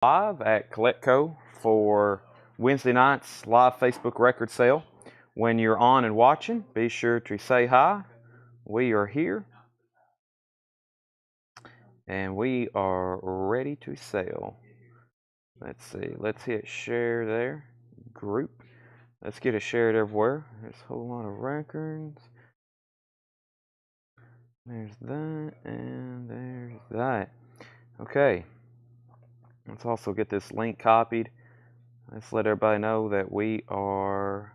Live at Coletco for Wednesday night's live Facebook record sale. When you're on and watching, be sure to say hi. We are here and we are ready to sell. Let's see, let's hit share there, group. Let's get it shared everywhere. There's a whole lot of records. There's that and there's that. Okay. Let's also get this link copied. Let's let everybody know that we are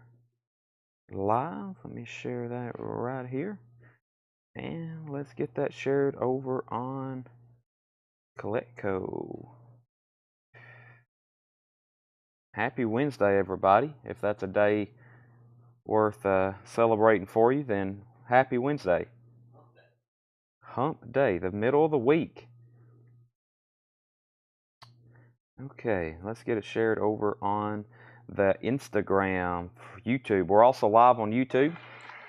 live. Let me share that right here. And let's get that shared over on Coletco. Happy Wednesday, everybody. If that's a day worth celebrating for you, then happy Wednesday. Hump day, the middle of the week. Okay, let's get it shared over on the Instagram, YouTube. We're also live on YouTube.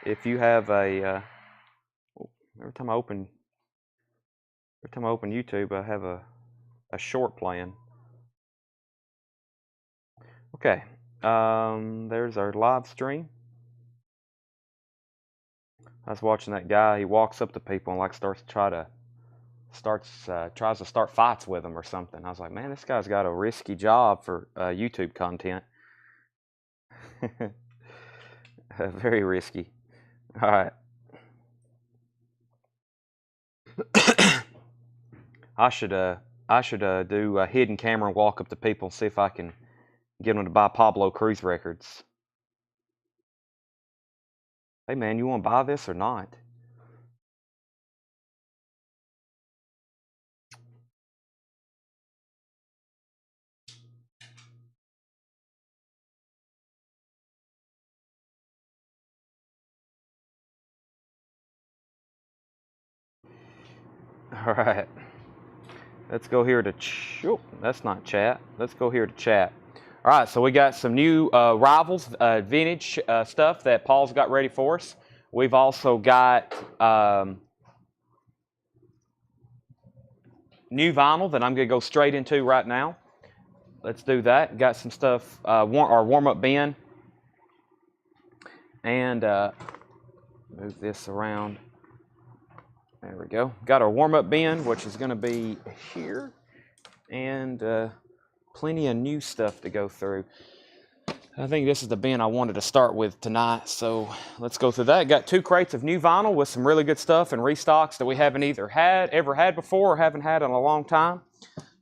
If you have a every time I open YouTube, I have a short playing. Okay, there's our live stream. I was watching that guy. He walks up to people and tries to start fights with them or something. I was like, man, this guy's got a risky job for YouTube content. Very risky. All right. I should do a hidden camera and walk up to people and see if I can get them to buy Pablo Cruz records. Hey man, you want to buy this or not? All right. Let's go here to that's not chat. Let's go here to chat. All right, so we got some new Rivals vintage stuff that Paul's got ready for us. We've also got new vinyl that I'm going to go straight into right now. Let's do that. Got some stuff, our warm-up bin. And move this around. There we go. Got our warm-up bin, which is going to be here. And plenty of new stuff to go through. I think this is the bin I wanted to start with tonight, so let's go through that. Got 2 crates of new vinyl with some really good stuff and restocks that we haven't either ever had before or haven't had in a long time.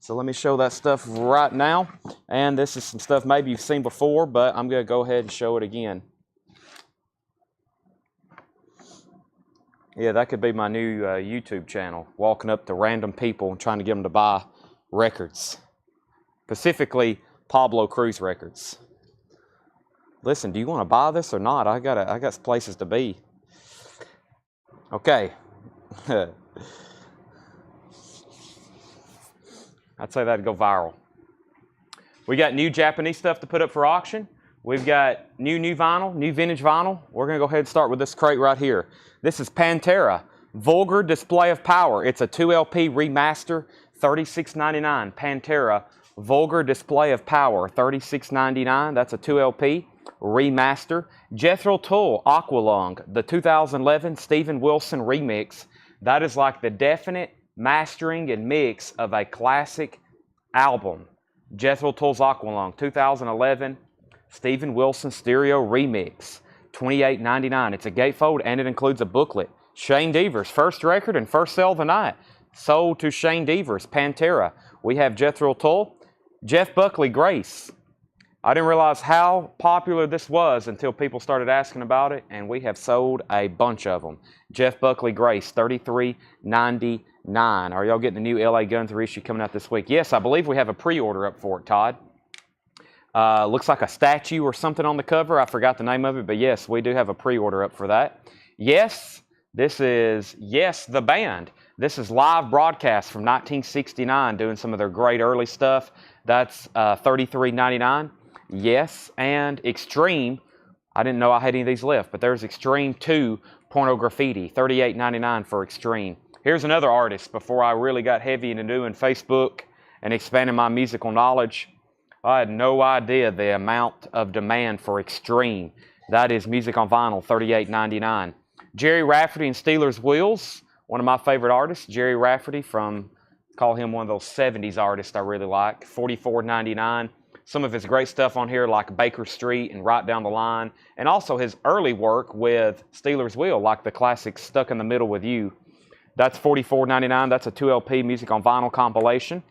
So let me show that stuff right now. And this is some stuff maybe you've seen before, but I'm going to go ahead and show it again. Yeah, that could be my new YouTube channel, walking up to random people and trying to get them to buy records. Specifically, Pablo Cruz records. Listen, do you want to buy this or not? I got places to be. Okay. I'd say that'd go viral. We got new Japanese stuff to put up for auction. We've got new vinyl, new vintage vinyl. We're going to go ahead and start with this crate right here. This is Pantera, Vulgar Display of Power. It's a 2LP remaster, $36.99. Pantera, Vulgar Display of Power, $36.99. That's a 2LP remaster. Jethro Tull, Aqualung, the 2011 Steven Wilson remix. That is like the definite mastering and mix of a classic album. Jethro Tull's Aqualung, 2011 Steven Wilson stereo remix, $28.99. It's a gatefold and it includes a booklet. Shane Devers, first record and first sale of the night. Sold to Shane Devers, Pantera. We have Jethro Tull. Jeff Buckley, Grace. I didn't realize how popular this was until people started asking about it, and we have sold a bunch of them. Jeff Buckley, Grace, $33.99. Are y'all getting the new LA Guns reissue coming out this week? Yes, I believe we have a pre-order up for it, Todd. Looks like a statue or something on the cover. I forgot the name of it, but yes, we do have a pre-order up for that. Yes, this is Yes, the band. This is live broadcast from 1969, doing some of their great early stuff. That's $33.99. Yes, and Extreme. I didn't know I had any of these left, but there's Extreme 2 Porno Graffiti, $38.99 for Extreme. Here's another artist before I really got heavy into doing Facebook and expanding my musical knowledge. I had no idea the amount of demand for Extreme. That is music on vinyl, $38.99. Jerry Rafferty and Steelers Wheels, one of my favorite artists. Jerry Rafferty call him one of those 70s artists I really like, $44.99. Some of his great stuff on here like Baker Street and Right Down the Line, and also his early work with Steelers Wheel, like the classic Stuck in the Middle with You. That's $44.99. That's a 2LP music on vinyl compilation.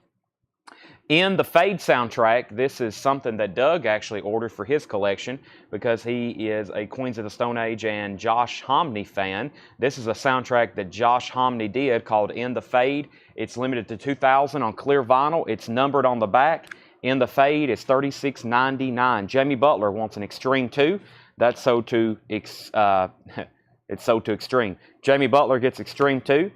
In the Fade soundtrack, this is something that Doug actually ordered for his collection because he is a Queens of the Stone Age and Josh Homme fan. This is a soundtrack that Josh Homme did called In the Fade. It's limited to 2,000 on clear vinyl. It's numbered on the back. In the Fade is $36.99. Jamie Butler wants an Extreme 2. That's sold to it's sold to Extreme. Jamie Butler gets Extreme 2.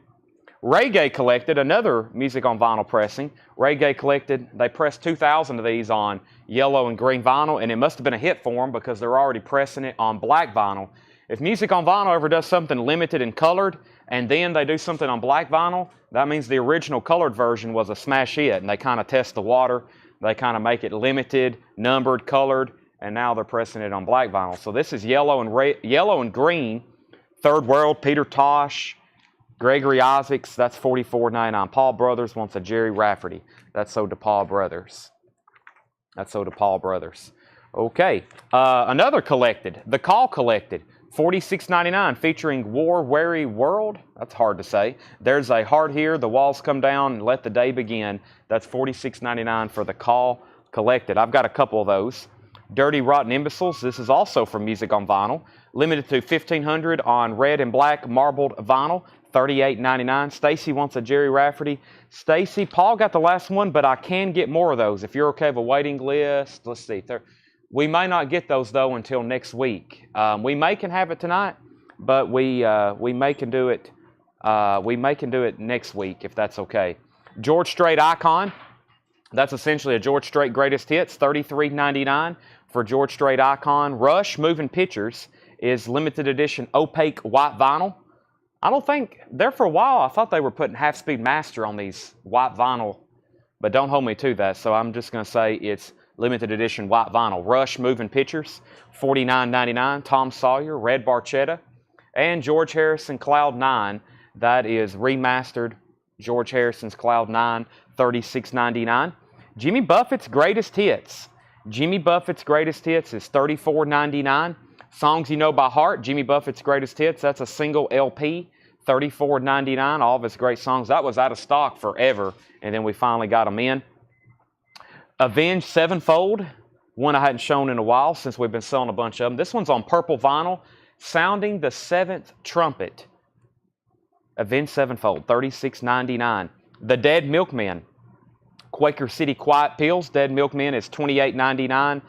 Reggae collected another music on vinyl pressing. Reggae collected, they pressed 2,000 of these on yellow and green vinyl, and it must have been a hit for them because they're already pressing it on black vinyl. If music on vinyl ever does something limited and colored, and then they do something on black vinyl, that means the original colored version was a smash hit, and they kind of test the water. They kind of make it limited, numbered, colored, and now they're pressing it on black vinyl. So this is yellow and green. Third World, Peter Tosh, Gregory Isaacs, that's $44.99. Paul Brothers wants a Jerry Rafferty. That's sold to Paul Brothers. That's sold to Paul Brothers. Okay, another collected, The Call collected, $46.99, featuring War Weary World. That's hard to say. There's a Heart Here, The Walls Come Down, and Let the Day Begin. That's $46.99 for The Call collected. I've got a couple of those. Dirty Rotten Imbeciles, this is also from music on vinyl. Limited to 1,500 on red and black marbled vinyl, $38.99. Stacy wants a Jerry Rafferty. Stacy, Paul got the last one, but I can get more of those. If you're okay with a waiting list, let's see. We may not get those, though, until next week. We may can have it tonight, but we may can do it. We may can do it next week, if that's okay. George Strait Icon. That's essentially a George Strait Greatest Hits, $33.99 for George Strait Icon. Rush Moving Pictures is limited edition opaque white vinyl. I don't think, there for a while, I thought they were putting half-speed master on these white vinyl, but don't hold me to that, so I'm just going to say it's limited edition white vinyl. Rush Moving Pictures, $49.99. Tom Sawyer, Red Barchetta, and George Harrison Cloud 9. That is remastered George Harrison's Cloud 9, $36.99. Jimmy Buffett's Greatest Hits. Jimmy Buffett's Greatest Hits is $34.99. Songs You Know by Heart, Jimmy Buffett's Greatest Hits. That's a single LP, $34.99. All of his great songs. That was out of stock forever, and then we finally got them in. Avenged Sevenfold, one I hadn't shown in a while since we've been selling a bunch of them. This one's on purple vinyl, Sounding the Seventh Trumpet. Avenged Sevenfold, $36.99. The Dead Milkmen, Quaker City Quiet Pills, Dead Milkmen is $28.99.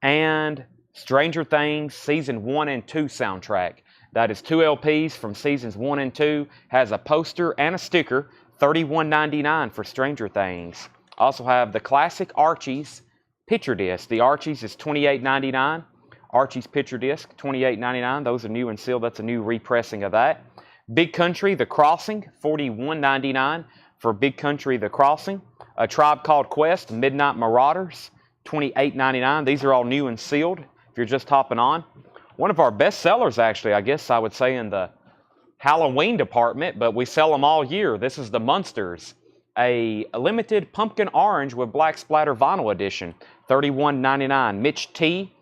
And Stranger Things Season 1 and 2 soundtrack. That is 2 LPs from Seasons 1 and 2. Has a poster and a sticker, $31.99 for Stranger Things. Also have the classic Archie's picture disc. The Archie's is $28.99. Archie's picture disc, $28.99. Those are new and sealed. That's a new repressing of that. Big Country, The Crossing, $41.99 for Big Country, The Crossing. A Tribe Called Quest, Midnight Marauders, $28.99. These are all new and sealed if you're just hopping on. One of our best sellers, actually, I guess I would say in the Halloween department, but we sell them all year. This is the Munsters, a limited pumpkin orange with black splatter vinyl edition, $31.99. Mitch T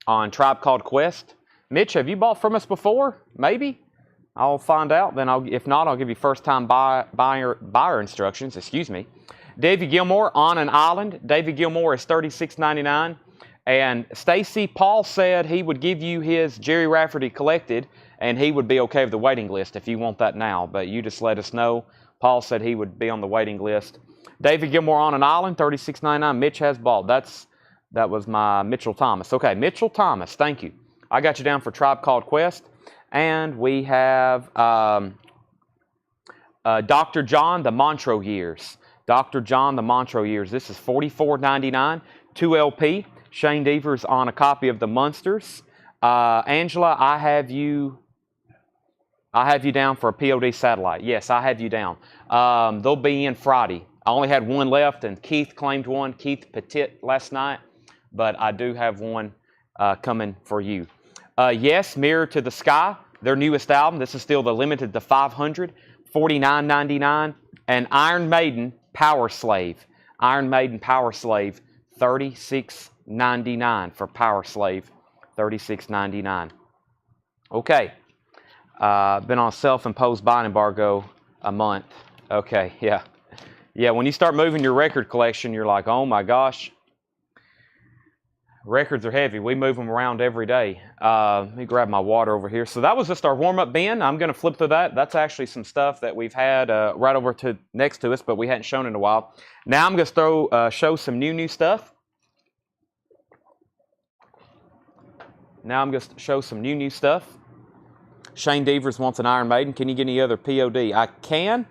on Tribe Called Quest. Mitch, have you bought from us before? Maybe? I'll find out. Then if not, I'll give you first-time buyer instructions. Excuse me. Davy Gilmour, On an Island. Davy Gilmour is $36.99. And Stacy, Paul said he would give you his Jerry Rafferty collected, and he would be okay with the waiting list if you want that now. But you just let us know. Paul said he would be on the waiting list. David Gilmour, On an Island, $36.99. Mitch has bought. That was my Mitchell Thomas. Okay, Mitchell Thomas, thank you. I got you down for Tribe Called Quest. And we have Dr. John, The Montreux Years. Dr. John, The Montreux Years. This is $44.99, 2 LP. Shane Devers on a copy of The Munsters. Angela, I have you down for a POD satellite. Yes, I have you down. They'll be in Friday. I only had one left, and Keith claimed one, Keith Petit, last night, but I do have one coming for you. Yes, Mirror to the Sky, their newest album. This is still the limited to 500, $49.99. And Iron Maiden, Power Slave. Iron Maiden, Power Slave, $36.99 for Power Slave, $36.99. Okay. Been on self-imposed buying embargo a month. Okay, yeah. Yeah, when you start moving your record collection, you're like, oh my gosh. Records are heavy. We move them around every day. Let me grab my water over here. So that was just our warm-up bin. I'm going to flip through that. That's actually some stuff that we've had right over to next to us, but we hadn't shown in a while. Now I'm going to show some new stuff. Now I'm going to show some new stuff. Shane Devers wants an Iron Maiden. Can you get any other POD? I can,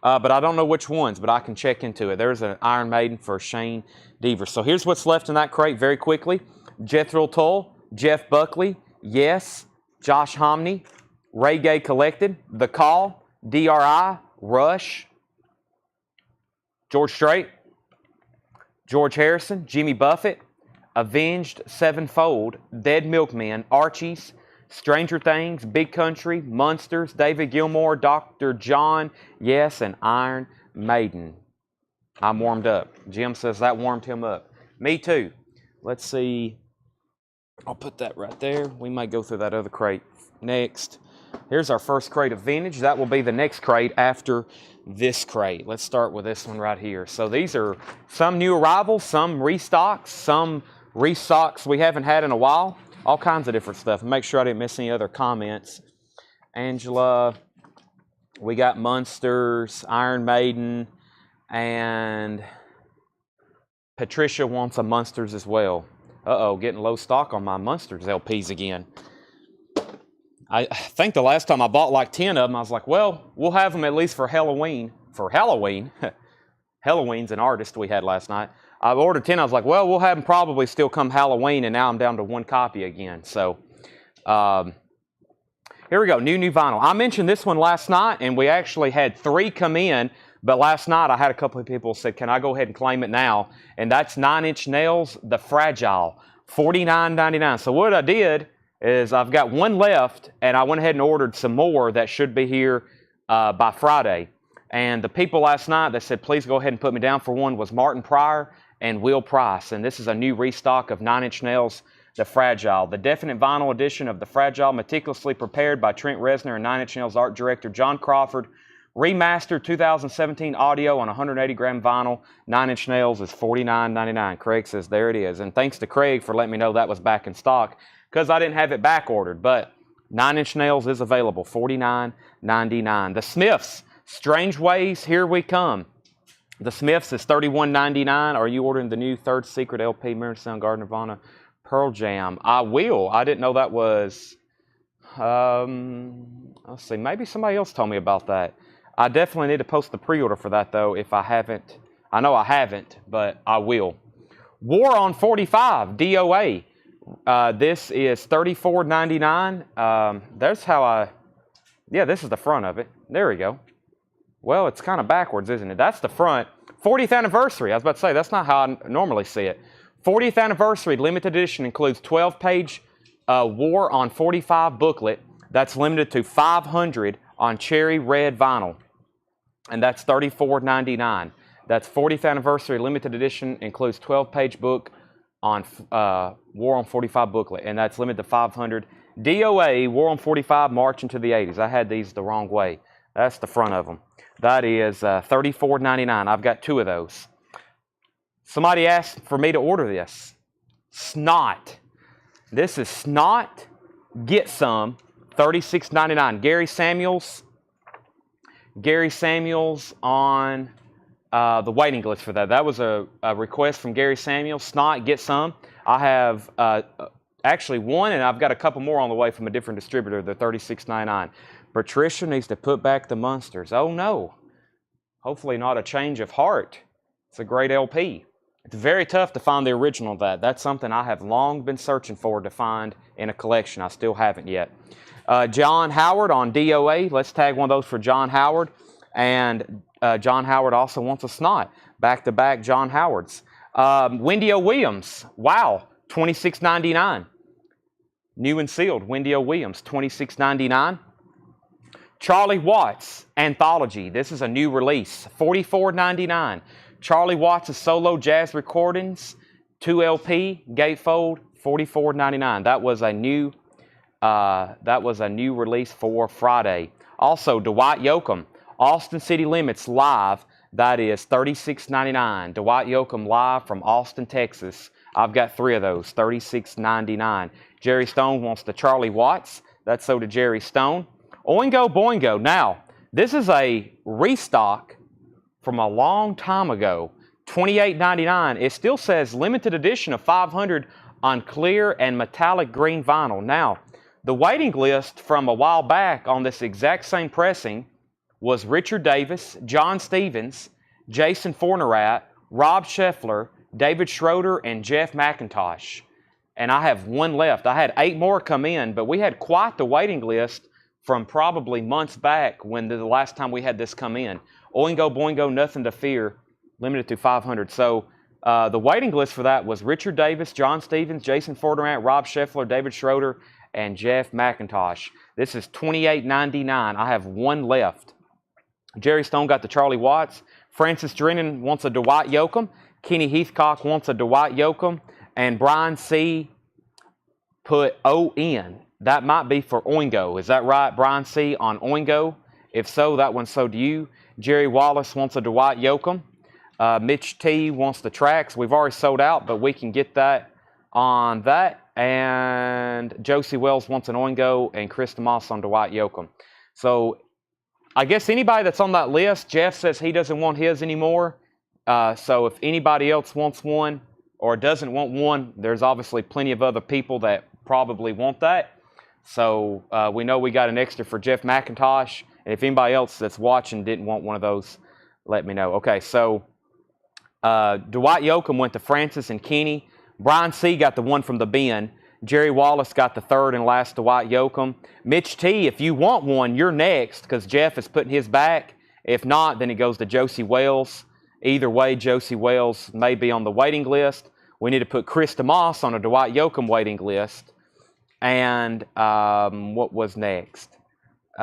but I don't know which ones, but I can check into it. There's an Iron Maiden for Shane Devers. So here's what's left in that crate very quickly. Jethro Tull, Jeff Buckley, Yes, Josh Homme, Ray Gay Collected, The Call, DRI, Rush, George Strait, George Harrison, Jimmy Buffett, Avenged Sevenfold, Dead Milkmen, Archies, Stranger Things, Big Country, Munsters, David Gilmour, Dr. John, Yes, and Iron Maiden. I'm warmed up. Jim says that warmed him up. Me too. Let's see. I'll put that right there. We might go through that other crate next. Here's our first crate of vintage. That will be the next crate after this crate. Let's start with this one right here. So these are some new arrivals, some restocks, some restocks we haven't had in a while. All kinds of different stuff. Make sure I didn't miss any other comments. Angela, we got Munsters, Iron Maiden, and Patricia wants a Munsters as well. Uh-oh, getting low stock on my Munsters LPs again. I think the last time I bought like 10 of them, I was like, well, we'll have them at least for Halloween. For Halloween. Halloween's an artist we had last night. I ordered 10. I was like, well, we'll have them probably still come Halloween, and now I'm down to one copy again. So here we go, new vinyl. I mentioned this one last night, and we actually had 3 come in, but last night I had a couple of people said, can I go ahead and claim it now? And that's 9 Inch Nails, The Fragile, $49.99. So what I did is I've got one left, and I went ahead and ordered some more that should be here by Friday. And the people last night that said, please go ahead and put me down for one was Martin Pryor and Will Price. And this is a new restock of 9 Inch Nails, The Fragile. The definite vinyl edition of The Fragile, meticulously prepared by Trent Reznor and 9 Inch Nails art director John Crawford. Remastered 2017 audio on 180-gram vinyl. 9 Inch Nails is $49.99. Craig says, there it is. And thanks to Craig for letting me know that was back in stock, because I didn't have it back ordered. But 9 Inch Nails is available, $49.99. The Smiths, Strange Ways, Here We Come. The Smiths is $31.99. Are you ordering the new Third Secret LP, Mirror Soundgarden, Nirvana, Pearl Jam? I will. I didn't know that was, let's see, maybe somebody else told me about that. I definitely need to post the pre-order for that, though, if I haven't. I know I haven't, but I will. War on 45, DOA. This is $34.99. There's how yeah, this is the front of it. There we go. Well, it's kind of backwards, isn't it? That's the front. 40th anniversary. I was about to say, that's not how I normally see it. 40th anniversary limited edition includes 12-page War on 45 booklet. That's limited to 500 on cherry red vinyl. And that's $34.99. That's 40th anniversary limited edition, includes 12-page book on War on 45 booklet, and that's limited to 500. DOA, War on 45, March into the 80s. I had these the wrong way. That's the front of them. That is $34.99. I've got 2 of those. Somebody asked for me to order this. Snot. This is Snot. Get Some. $36.99. Gary Samuels on the waiting list for that. That was a request from Gary Samuels. Snot, Get Some. I have actually one, and I've got a couple more on the way from a different distributor. They're $36.99. Patricia needs to put back the Munsters. Oh no. Hopefully not a change of heart. It's a great LP. It's very tough to find the original of that. That's something I have long been searching for to find in a collection. I still haven't yet. John Howard on DOA. Let's tag one of those for John Howard. And John Howard also wants a Snot. Back-to-back John Howards. Wendy O. Williams, wow, $26.99. New and sealed, Wendy O. Williams, $26.99. Charlie Watts, Anthology. This is a new release, $44.99. Charlie Watts' solo jazz recordings, 2 LP, gatefold, $44.99. That was a new release for Friday. Also, Dwight Yoakam, Austin City Limits Live. That is $36.99. Dwight Yoakam live from Austin, Texas. I've got 3 of those, $36.99. Jerry Stone wants the Charlie Watts. That's so to Jerry Stone. Oingo Boingo. Now, this is a restock from a long time ago. $28.99. It still says limited edition of 500 on clear and metallic green vinyl. Now, the waiting list from a while back on this exact same pressing was Richard Davis, John Stevens, Jason Fornerat, Rob Scheffler, David Schroeder, and Jeff McIntosh. And I have 1 left. I had 8 more come in, but we had quite the waiting list from probably months back when the last time we had this come in. Oingo Boingo, Nothing to Fear, limited to 500. So the waiting list for that was Richard Davis, John Stevens, Jason Fornerat, Rob Scheffler, David Schroeder, and Jeff McIntosh. This is $28.99. I have 1 left. Jerry Stone got the Charlie Watts. Francis Drennan wants a Dwight Yoakam. Kenny Heathcock wants a Dwight Yoakam. And Brian C. put O-N. That might be for Oingo. Is that right, Brian C. on Oingo? If so, that one's so to you. Jerry Wallace wants a Dwight Yoakam. Mitch T. wants the tracks. We've already sold out, but we can get that on that. And Josie Wells wants an Oingo, and Chris DeMoss on Dwight Yoakam. So I guess anybody that's on that list, Jeff says he doesn't want his anymore. So if anybody else wants one or doesn't want one, there's obviously plenty of other people that probably want that. So we know we got an extra for Jeff McIntosh. And if anybody else that's watching didn't want one of those, let me know. Okay, so Dwight Yoakam went to Francis and Kenny. Brian C. got the one from the bin. Jerry Wallace got the 3rd and last Dwight Yoakam. Mitch T., if you want one, you're next because Jeff is putting his back. If not, then it goes to Josie Wells. Either way, Josie Wells may be on the waiting list. We need to put Chris DeMoss on a Dwight Yoakam waiting list. And what was next? The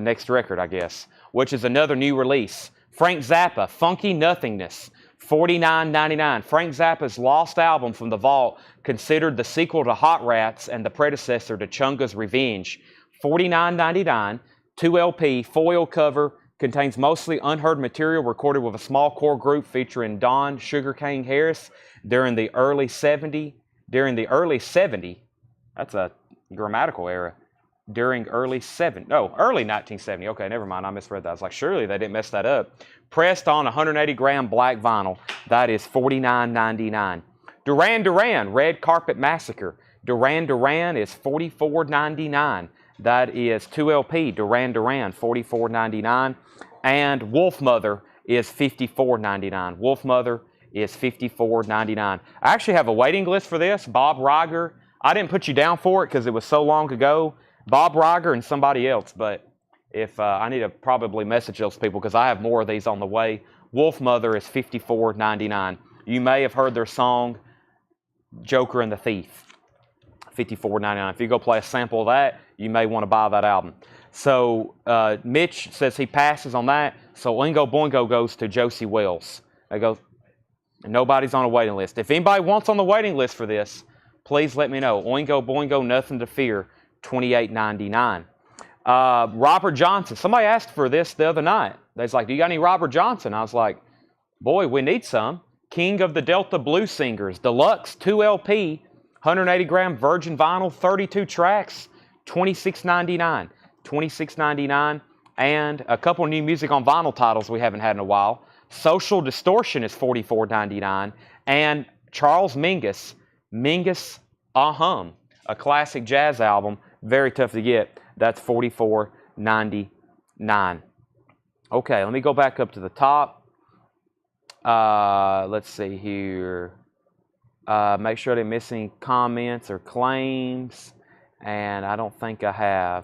next record, I guess, which is another new release. Frank Zappa, Funky Nothingness, $49.99. Frank Zappa's lost album from the vault, considered the sequel to Hot Rats and the predecessor to Chunga's Revenge. $49.99, 2 LP, foil cover, contains mostly unheard material recorded with a small core group featuring Don Sugarcane Harris during the early 70s. That's a grammatical error. During early 1970. Okay, never mind. I misread that. I was like, surely they didn't mess that up. Pressed on 180-gram black vinyl. That is $49.99. Duran Duran, Red Carpet Massacre. Duran Duran is $44.99. That is 2 LP. Duran Duran, $44.99. And Wolf Mother is $54.99. Wolf Mother is $54.99. I actually have a waiting list for this. Bob Riger. I didn't put you down for it because it was so long ago. Bob Riger and somebody else, but if I need to probably message those people because I have more of these on the way. Wolf Mother is $54.99. You may have heard their song, Joker and the Thief, $54.99. If you go play a sample of that, you may want to buy that album. So Mitch says he passes on that, so Oingo Boingo goes to Josie Wells. They go, nobody's on a waiting list. If anybody wants on the waiting list for this, please let me know. Oingo Boingo, Nothing to Fear, $28.99. Robert Johnson. Somebody asked for this the other night. They was like, do you got any Robert Johnson? I was like, boy, we need some. King of the Delta Blues Singers. Deluxe 2 LP, 180-gram virgin vinyl, 32 tracks, $26.99. $26.99. And a couple new music on vinyl titles we haven't had in a while. Social Distortion is $44.99. And Charles Mingus, a classic jazz album, very tough to get. That's $44.99. Okay, let me go back up to the top. Let's see here. Make sure I didn't miss any comments or claims. And I don't think I have.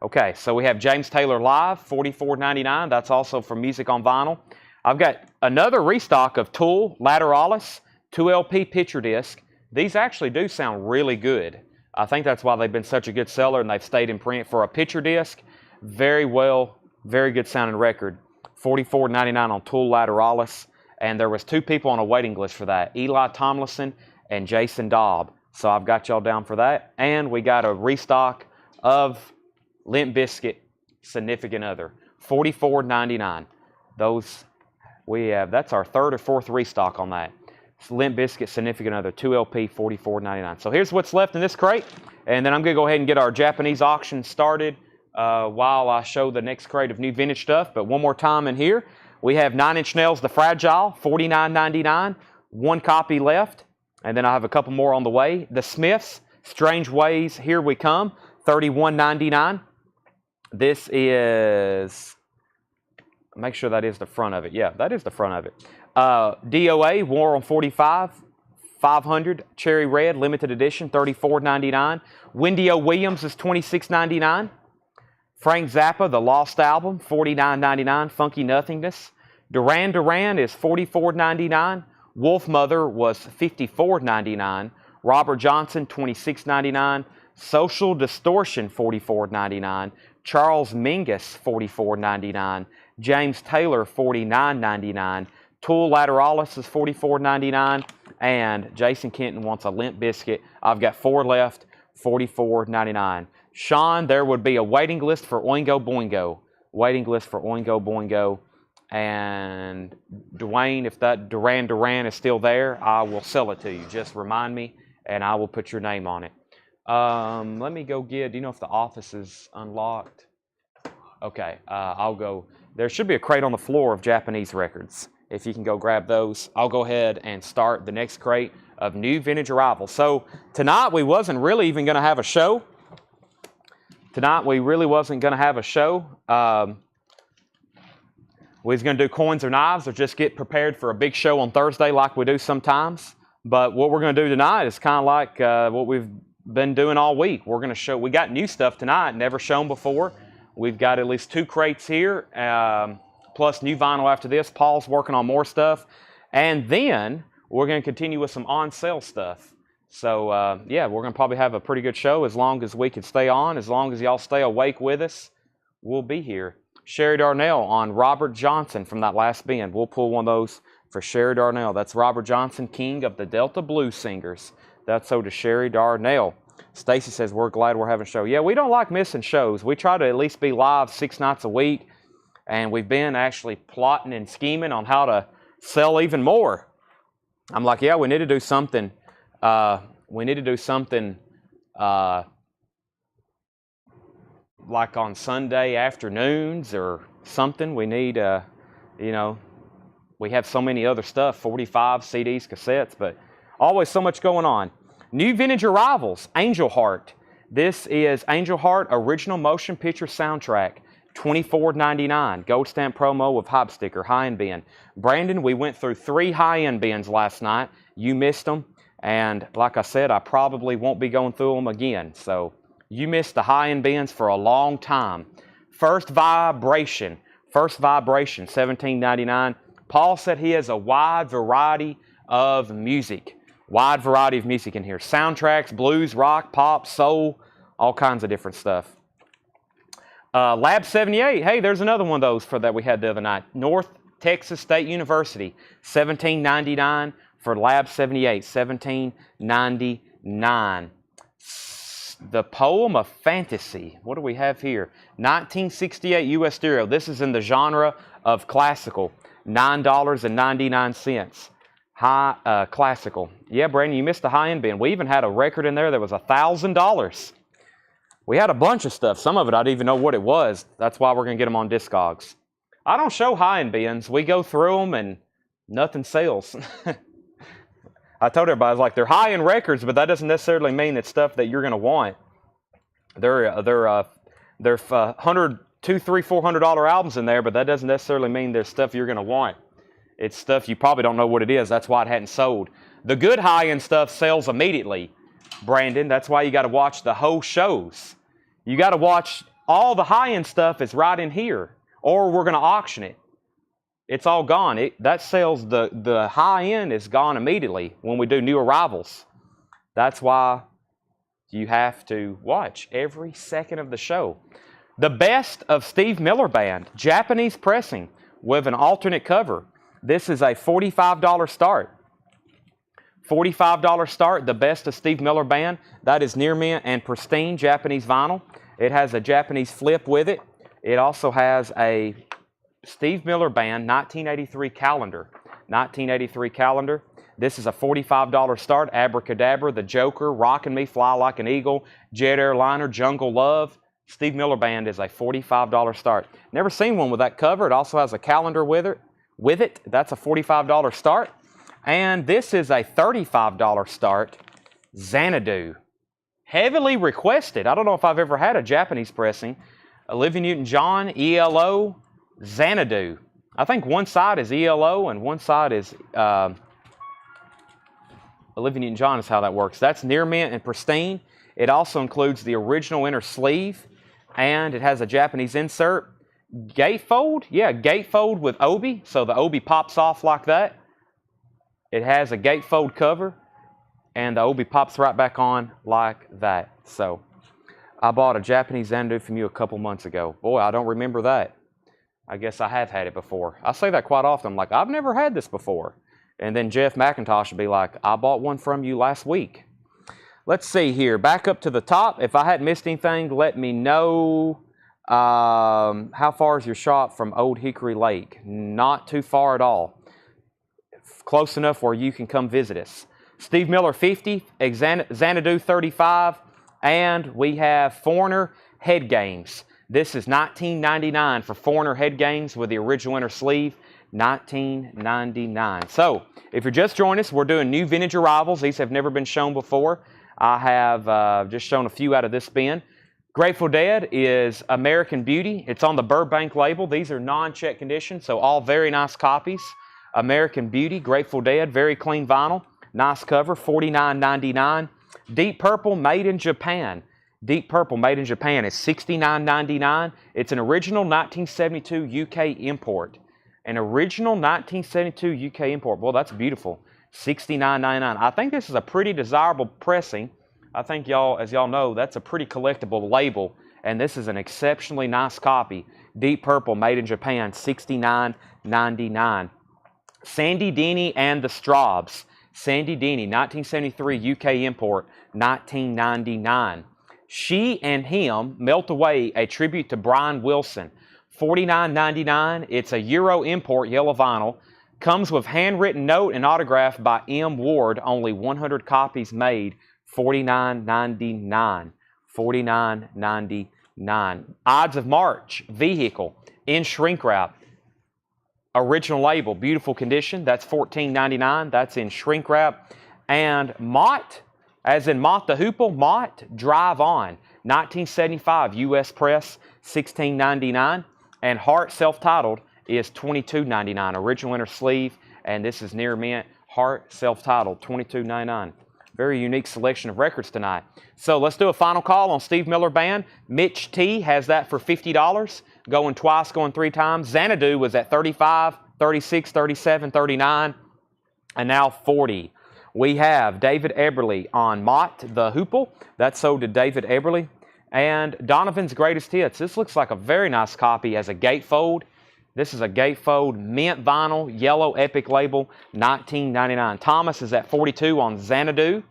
Okay, so we have James Taylor Live, $44.99. That's also for Music on Vinyl. I've got another restock of Tool Lateralis 2LP picture disc. These actually do sound really good. I think that's why they've been such a good seller and they've stayed in print for a picture disc. Very good sounding record. $44.99 on Tool Lateralis. And there was 2 people on a waiting list for that, Eli Tomlinson and Jason Daub. So I've got y'all down for that. And we got a restock of Limp Bizkit Significant Other, $44.99. Those we have, that's our 3rd or 4th restock on that. It's Limp Bizkit Significant Other, 2LP, $44.99. So here's what's left in this crate. And then I'm going to go ahead and get our Japanese auction started while I show the next crate of new vintage stuff. But one more time in here, we have 9 Inch Nails The Fragile, $49.99. 1 copy left. And then I have a couple more on the way. The Smiths, Strange Ways, Here We Come, $31.99. This is, make sure that is the front of it. Yeah, that is the front of it. DOA, War on 45, 500, Cherry Red, limited edition, $34.99. Wendy O. Williams is $26.99. Frank Zappa, The Lost Album, $49.99. Funky Nothingness. Duran Duran is $44.99. Wolf Mother was $54.99. Robert Johnson, $26.99. Social Distortion, $44.99. Charles Mingus, $44.99. James Taylor, $49.99. Tool Lateralis is $44.99. And Jason Kenton wants a Limp Bizkit. I've got 4 left, $44.99. Sean, there would be a waiting list for Oingo Boingo. Waiting list for Oingo Boingo. And Dwayne, if that Duran Duran is still there, I will sell it to you. Just remind me, and I will put your name on it. Let me go get, do you know if the office is unlocked? Okay, I'll go. There should be a crate on the floor of Japanese records. If you can go grab those, I'll go ahead and start the next crate of new vintage arrivals. So tonight we wasn't really even going to have a show. Tonight we really wasn't going to have a show. We was going to do coins or knives or just get prepared for a big show on Thursday like we do sometimes. But what we're going to do tonight is kind of like what we've been doing all week. We're going to show, we got new stuff tonight, never shown before. We've got at least 2 crates here, plus new vinyl after this. Paul's working on more stuff. And then we're going to continue with some on-sale stuff. So, yeah, we're going to probably have a pretty good show as long as we can stay on. As long as y'all stay awake with us, we'll be here. Sherry Darnell on Robert Johnson from that last band. We'll pull one of those for Sherry Darnell. That's Robert Johnson, king of the Delta Blues Singers. That's so to Sherry Darnell. Stacy says, we're glad we're having a show. Yeah, we don't like missing shows. We try to at least be live 6 nights a week. And we've been actually plotting and scheming on how to sell even more. I'm like, yeah, we need to do something. Like on Sunday afternoons or something. We need, we have so many other stuff, 45 CDs, cassettes, but always so much going on. New vintage arrivals, Angel Heart. This is Angel Heart Original Motion Picture Soundtrack, $24.99. Gold stamp promo with Hype Sticker, high-end bin. Brandon, we went through 3 high-end bins last night. You missed them. And like I said, I probably won't be going through them again. So you missed the high-end bins for a long time. First Vibration, $17.99. Paul said he has a wide variety of music. Wide variety of music in here. Soundtracks, blues, rock, pop, soul, all kinds of different stuff. Lab 78, hey, there's another one of those that we had the other night. North Texas State University, $17.99 for Lab 78, $17.99. The Poem of Fantasy, what do we have here? 1968 U.S. stereo. This is in the genre of classical, $9.99. High classical. Yeah, Brandon, you missed the high-end bin. We even had a record in there that was $1,000. We had a bunch of stuff. Some of it I didn't even know what it was. That's why we're going to get them on Discogs. I don't show high-end bins. We go through them and nothing sells. I told everybody, I was like, they're high-end records, but that doesn't necessarily mean it's stuff that you're going to want. They're $100, $200, $300, $400 albums in there, but that doesn't necessarily mean there's stuff you're going to want. It's stuff you probably don't know what it is. That's why it hadn't sold. The good high-end stuff sells immediately, Brandon. That's why you got to watch the whole shows. You got to watch All the high-end stuff is right in here, or we're going to auction it. It's all gone. That sells, the high-end is gone immediately when we do new arrivals. That's why you have to watch every second of the show. The best of Steve Miller Band, Japanese pressing with an alternate cover. This is a $45 start. $45 start, the best of Steve Miller Band. That is near mint and pristine Japanese vinyl. It has a Japanese flip with it. It also has a Steve Miller Band 1983 calendar. 1983 calendar. This is a $45 start. Abracadabra, The Joker, Rockin' Me, Fly Like an Eagle, Jet Airliner, Jungle Love. Steve Miller Band is a $45 start. Never seen one with that cover. It also has a calendar with it. That's a $45 start. And this is a $35 start. Xanadu. Heavily requested. I don't know if I've ever had a Japanese pressing. Olivia Newton-John, ELO, Xanadu. I think one side is ELO and one side is Olivia Newton-John is how that works. That's near mint and pristine. It also includes the original inner sleeve, and it has a Japanese insert. Gatefold? Yeah, gatefold with obi, so the obi pops off like that. It has a gatefold cover, and the obi pops right back on like that. So, I bought a Japanese Xanadu from you a couple months ago. Boy, I don't remember that. I guess I have had it before. I say that quite often. I'm like, I've never had this before. And then Jeff McIntosh would be like, I bought one from you last week. Let's see here. Back up to the top. If I hadn't missed anything, let me know. How far is your shop from Old Hickory Lake? Not too far at all. Close enough where you can come visit us. Steve Miller 50, Xanadu 35, and we have Foreigner head games. This is $19.99 for Foreigner head games with the original inner sleeve. $19.99. So, if you're just joining us, we're doing new vintage arrivals. These have never been shown before. I have just shown a few out of this bin. Grateful Dead is American Beauty. It's on the Burbank label. These are non-check condition, so all very nice copies. American Beauty, Grateful Dead, very clean vinyl. Nice cover, $49.99. Deep Purple, made in Japan. Deep Purple, made in Japan, is $69.99. It's an original 1972 UK import. An original 1972 UK import. Well, that's beautiful. $69.99. I think this is a pretty desirable pressing. I think y'all, as y'all know, that's a pretty collectible label. And this is an exceptionally nice copy. Deep Purple, made in Japan, $69.99. Sandy Denny and the Straubs. Sandy Denny, 1973 UK import, $19.99. She and Him, Melt Away, a tribute to Brian Wilson, $49.99. It's a Euro import yellow vinyl. Comes with handwritten note and autograph by M. Ward. Only 100 copies made. $49.99. $49.99. Ides of March vehicle in shrink wrap. Original label, beautiful condition. That's $14.99. That's in shrink wrap. And Mott, as in Mott the Hoople, Mott Drive On, 1975 U.S. press, $16.99. And Heart self-titled is $22.99. Original inner sleeve, and this is near mint. Heart self-titled, $22.99. Very unique selection of records tonight. So let's do a final call on Steve Miller Band. Mitch T has that for $50. Going twice, going three times. Xanadu was at $35, $36, $37, $39, and now $40. We have David Eberly on Mott the Hoople. That's sold to David Eberly. And Donovan's Greatest Hits. This looks like a very nice copy as a gatefold. This is a gatefold mint vinyl, yellow epic label, $19.99. Thomas is at $42 on Xanadu.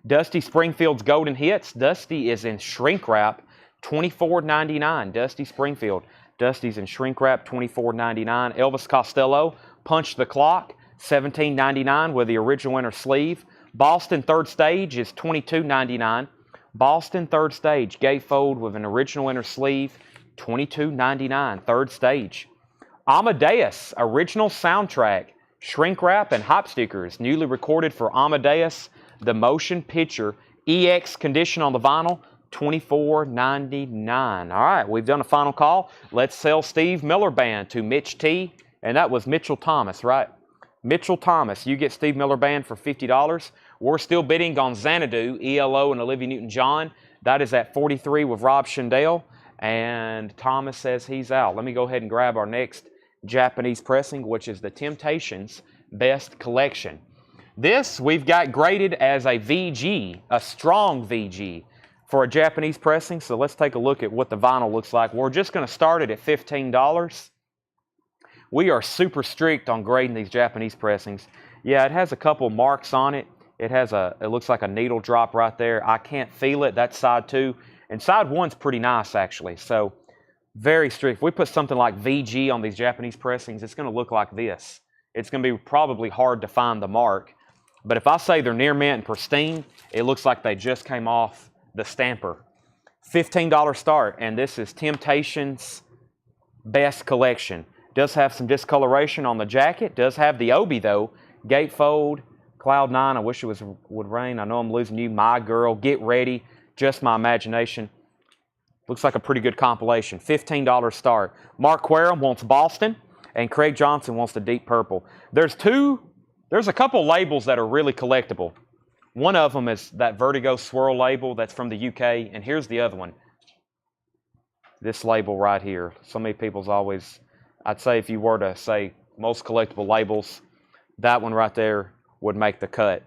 Dusty Springfield's Golden Hits. Dusty is in shrink wrap, $24.99. Dusty Springfield. Dusty's in shrink wrap, $24.99. Elvis Costello, Punch the Clock, $17.99 with the original inner sleeve. Boston Third Stage is $22.99. Boston Third Stage, gatefold with an original inner sleeve, $22.99. Third Stage. Amadeus, original soundtrack, shrink wrap and hop stickers, newly recorded for Amadeus, the motion picture, EX condition on the vinyl, $24.99. All right, we've done a final call. Let's sell Steve Miller Band to Mitch T. And that was Mitchell Thomas, right? Mitchell Thomas, you get Steve Miller Band for $50. We're still bidding on Xanadu, ELO, and Olivia Newton-John. That is at $43 with Rob Schindel. And Thomas says he's out. Let me go ahead and grab our next Japanese pressing, which is the Temptations Best Collection. This we've got graded as a VG, a strong VG for a Japanese pressing. So let's take a look at what the vinyl looks like. We're just going to start it at $15. We are super strict on grading these Japanese pressings. Yeah, it has a couple marks on it. It looks like a needle drop right there. I can't feel it. That's side 2. And side 1's pretty nice, actually. So very strict. If we put something like VG on these Japanese pressings, it's going to look like this. It's going to be probably hard to find the mark. But if I say they're near mint and pristine, it looks like they just came off the stamper. $15 start, and this is Temptations Best Collection. Does have some discoloration on the jacket. Does have the obi though. Gatefold, Cloud 9. I wish it would rain. I know I'm losing you. My Girl, Get Ready. Just My Imagination. Looks like a pretty good compilation. $15 start. Mark Quarum wants Boston, and Craig Johnson wants the Deep Purple. There's a couple labels that are really collectible. One of them is that Vertigo Swirl label that's from the UK, and here's the other one. This label right here. So many people's always, I'd say if you were to say most collectible labels, that one right there would make the cut.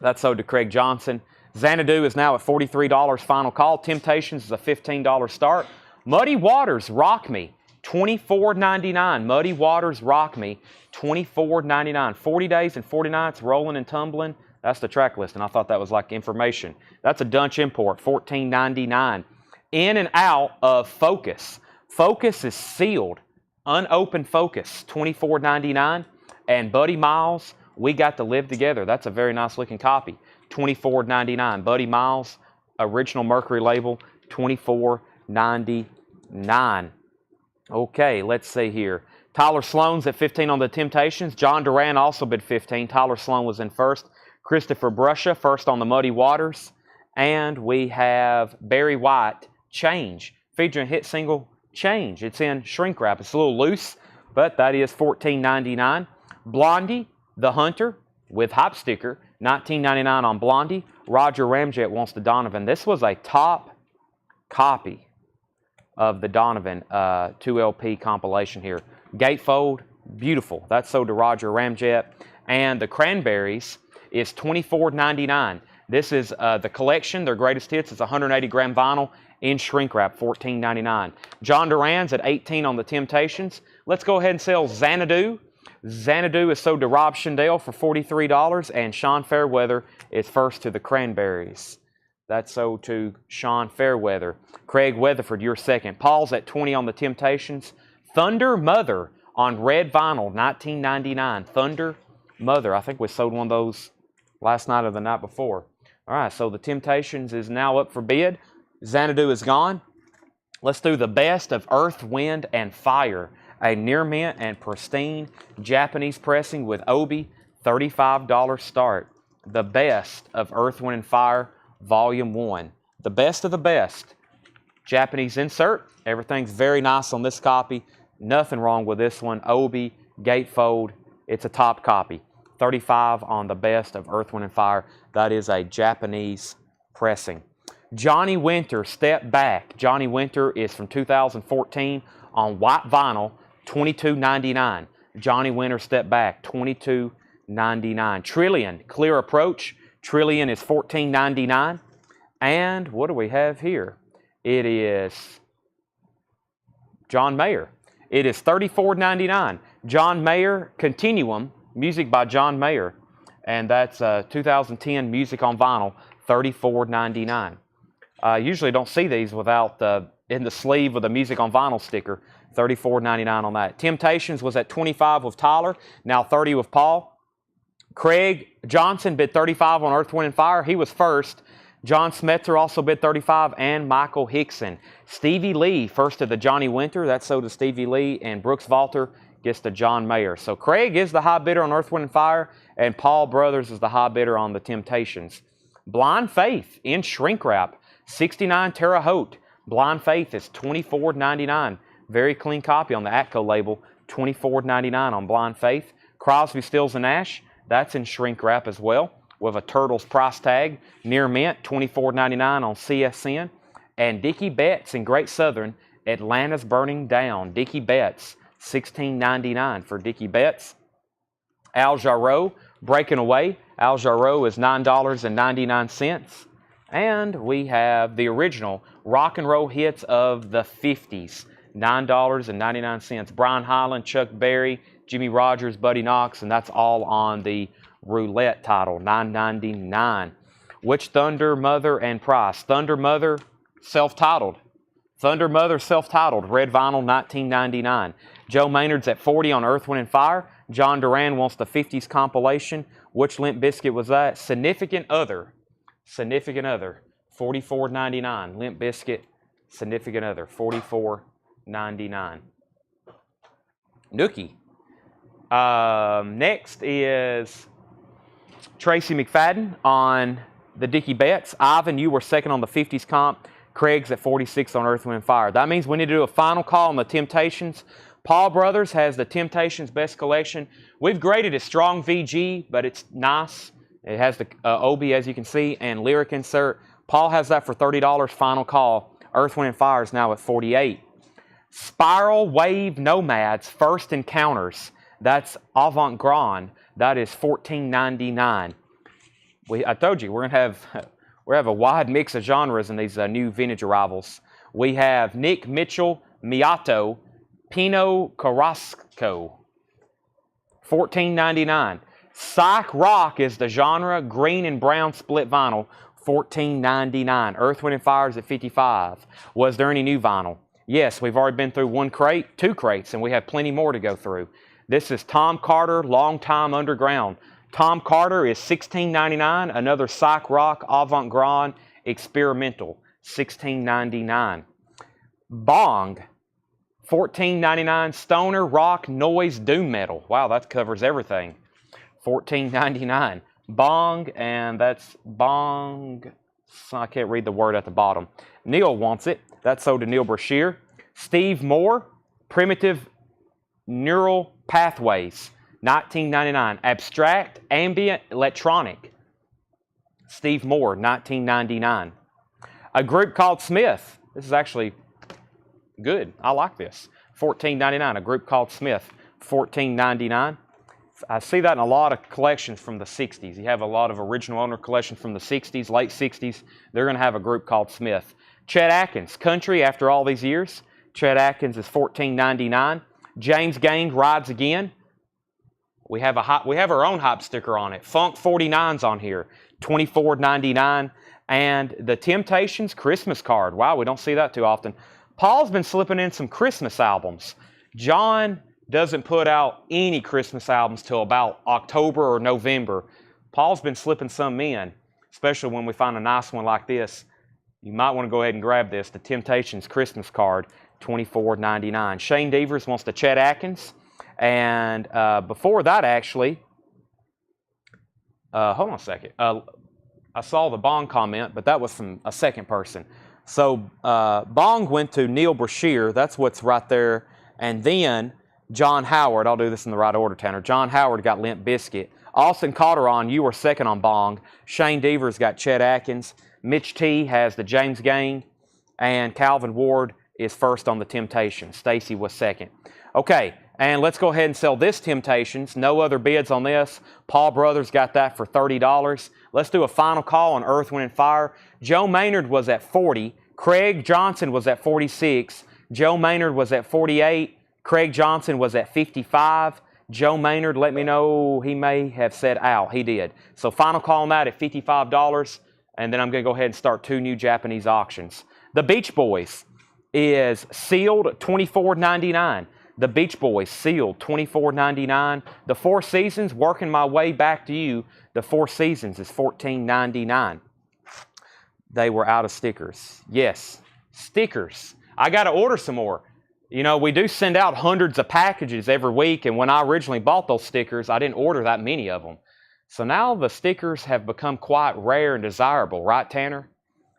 That's sold to Craig Johnson. Xanadu is now at $43 final call. Temptations is a $15 start. Muddy Waters, Rock Me, $24.99. Muddy Waters, Rock Me, $24.99. 40 days and 40 nights, rolling and tumbling. That's the track list, and I thought that was like information. That's a Dutch import, $14.99. In and out of Focus. Focus is sealed, unopened Focus, $24.99. And Buddy Miles, We Got to Live Together. That's a very nice looking copy, $24.99. Buddy Miles, original Mercury label, $24.99. Okay, let's see here. Tyler Sloan's at $15 on the Temptations. John Duran also bid $15. Tyler Sloan was in first. Christopher Brusha first on the Muddy Waters. And we have Barry White, Change, featuring hit single Change. It's in shrink wrap. It's a little loose, but that is $14.99. Blondie, The Hunter, with Hype Sticker, $19.99 on Blondie. Roger Ramjet wants the Donovan. This was a top copy of the Donovan 2LP compilation here. Gatefold, beautiful. That's sold to Roger Ramjet. And the Cranberries is $24.99. This is the collection, their greatest hits. It's 180-gram vinyl in shrink wrap, $14.99. John Duran's at $18 on the Temptations. Let's go ahead and sell Xanadu. Xanadu is sold to Rob Shindell for $43, and Sean Fairweather is first to the Cranberries. That's sold to Sean Fairweather. Craig Weatherford, you're second. Paul's at $20 on the Temptations. Thunder Mother on red vinyl, $19.99. Thunder Mother. I think we sold one of those last night or the night before. All right, so the Temptations is now up for bid. Xanadu is gone. Let's do the best of Earth, Wind, and Fire. A near mint and pristine Japanese pressing with obi, $35 start. The best of Earth, Wind, and Fire, Volume 1. The best of the best. Japanese insert. Everything's very nice on this copy. Nothing wrong with this one. Obi, gatefold. It's a top copy. $35 on the best of Earth, Wind, and Fire. That is a Japanese pressing. Johnny Winter, Step Back. Johnny Winter is from 2014 on white vinyl, $22.99. Johnny Winter, Step Back, $22.99. Trillion, Clear Approach. Trillion is $14.99. And what do we have here? It is John Mayer. It is $34.99. John Mayer, Continuum, music by John Mayer. And that's 2010 music on vinyl, $34.99. Usually don't see these without in the sleeve with a music on vinyl sticker. $34.99 on that. Temptations was at $25 with Tyler, now $30 with Paul. Craig Johnson bid $35 on Earth, Wind, and Fire. He was first. John Smetzer also bid $35, and Michael Hickson. Stevie Lee, first to the Johnny Winter. That's sold to Stevie Lee, and Brooks Valter gets to John Mayer. So Craig is the high bidder on Earth, Wind, and Fire, and Paul Brothers is the high bidder on the Temptations. Blind Faith in shrink wrap, 69 Terre Haute. Blind Faith is $24.99. Very clean copy on the Atco label, $24.99 on Blind Faith. Crosby, Stills, and Nash, that's in shrink wrap as well, with a Turtles price tag. Near mint, $24.99 on CSN. And Dickie Betts in Great Southern, Atlanta's burning down. Dickie Betts, $16.99 for Dickie Betts. Al Jarreau, breaking away. Al Jarreau is $9.99. And we have the original rock and roll hits of the 50s, $9.99. Brian Hyland, Chuck Berry, Jimmy Rogers, Buddy Knox, and that's all on the roulette title, $9.99. Which Thunder, Mother, and Price? Thunder Mother, self-titled. Thunder Mother, self-titled, red vinyl, $19.99. Joe Maynard's at 40 on Earth, Wind, and Fire. John Duran wants the 50s compilation. Which Limp Bizkit was that? Significant Other. Significant Other, $44.99. Limp Bizkit, Significant Other, $44.99. Nookie. Next is Tracy McFadden on the Dickie Betts. Ivan, you were second on the 50s comp. Craig's at 46 on Earth, Wind, and Fire. That means we need to do a final call on the Temptations. Paul Brothers has the Temptations Best Collection. We've graded it strong VG, but it's nice. It has the OB, as you can see, and lyric insert. Paul has that for $30. Final call. Earth, Wind, and Fire is now at 48. Spiral Wave Nomads First Encounters. That's Avant-Garde. That is $14.99. I told you we have a wide mix of genres in these new vintage arrivals. We have Nick Mitchell Miato Pinot Carrasco, $14.99. Psych Rock is the genre, green and brown split vinyl, $14.99. Earth, Wind, and Fire is at 55. Was there any new vinyl? Yes, we've already been through one crate, 2 crates, and we have plenty more to go through. This is Tom Carter, Long Time Underground. Tom Carter is $16.99. Another Psych Rock Avant-Garde Experimental, $16.99. Bong, $14.99. Stoner Rock Noise Doom Metal. Wow, that covers everything. $14.99. Bong, and that's Bong. I can't read the word at the bottom. Neil wants it. That's sold to Neil Brashear. Steve Moore, Primitive Neural Pathways, $19.99. Abstract Ambient Electronic, Steve Moore, $19.99. A group called Smith. This is actually good. I like this. $14.99. A group called Smith, $14.99. I see that in a lot of collections from the 60s. You have a lot of original owner collections from the 60s, late 60s. They're going to have a group called Smith. Chet Atkins, Country After All These Years. Chet Atkins is $14.99. James Gang, Rides Again. We have our own hype sticker on it. Funk 49's on here, $24.99. And the Temptations Christmas card. Wow, we don't see that too often. Paul's been slipping in some Christmas albums. John doesn't put out any Christmas albums till about October or November. Paul's been slipping some in, especially when we find a nice one like this. You might want to go ahead and grab this, the Temptations Christmas card, $24.99. Shane Devers wants the Chet Atkins. And before that, actually, hold on a second. I saw the Bong comment, but that was from a second person. So Bong went to Neil Brashear. That's what's right there. And then John Howard, I'll do this in the right order, Tanner. John Howard got Limp Bizkit. Austin Calderon, you were second on Bong. Shane Devers got Chet Atkins. Mitch T has the James Gang. And Calvin Ward is first on the Temptations. Stacy was second. Okay, and let's go ahead and sell this Temptations. No other bids on this. Paul Brothers got that for $30. Let's do a final call on Earth, Wind, and Fire. Joe Maynard was at 40. Craig Johnson was at 46. Joe Maynard was at 48. Craig Johnson was at 55. Joe Maynard, let me know, he may have said out. He did. So final call on that at $55. And then I'm going to go ahead and start 2 new Japanese auctions. The Beach Boys is sealed $24.99. The Beach Boys sealed $24.99. The Four Seasons, working my way back to you, the Four Seasons is $14.99. They were out of stickers. Yes, stickers. I got to order some more. You know, we do send out hundreds of packages every week, and when I originally bought those stickers, I didn't order that many of them. So now the stickers have become quite rare and desirable, right, Tanner?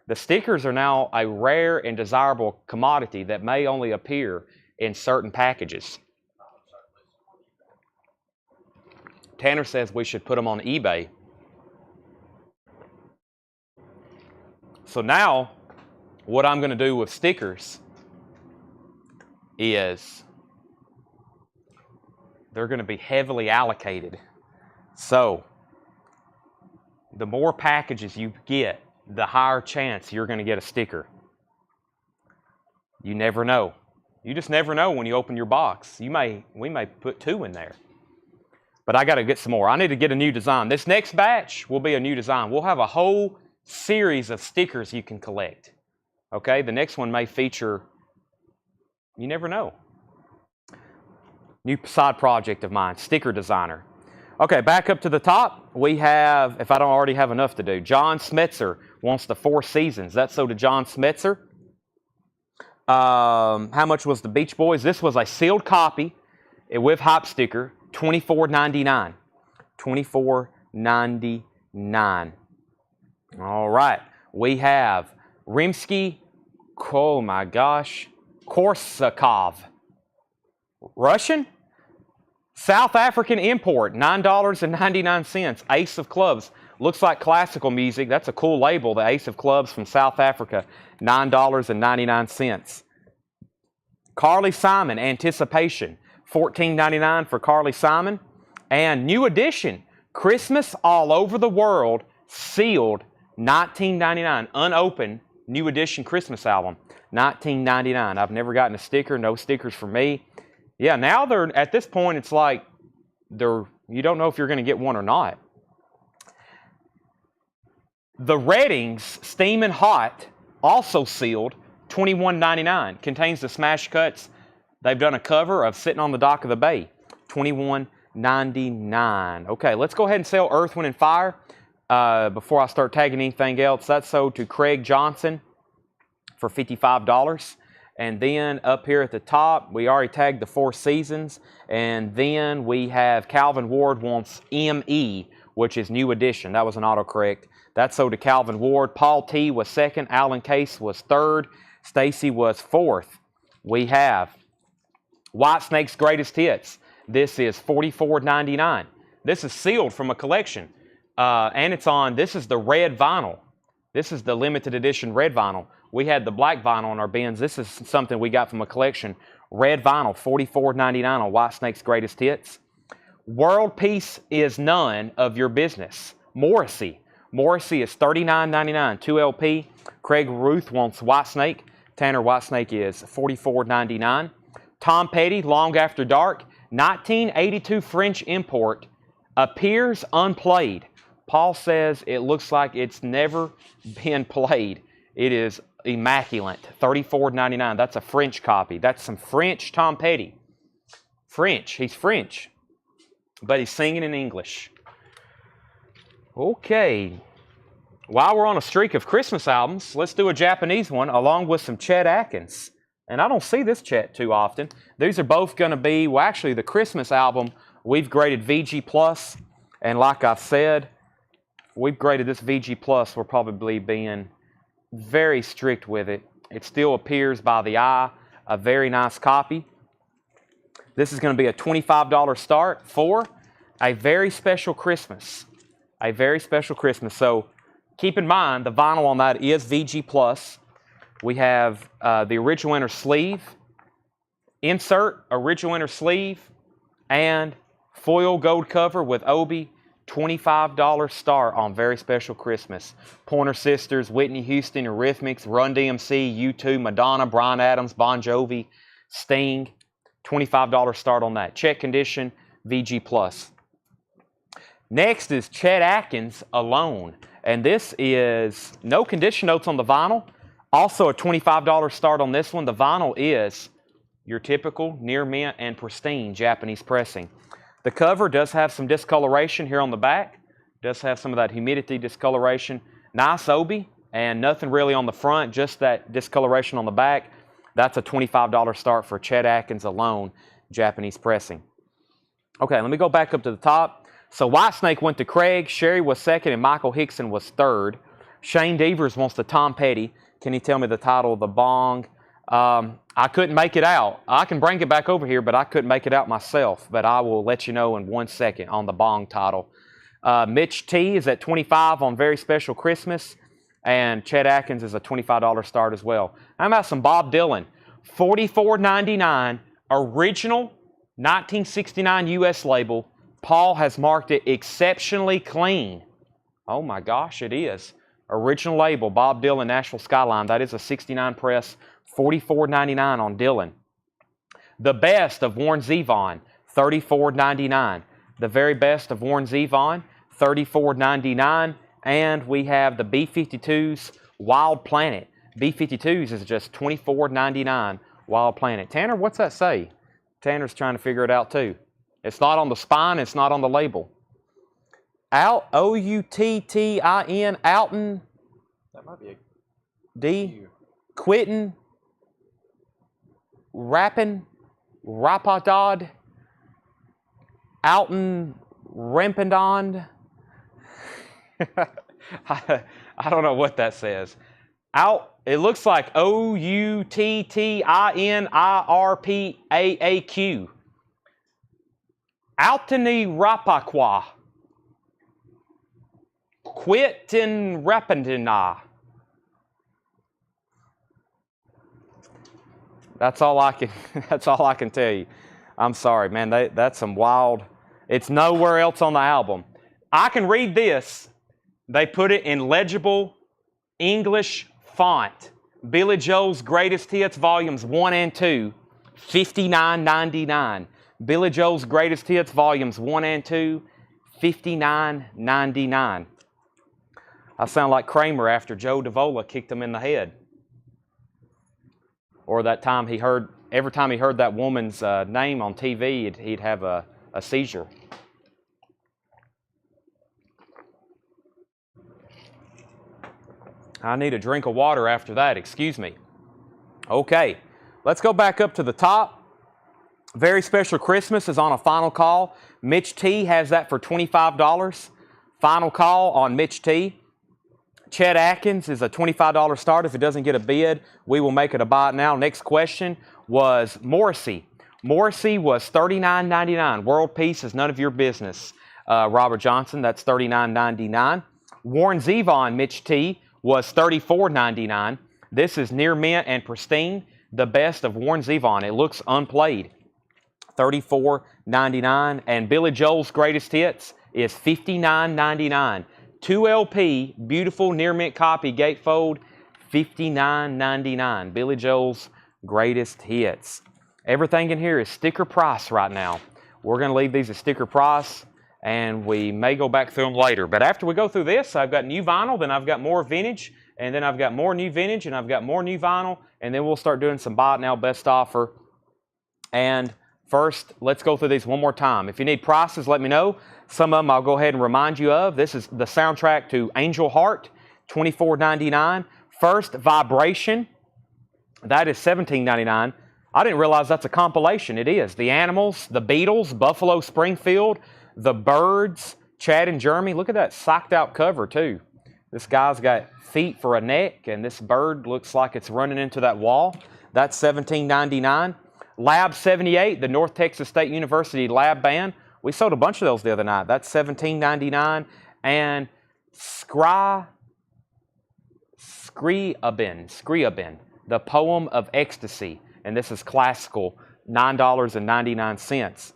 The stickers are now a rare and desirable commodity that may only appear in certain packages. Tanner says we should put them on eBay. So now what I'm going to do with stickers is they're going to be heavily allocated. So the more packages you get, the higher chance you're going to get a sticker. You never know. You just never know when you open your box. We may put 2 in there. But I got to get some more. I need to get a new design. This next batch will be a new design. We'll have a whole series of stickers you can collect. Okay, the next one may feature, you never know. New side project of mine, sticker designer. Okay, back up to the top, we have, if I don't already have enough to do, John Smetzer wants the 4 seasons. That's so to John Smetzer. How much was the Beach Boys? This was a sealed copy with hype sticker, $24.99. $24.99. All right, we have Rimsky, oh my gosh, Korsakov. Russian? South African import, $9.99. Ace of Clubs. Looks like classical music. That's a cool label, the Ace of Clubs from South Africa, $9.99. Carly Simon, Anticipation, $14.99 for Carly Simon. And new edition, Christmas All Over the World, sealed, $19.99. Unopened, new edition Christmas album, $19.99. I've never gotten a sticker, no stickers for me. Yeah, now they're, at this point, it's like you don't know if you're going to get one or not. The Reddings, Steamin' Hot, also sealed, $21.99. Contains the smash cuts. They've done a cover of Sitting on the Dock of the Bay, $21.99. Okay, let's go ahead and sell Earth, Wind, and Fire before I start tagging anything else. That's sold to Craig Johnson for $55. And then up here at the top, we already tagged the 4 seasons. And then we have Calvin Ward wants ME, which is new edition. That was an autocorrect. That's sold to Calvin Ward. Paul T was 2nd. Alan Case was 3rd. Stacy was 4th. We have Whitesnake's Greatest Hits. This is $44.99. This is sealed from a collection. And it's on, this is the red vinyl. This is the limited edition red vinyl. We had the black vinyl on our bins. This is something we got from a collection. Red vinyl, $44.99 on Whitesnake's Greatest Hits. World Peace is None of Your Business. Morrissey. Morrissey is $39.99, 2 LP. Craig Ruth wants Whitesnake. Tanner Whitesnake is $44.99. Tom Petty, Long After Dark. 1982 French import. Appears unplayed. Paul says it looks like it's never been played. It is immaculate. $34.99. That's a French copy. That's some French Tom Petty. French. He's French. But he's singing in English. Okay. While we're on a streak of Christmas albums, let's do a Japanese one along with some Chet Atkins. And I don't see this Chet too often. These are both going to be, well, actually, the Christmas album, we've graded VG+. And like I've said, we've graded this VG+. We're probably being very strict with it. It still appears by the eye, a very nice copy. This is going to be a $25 start for a very special Christmas. A very special Christmas. So keep in mind, the vinyl on that is VG+. We have the original inner sleeve, insert, original inner sleeve, and foil gold cover with Obi. $25 start on Very Special Christmas. Pointer Sisters, Whitney Houston, Eurythmics, Run DMC, U2, Madonna, Bryan Adams, Bon Jovi, Sting. $25 start on that. Check condition, VG+. Next is Chet Atkins Alone. And this is no condition notes on the vinyl. Also a $25 start on this one. The vinyl is your typical near mint and pristine Japanese pressing. The cover does have some discoloration here on the back. Does have some of that humidity discoloration. Nice Obi, and nothing really on the front, just that discoloration on the back. That's a $25 start for Chet Atkins Alone, Japanese pressing. Okay, let me go back up to the top. So Whitesnake went to Craig, Sherry was 2nd, and Michael Hickson was 3rd. Shane Devers wants the Tom Petty. Can you tell me the title of the bong? I couldn't make it out. I can bring it back over here, but I couldn't make it out myself. But I will let you know in 1 second on the bong title. Mitch T is at $25 on Very Special Christmas. And Chet Atkins is a $25 start as well. How about some Bob Dylan? $44.99, original 1969 U.S. label. Paul has marked it exceptionally clean. Oh my gosh, it is. Original label, Bob Dylan, Nashville Skyline. That is a 69 press, $44.99 on Dylan. The best of Warren Zevon, $34.99. The very best of Warren Zevon, $34.99. And we have the B-52s Wild Planet. B-52s is just $24.99 Wild Planet. Tanner, what's that say? Tanner's trying to figure it out too. It's not on the spine, it's not on the label. O-U-T-T-I-N, Alton. That might be a D. Quittin. Rappin. Rapadod. Alton Rempendond. I don't know what that says. It looks like O-U-T-T-I-N-I-R-P-A-A-Q. Altini Rapaqua. Quittin Rapendina. That's all I can tell you. I'm sorry, man. That's some wild. It's nowhere else on the album. I can read this. They put it in legible English font. Billy Joel's Greatest Hits, Volumes 1 and 2, $59.99. Billy Joel's Greatest Hits, Volumes 1 and 2, $59.99. I sound like Kramer after Joe Davola kicked him in the head. Or that time every time he heard that woman's name on TV, he'd have a seizure. I need a drink of water after that, excuse me. Okay, let's go back up to the top. Very Special Christmas is on a final call. Mitch T has that for $25. Final call on Mitch T. Chet Atkins is a $25 start. If it doesn't get a bid, we will make it a buy it now. Next question was Morrissey. Morrissey was $39.99. World Peace is none of your business. Robert Johnson, that's $39.99. Warren Zevon, Mitch T, was $34.99. This is near mint and pristine. The best of Warren Zevon. It looks unplayed. $34.99. And Billy Joel's Greatest Hits is $59.99. 2 LP, beautiful near mint copy, gatefold, $59.99. Billy Joel's Greatest Hits. Everything in here is sticker price right now. We're going to leave these at sticker price, and we may go back through them later. But after we go through this, I've got new vinyl, then I've got more vintage, and then I've got more new vintage, and I've got more new vinyl, and then we'll start doing some buy it now best offer. And first, let's go through these one more time. If you need prices, let me know. Some of them I'll go ahead and remind you of. This is the soundtrack to Angel Heart, $24.99. First, Vibration, that is $17.99. I didn't realize that's a compilation. It is. The Animals, the Beatles, Buffalo Springfield, the Byrds, Chad and Jeremy. Look at that psyched out cover too. This guy's got feet for a neck, and this bird looks like it's running into that wall. That's $17.99. Lab 78, the North Texas State University Lab Band. We sold a bunch of those the other night. That's $17.99. And Scriabin, the Poem of Ecstasy. And this is classical, $9.99.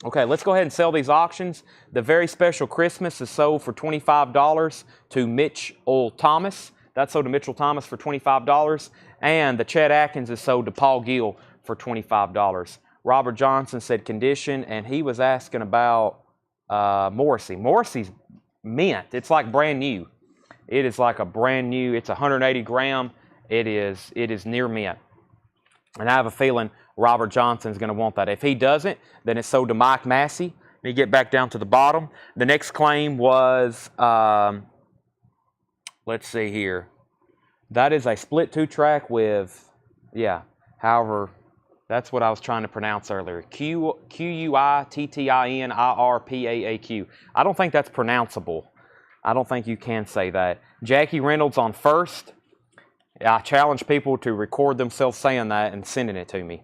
Okay, let's go ahead and sell these auctions. The Very Special Christmas is sold for $25 to Mitchell Thomas. That's sold to Mitchell Thomas for $25. And the Chet Atkins is sold to Paul Gill for $25. Robert Johnson said condition, and he was asking about Morrissey. Morrissey's mint. It's like brand new. It is like a brand new. It's 180 gram. It is near mint. And I have a feeling Robert Johnson's going to want that. If he doesn't, then it's sold to Mike Massey. Let me get back down to the bottom. The next claim was, let's see here. That is a split 2-track with, however, that's what I was trying to pronounce earlier. Q-U-I-T-T-I-N-I-R-P-A-A-Q. I don't think that's pronounceable. I don't think you can say that. Jackie Reynolds on first. I challenge people to record themselves saying that and sending it to me.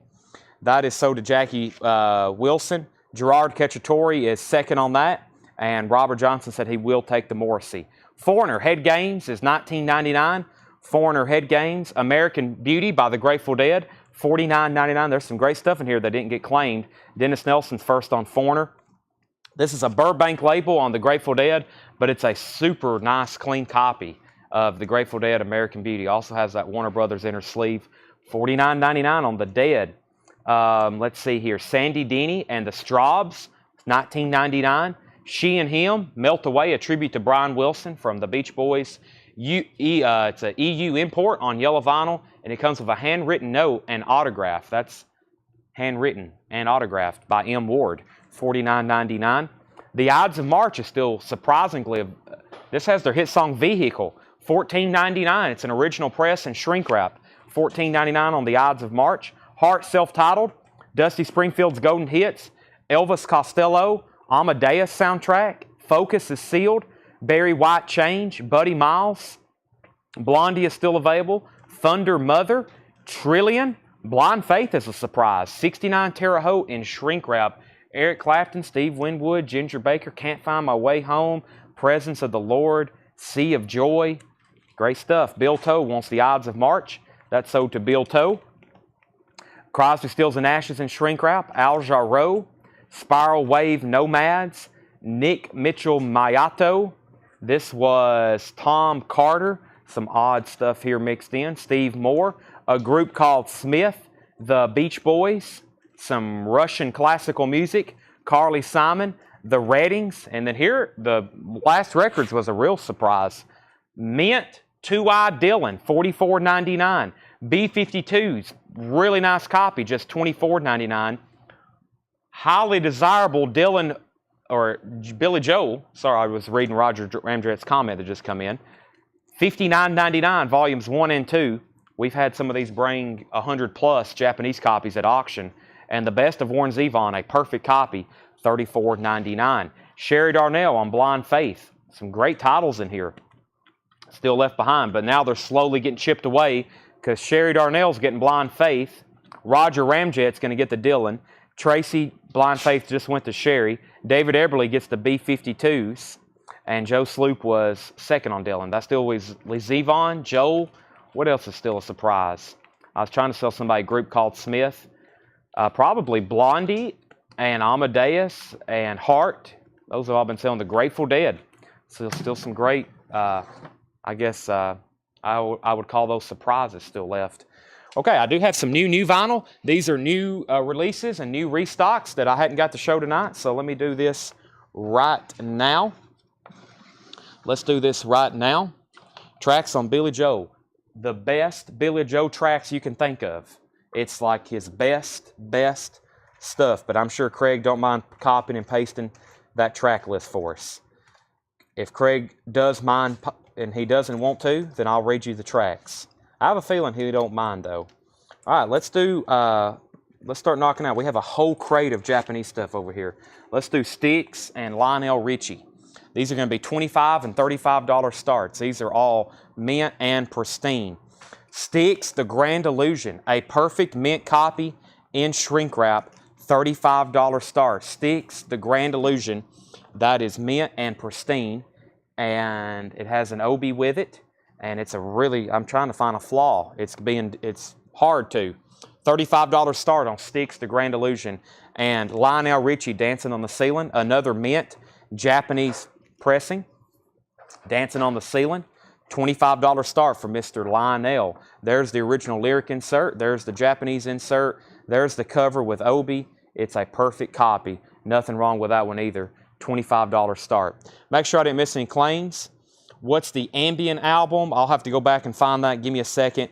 That is sold to Jackie Wilson. Gerard Cacciatore is second on that. And Robert Johnson said he will take the Morrissey. Foreigner Head Games is $19.99. Foreigner Head Games. American Beauty by the Grateful Dead, $49.99. There's some great stuff in here that didn't get claimed. Dennis Nelson's first on Foreigner. This is a Burbank label on the Grateful Dead, but it's a super nice, clean copy of the Grateful Dead American Beauty. Also has that Warner Brothers inner sleeve. $49.99 on the Dead. Let's see here. Sandy Denny and the Straubs, $19.99. She and Him, Melt Away, a tribute to Brian Wilson from the Beach Boys. It's an EU import on yellow vinyl, and it comes with a handwritten note and autograph. That's handwritten and autographed by M. Ward, $49.99. The Ides of March is still surprisingly, this has their hit song Vehicle, $14.99. It's an original press and shrink wrap, $14.99 on the Ides of March. Heart, self-titled, Dusty Springfield's Golden Hits, Elvis Costello, Amadeus soundtrack, Focus is sealed, Barry White Change, Buddy Miles, Blondie is still available, Thunder Mother, Trillion, Blind Faith is a surprise, 69 Terre Haute in shrink wrap, Eric Clapton, Steve Winwood, Ginger Baker, Can't Find My Way Home, Presence of the Lord, Sea of Joy, great stuff. Bill Toe wants the Ides of March, that's sold to Bill Toe. Crosby, Stills and Ashes in shrink wrap, Al Jarreau, Spiral Wave Nomads, Nick Mitchell Mayato. This was Tom Carter. Some odd stuff here mixed in. Steve Moore. A group called Smith. The Beach Boys. Some Russian classical music. Carly Simon. The Reddings. And then here, the last records was a real surprise. Mint, Two-Eye Dylan, $44.99. B-52s, really nice copy, just $24.99. Highly Desirable Dylan, or Billy Joel, sorry, I was reading Roger Ramjet's comment that just come in, $59.99, volumes 1 and 2. We've had some of these bring 100+ Japanese copies at auction, and the best of Warren Zevon, a perfect copy, $34.99. Sherry Darnell on Blind Faith, some great titles in here, still left behind, but now they're slowly getting chipped away because Sherry Darnell's getting Blind Faith, Roger Ramjet's going to get the Dylan, Tracy, Blind Faith just went to Sherry. David Eberly gets the B-52s. And Joe Sloop was second on Dylan. That still was Zevon, Joel. What else is still a surprise? I was trying to sell somebody a group called Smith. Probably Blondie and Amadeus and Heart. Those have all been selling. The Grateful Dead. So still some great, I guess I would call those surprises still left. Okay, I do have some new vinyl. These are new releases and new restocks that I hadn't got to show tonight. So let me do this right now. Let's do this right now. Tracks on Billy Joe. The best Billy Joe tracks you can think of. It's like his best stuff. But I'm sure Craig don't mind copying and pasting that track list for us. If Craig does mind and he doesn't want to, then I'll read you the tracks. I have a feeling he don't mind, though. All right, let's start knocking out. We have a whole crate of Japanese stuff over here. Let's do Styx and Lionel Richie. These are going to be $25 and $35 starts. These are all mint and pristine. Styx, The Grand Illusion, a perfect mint copy in shrink wrap, $35 start. Styx, The Grand Illusion, that is mint and pristine, and it has an OB with it. And it's a really, I'm trying to find a flaw. It's hard to. $35 start on Styx, The Grand Illusion. And Lionel Richie, Dancing on the Ceiling, another mint Japanese pressing. Dancing on the Ceiling, $25 start for Mr. Lionel. There's the original lyric insert. There's the Japanese insert. There's the cover with Obi. It's a perfect copy. Nothing wrong with that one either. $25 start. Make sure I didn't miss any claims. What's the ambient album? I'll have to go back and find that. Give me a second.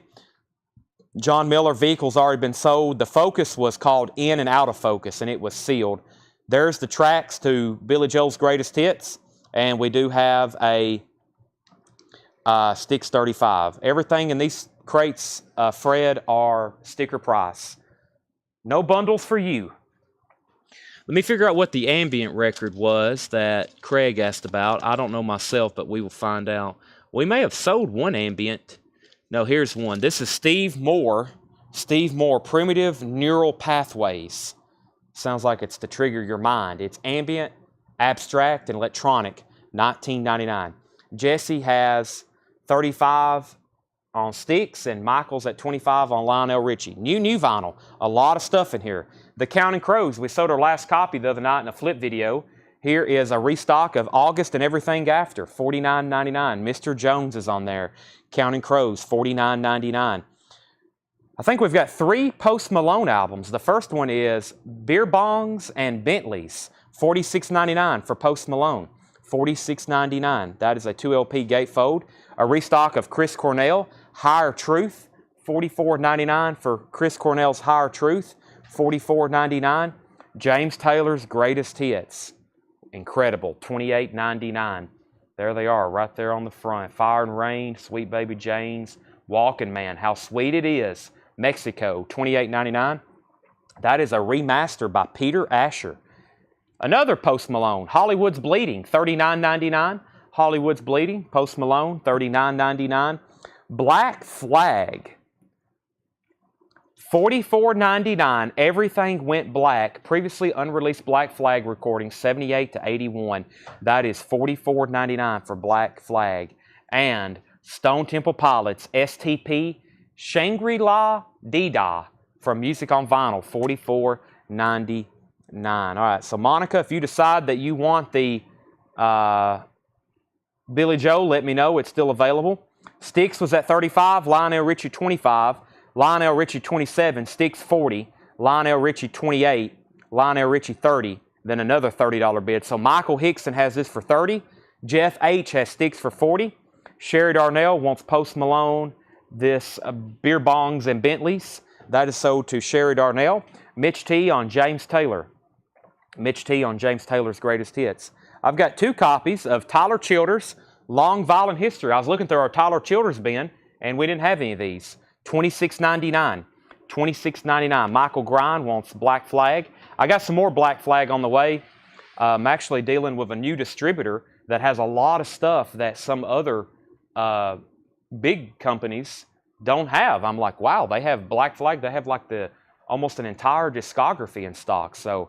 John Miller, Vehicle's already been sold. The Focus was called In and Out of Focus, and it was sealed. There's the tracks to Billy Joel's Greatest Hits, and we do have a Styx 35. Everything in these crates, Fred, are sticker price. No bundles for you. Let me figure out what the ambient record was that Craig asked about. I don't know myself, but we will find out. We may have sold one ambient. No, here's one. This is Steve Moore. Steve Moore, Primitive Neural Pathways. Sounds like it's to trigger your mind. It's ambient Abstract and Electronic, $19.99. Jesse has 35 on Sticks, and Michael's at 25 on Lionel Richie. New vinyl. A lot of stuff in here. The Counting Crows. We sold our last copy the other night in a flip video. Here is a restock of August and Everything After, $49.99. Mr. Jones is on there. Counting Crows, $49.99. I think we've got 3 Post Malone albums. The first one is Beer Bongs and Bentleys, $46.99 for Post Malone. $46.99. That is a 2LP gatefold. A restock of Chris Cornell, Higher Truth, $44.99 for Chris Cornell's Higher Truth, $44.99. James Taylor's Greatest Hits, incredible, $28.99. There they are, right there on the front. Fire and Rain, Sweet Baby Jane's, Walking Man, How Sweet It Is, Mexico, $28.99. That is a remaster by Peter Asher. Another Post Malone, Hollywood's Bleeding, $39.99. Hollywood's Bleeding, Post Malone, $39.99. Black Flag, $44.99. Everything Went Black. Previously unreleased Black Flag recording, 78 to 81. That is $44.99 for Black Flag. And Stone Temple Pilots, STP, Shangri-La Dida from Music on Vinyl, $44.99. All right, so Monica, if you decide that you want the Billy Joe, let me know. It's still available. Sticks was at 35, Lionel Richie 25, Lionel Richie 27, Sticks 40, Lionel Richie 28, Lionel Richie 30, then another $30 bid. So Michael Hickson has this for 30. Jeff H has Sticks for 40. Sherry Darnell wants Post Malone, this Beer Bongs and Bentleys. That is sold to Sherry Darnell. Mitch T on James Taylor. Mitch T on James Taylor's Greatest Hits. I've got 2 copies of Tyler Childers' Long Violent History. I was looking through our Tyler Childers bin, and we didn't have any of these. $26.99. $26.99. Michael Grind wants Black Flag. I got some more Black Flag on the way. I'm actually dealing with a new distributor that has a lot of stuff that some other big companies don't have. I'm like, wow, they have Black Flag. They have like almost an entire discography in stock. So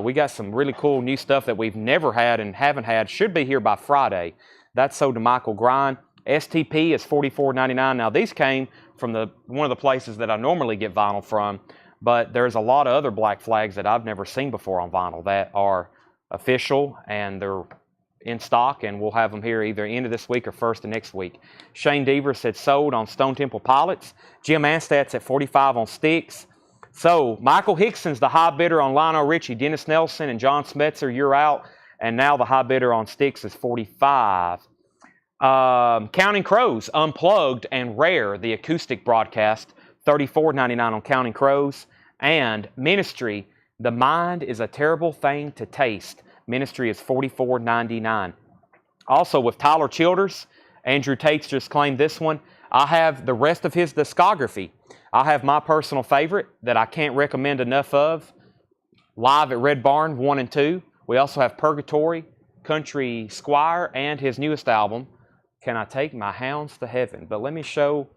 we got some really cool new stuff that we've never had and haven't had. Should be here by Friday. That's sold to Michael Grind. STP is $44.99. Now these came from one of the places that I normally get vinyl from, but there's a lot of other Black Flags that I've never seen before on vinyl that are official and they're in stock, and we'll have them here either end of this week or first of next week. Shane Deaver said sold on Stone Temple Pilots. Jim Anstat's at 45 on Sticks. So Michael Hickson's the high bidder on Lionel Richie. Dennis Nelson and John Smetzer, you're out. And now the high bidder on Sticks is 45. Counting Crows, Unplugged and Rare, the acoustic broadcast, $34.99 on Counting Crows. And Ministry, The Mind is a Terrible Thing to Taste. Ministry is $44.99. Also with Tyler Childers, Andrew Tate's just claimed this one. I have the rest of his discography. I have my personal favorite that I can't recommend enough of, Live at Red Barn 1 and 2. We also have Purgatory, Country Squire, and his newest album, Can I Take My Hounds to Heaven? But let me show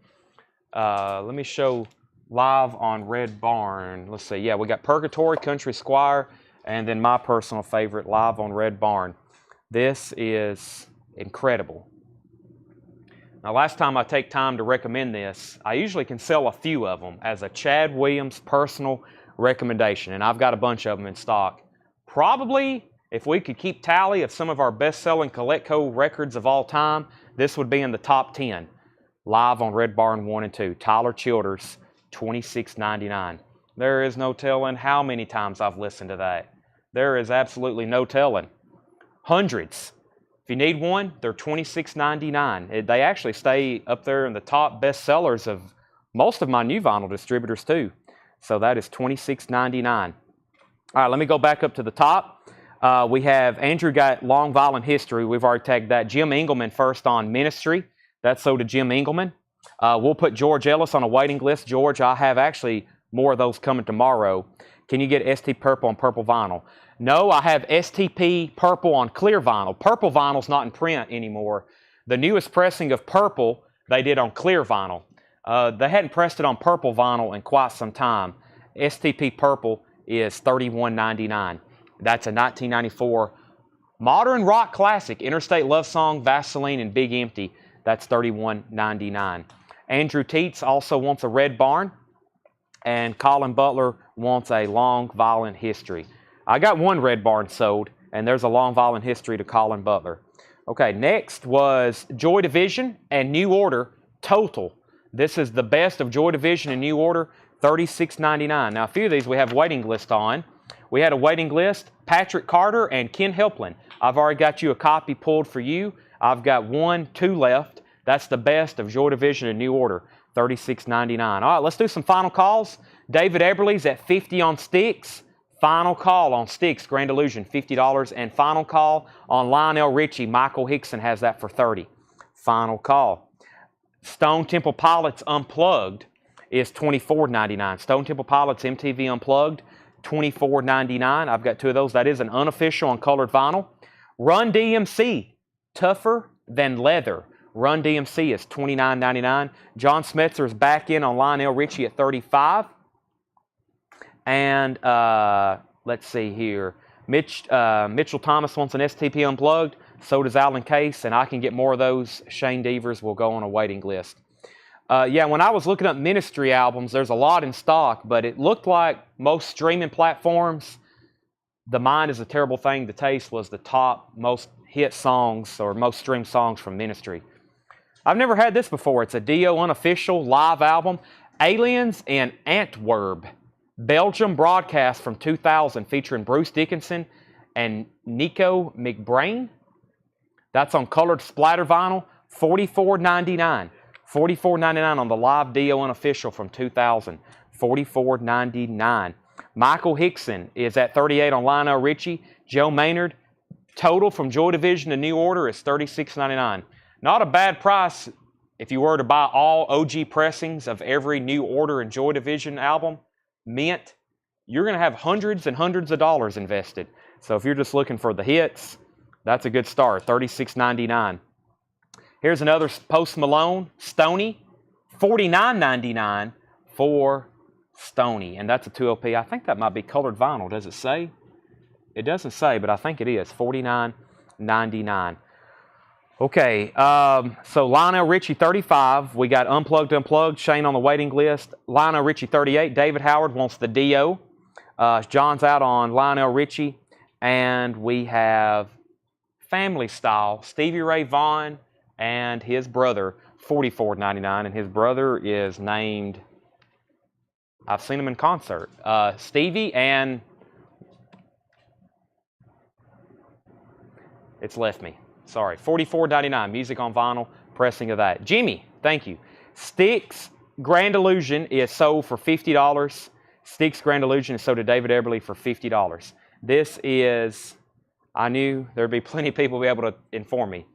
Live on Red Barn. Let's see. Yeah, we got Purgatory, Country Squire, and then my personal favorite, Live on Red Barn. This is incredible. Now, last time I take time to recommend this, I usually can sell a few of them as a Chad Williams personal recommendation, and I've got a bunch of them in stock. Probably, if we could keep tally of some of our best-selling Coletco records of all time, this would be in the top 10. Live on Red Barn 1 and 2. Tyler Childers, $26.99. There is no telling how many times I've listened to that. There is absolutely no telling. Hundreds. If you need one, they're $26.99. They actually stay up there in the top bestsellers of most of my new vinyl distributors too. So that is $26.99. All right, let me go back up to the top. We have Andrew got Long Violent History. We've already tagged that. Jim Engelman first on Ministry. That's sold to Jim Engelman. We'll put George Ellis on a waiting list. George, I have actually more of those coming tomorrow. Can you get ST Purple on purple vinyl? No, I have STP Purple on clear vinyl. Purple vinyl's not in print anymore. The newest pressing of Purple they did on clear vinyl. They hadn't pressed it on purple vinyl in quite some time. STP Purple is $31.99. That's a 1994 Modern rock classic, Interstate Love Song, Vaseline, and Big Empty. That's $31.99. Andrew Teets also wants a Red Barn. And Colin Butler wants a Long Violent History. I got one Red Barn sold, and there's a Long Violent History to Colin Butler. Okay, next was Joy Division and New Order total. This is the best of Joy Division and New Order, $36.99. Now, a few of these we have waiting list on. We had a waiting list, Patrick Carter and Ken Helplin. I've already got you a copy pulled for you. I've got 2 left. That's the best of Joy Division and New Order, $36.99. All right, let's do some final calls. David Eberly's at 50 on Styx. Final call on Styx, Grand Illusion, $50. And final call on Lionel Richie. Michael Hickson has that for $30. Final call. Stone Temple Pilots Unplugged is $24.99. Stone Temple Pilots MTV Unplugged, $24.99. I've got 2 of those. That is an unofficial on colored vinyl. Run DMC, Tougher Than Leather. Run DMC is $29.99. John Smetzer's back in on Lionel Richie at $35. And let's see here. Mitchell Thomas wants an STP Unplugged. So does Alan Case, and I can get more of those. Shane Devers will go on a waiting list. Yeah, when I was looking up Ministry albums, there's a lot in stock, but it looked like most streaming platforms, The Mind is a Terrible Thing to Taste was the top most hit songs or most streamed songs from Ministry. I've never had this before. It's a Dio unofficial live album, Aliens in Antwerp, Belgium broadcast from 2000 featuring Bruce Dickinson and Nico McBrain. That's on colored splatter vinyl, $44.99. $44.99 on the live Dio unofficial from 2000. $44.99. Michael Hickson is at 38 on Lionel Richie. Joe Maynard, total from Joy Division to New Order is $36.99. Not a bad price if you were to buy all OG pressings of every New Order and Joy Division album. Mint, you're going to have hundreds and hundreds of dollars invested. So if you're just looking for the hits, that's a good start, $36.99. Here's another Post Malone, Stoney, $49.99 for Stoney. And that's a 2LP. I think that might be colored vinyl. Does it say? It doesn't say, but I think it is. $49.99. Okay, so Lionel Richie, 35. We got Unplugged, Shane on the waiting list. Lionel Richie, 38. David Howard wants the Dio. John's out on Lionel Richie. And we have Family Style, Stevie Ray Vaughan and his brother, $44.99. And his brother is named, I've seen him in concert, Stevie, and it's left me. Sorry, $44.99, music on vinyl, pressing of that. Jimmy, thank you. Styx Grand Illusion is sold for $50. Styx Grand Illusion is sold to David Eberly for $50. This is, I knew there'd be plenty of people be able to inform me.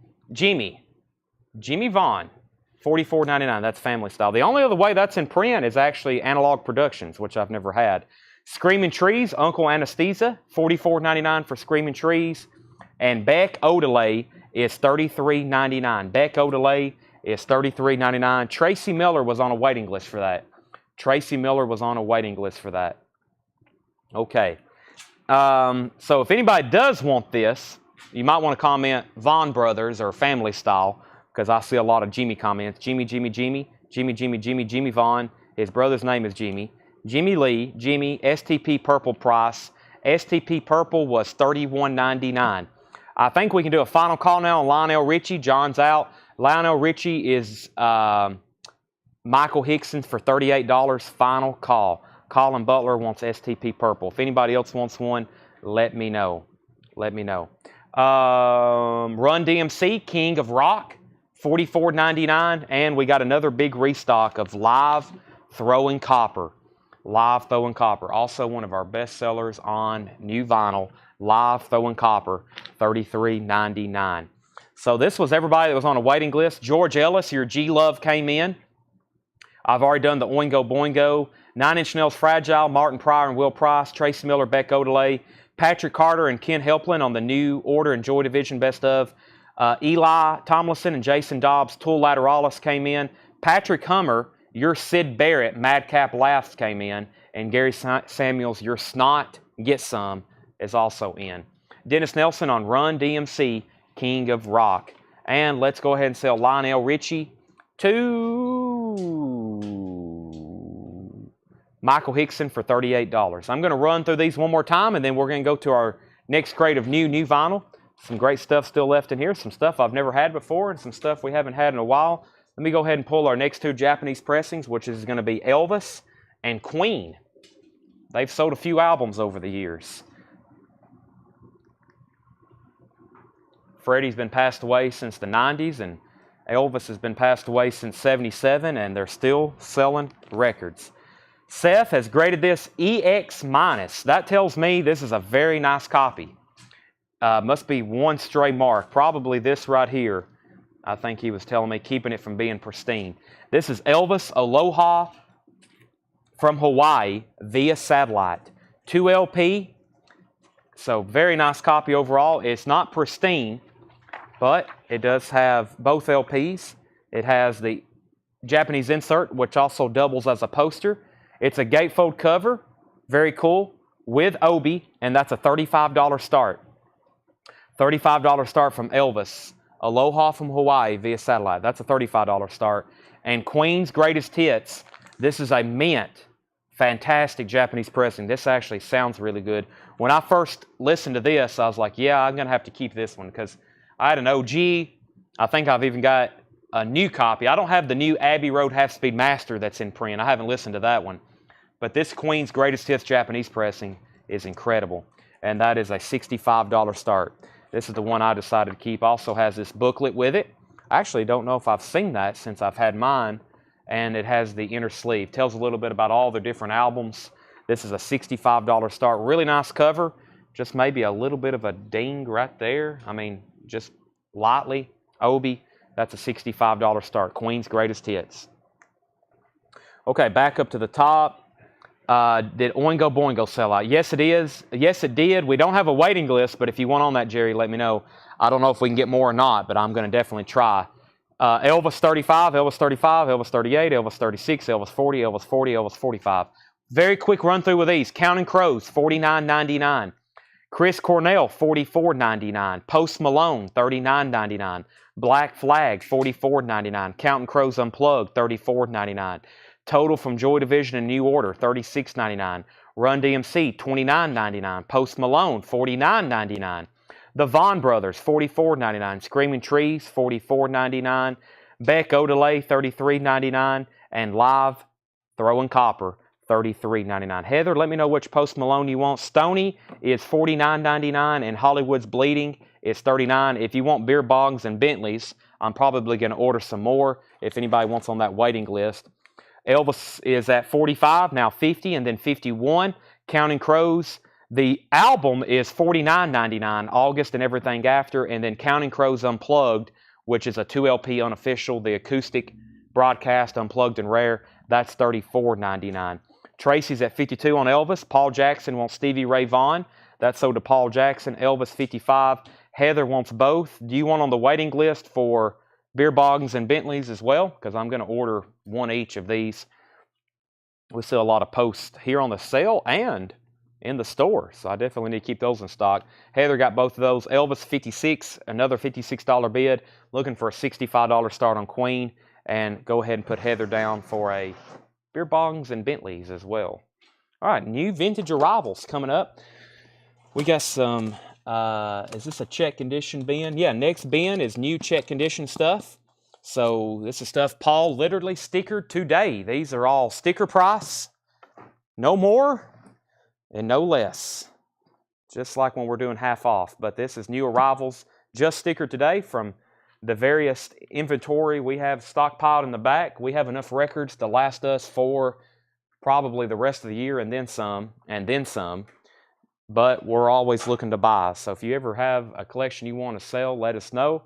Jimmy Vaughn, $44.99, that's Family Style. The only other way that's in print is actually Analog Productions, which I've never had. Screaming Trees, Uncle Anesthesia, $44.99 for Screaming Trees. And Beck Odelay is $33.99. Beck Odelay is $33.99. Tracy Miller was on a waiting list for that. Okay. So if anybody does want this, you might want to comment Vaughn Brothers or Family Style, because I see a lot of Jimmy comments. Jimmy Vaughn. His brother's name is Jimmy. Jimmy Lee, Jimmy, STP Purple price. STP Purple was $31.99. I think we can do a final call now on Lionel Richie. John's out. Lionel Richie is Michael Hickson for $38. Final call. Colin Butler wants STP Purple. If anybody else wants one, let me know. Run DMC, King of Rock, $44.99. And we got another big restock of Live Throwing Copper. Also one of our best sellers on new vinyl. Live Throwing Copper, $33.99. So this was everybody that was on a waiting list. George Ellis, your G-Love came in. I've already done the Oingo Boingo. 9 Inch Nails Fragile, Martin Pryor and Will Price. Tracy Miller, Beck Odelay. Patrick Carter and Ken Helplin on the New Order and Joy Division Best Of. Eli Tomlinson and Jason Dobbs, Tool Lateralis came in. Patrick Hummer, your Sid Barrett, Madcap Laughs came in. And Gary Samuels, your Snot, Get Some, is also in. Dennis Nelson on Run DMC, King of Rock. And let's go ahead and sell Lionel Richie to Michael Hickson for $38. I'm going to run through these one more time, and then we're going to go to our next crate of new vinyl. Some great stuff still left in here. Some stuff I've never had before and some stuff we haven't had in a while. Let me go ahead and pull our next two Japanese pressings, which is going to be Elvis and Queen. They've sold a few albums over the years. Freddie's been passed away since the 90s, and Elvis has been passed away since 77, and they're still selling records. Seth has graded this EX-. That tells me this is a very nice copy. Must be one stray mark, probably this right here. I think he was telling me, keeping it from being pristine. This is Elvis Aloha from Hawaii via satellite. 2 LP, so very nice copy overall. It's not pristine, but it does have both LPs. It has the Japanese insert, which also doubles as a poster. It's a gatefold cover, very cool, with Obi, and that's a $35 start. $35 start from Elvis. Aloha from Hawaii via satellite. That's a $35 start. And Queen's Greatest Hits. This is a mint, fantastic Japanese pressing. This actually sounds really good. When I first listened to this, I was like, yeah, I'm going to have to keep this one because I had an OG. I think I've even got a new copy. I don't have the new Abbey Road Half-Speed Master that's in print. I haven't listened to that one. But this Queen's Greatest Hits Japanese pressing is incredible. And that is a $65 start. This is the one I decided to keep. Also has this booklet with it. I actually don't know if I've seen that since I've had mine. And it has the inner sleeve. Tells a little bit about all their different albums. This is a $65 start. Really nice cover. Just maybe a little bit of a ding right there. I mean, just lightly. Obi, that's a $65 start. Queen's Greatest Hits. Okay, back up to the top. Did Oingo Boingo sell out? Yes, it is. Yes, it did. We don't have a waiting list, but if you want on that, Jerry, let me know. I don't know if we can get more or not, but I'm going to definitely try. Elvis 35, Elvis 35, Elvis 38, Elvis 36, Elvis 40, Elvis 40, Elvis 45. Very quick run through with these. Counting Crows, $49.99. Chris Cornell, $44.99. Post Malone, $39.99. Black Flag, $44.99. Counting Crows Unplugged, $34.99. Total from Joy Division and New Order, $36.99. Run DMC, $29.99. Post Malone, $49.99. The Vaughn Brothers, $44.99. Screaming Trees, $44.99. Beck Odelay, $33.99. And Live Throwing Copper, $33.99. Heather, let me know which Post Malone you want. Stoney is $49.99, and Hollywood's Bleeding is $39. If you want Beer Bogs and Bentleys, I'm probably going to order some more if anybody wants on that waiting list. Elvis is at 45, now 50, and then 51. Counting Crows, the album is $49.99, August and everything after, and then Counting Crows Unplugged, which is a 2 LP unofficial, the acoustic broadcast, unplugged and rare, that's $34.99. Tracy's at 52 on Elvis. Paul Jackson wants Stevie Ray Vaughan. That's sold to Paul Jackson. Elvis 55. Heather wants both. Do you want on the waiting list for Beer Boggins and Bentleys as well? Because I'm going to order one each of these. We sell a lot of posts here on the sale and in the store, so I definitely need to keep those in stock. Heather got both of those. Elvis 56, another $56 bid. Looking for a $65 start on Queen. And go ahead and put Heather down for a Beer Boggins and Bentleys as well. All right, new vintage arrivals coming up. We got some, is this a check condition bin? Yeah, next bin is new check condition stuff. So this is stuff Paul literally stickered today. These are all sticker price, no more and no less. Just like when we're doing half off. But this is new arrivals, just stickered today from the various inventory we have stockpiled in the back. We have enough records to last us for probably the rest of the year and then some, and then some. But we're always looking to buy. So if you ever have a collection you want to sell, let us know.